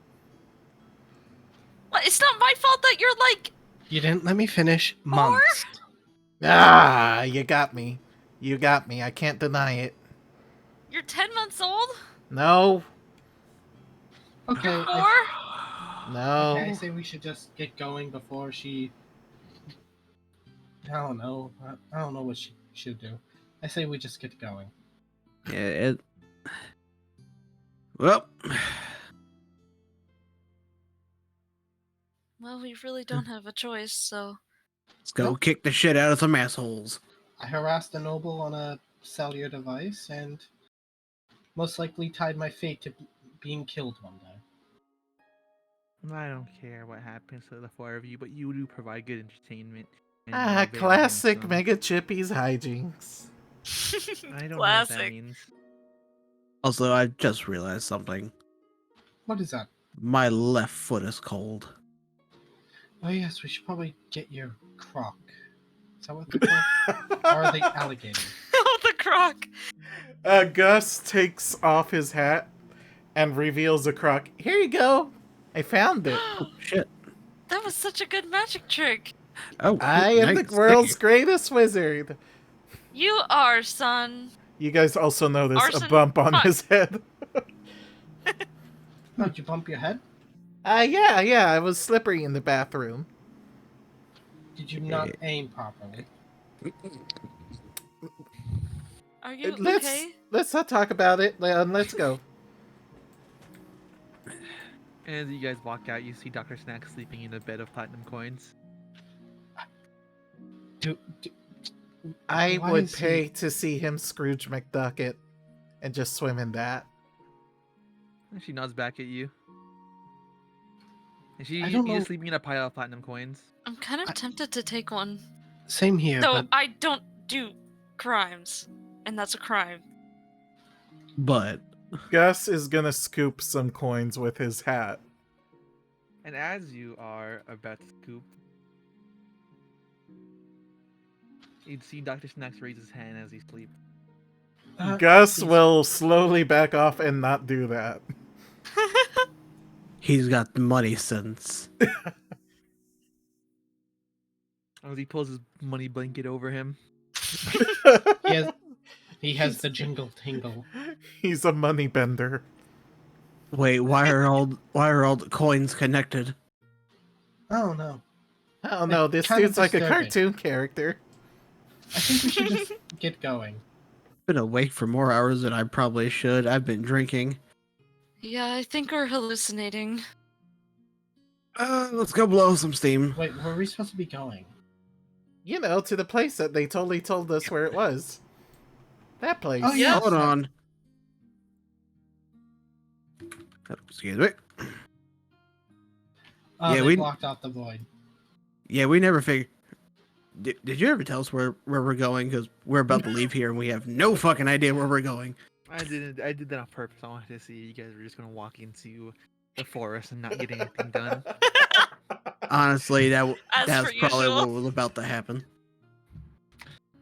What? It's not my fault that you're like. You didn't let me finish. Months. Ah, you got me. You got me. I can't deny it. You're 10 months old? No. Okay, Or? No. okay, I say we should just get going before she... I don't know. I don't know what she should do. I say we just get going. yeah. Well, Well, we really don't have a choice, so. let's go Nope. kick the shit out of some assholes. I harassed a noble on a cellular device and most likely tied my fate to being killed one day. I don't care what happens to the four of you, but you do provide good entertainment. and Ah, you're very classic handsome. Mega Chippies hijinks. I don't know what that Classic. means. Also, I just realized something. What is that? My left foot is cold. Oh yes, we should probably get your croc. Is that what they're called? Or the alligator? Oh, the croc! Gus takes off his hat and reveals a croc. Here you go. I found it. Shit. That was such a good magic trick. Oh, I am nice. the world's greatest wizard. You are, son. You guys also notice a Arson bump on fuck. his head. Oh, did you bump your head? Yeah, I was slippery in the bathroom. Did you not aim properly? Are you Let's okay? let's not talk about it. Let's go. As you guys walk out, you see Dr. Snack sleeping in a bed of platinum coins. I Why would is he- pay to see him Scrooge McDuck it and just swim in that. And she nods back at you. And I don't you're know- sleeping in a pile of platinum coins. I'm kind of tempted to take one. Same here, Though but I don't do crimes. And that's a crime. But Gus is gonna scoop some coins with his hat. And as you are about to scoop, you'd see Dr. Snacks raise his hand as he sleeps. Gus he's- will slowly back off and not do that. he's got the money sense. As he pulls his money blanket over him. he has the jingle tingle. He's a money bender. Wait, why are all the coins connected? Oh no. Oh no, this kind of dude's like a disturbing. cartoon character. I think we should just get going. Been awake for more hours than I probably should. I've been drinking. Yeah, I think we're hallucinating. Let's go blow some steam. Wait, where are we supposed to be going? You know, to the place that they totally told us where it was. That place. Oh, yeah. Hold on. Excuse me. Oh, Yeah, they we- blocked off the void. Yeah, we never figured. Did you ever tell us where we're going? Because we're about to leave here and we have no fucking idea where we're going. I did that on purpose. I wanted to see you guys were just gonna walk into the forest and not get anything done. Honestly, As that's per probably usual. what was about to happen.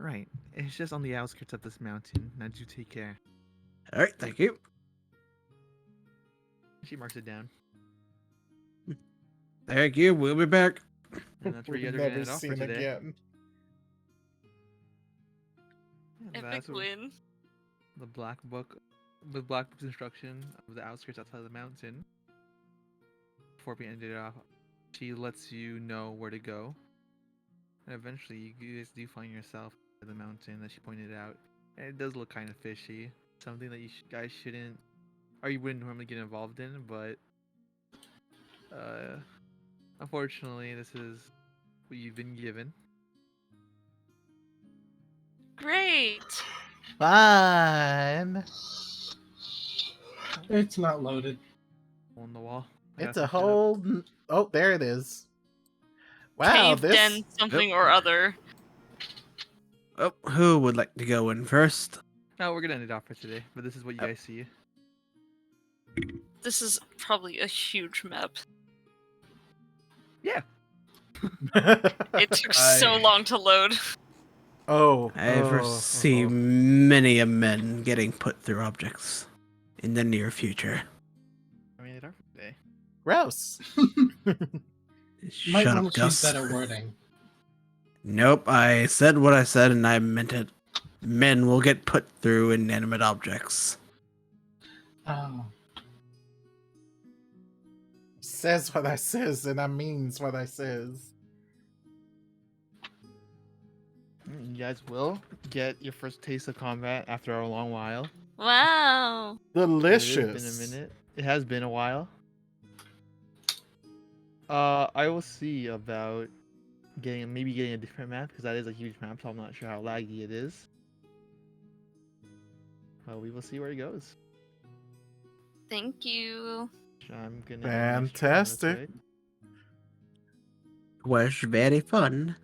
Right. It's just on the outskirts of this mountain. Now do take care. All right, thank you. She marks it down. Thank you. We'll be back. And that's where you We're guys are getting never it off for seen today. again. And Epic that's win. the black book with black book's instruction of the outskirts outside of the mountain. Before we ended it off, she lets you know where to go. And eventually you guys do find yourself at the mountain that she pointed out. And it does look kind of fishy. Something that you guys shouldn't, or you wouldn't normally get involved in, but unfortunately this is what you've been given. Great. Fine. It's not loaded. On the wall. It's a whole. Oh, there it is. Wow, Cave this. den something or other. Oh, who would like to go in first? No, we're gonna end it off for today, but this is what you guys see. This is probably a huge map. Yeah. It took so long to load. Oh. I foresee many a men getting put through objects in the near future. I mean, it are for today. Gross. Might Shut want up, to choose Gus. better wording. Nope, I said what I said and I meant it. Men will get put through inanimate objects. Oh. Says what I says, and I means what I says. You guys will get your first taste of combat after a long while. Wow. Delicious. It has been a minute. It has been a while. I will see about maybe getting a different map because that is a huge map, so I'm not sure how laggy it is. Well, we will see where it goes. Thank you. I'm gonna. Fantastic. Was very fun.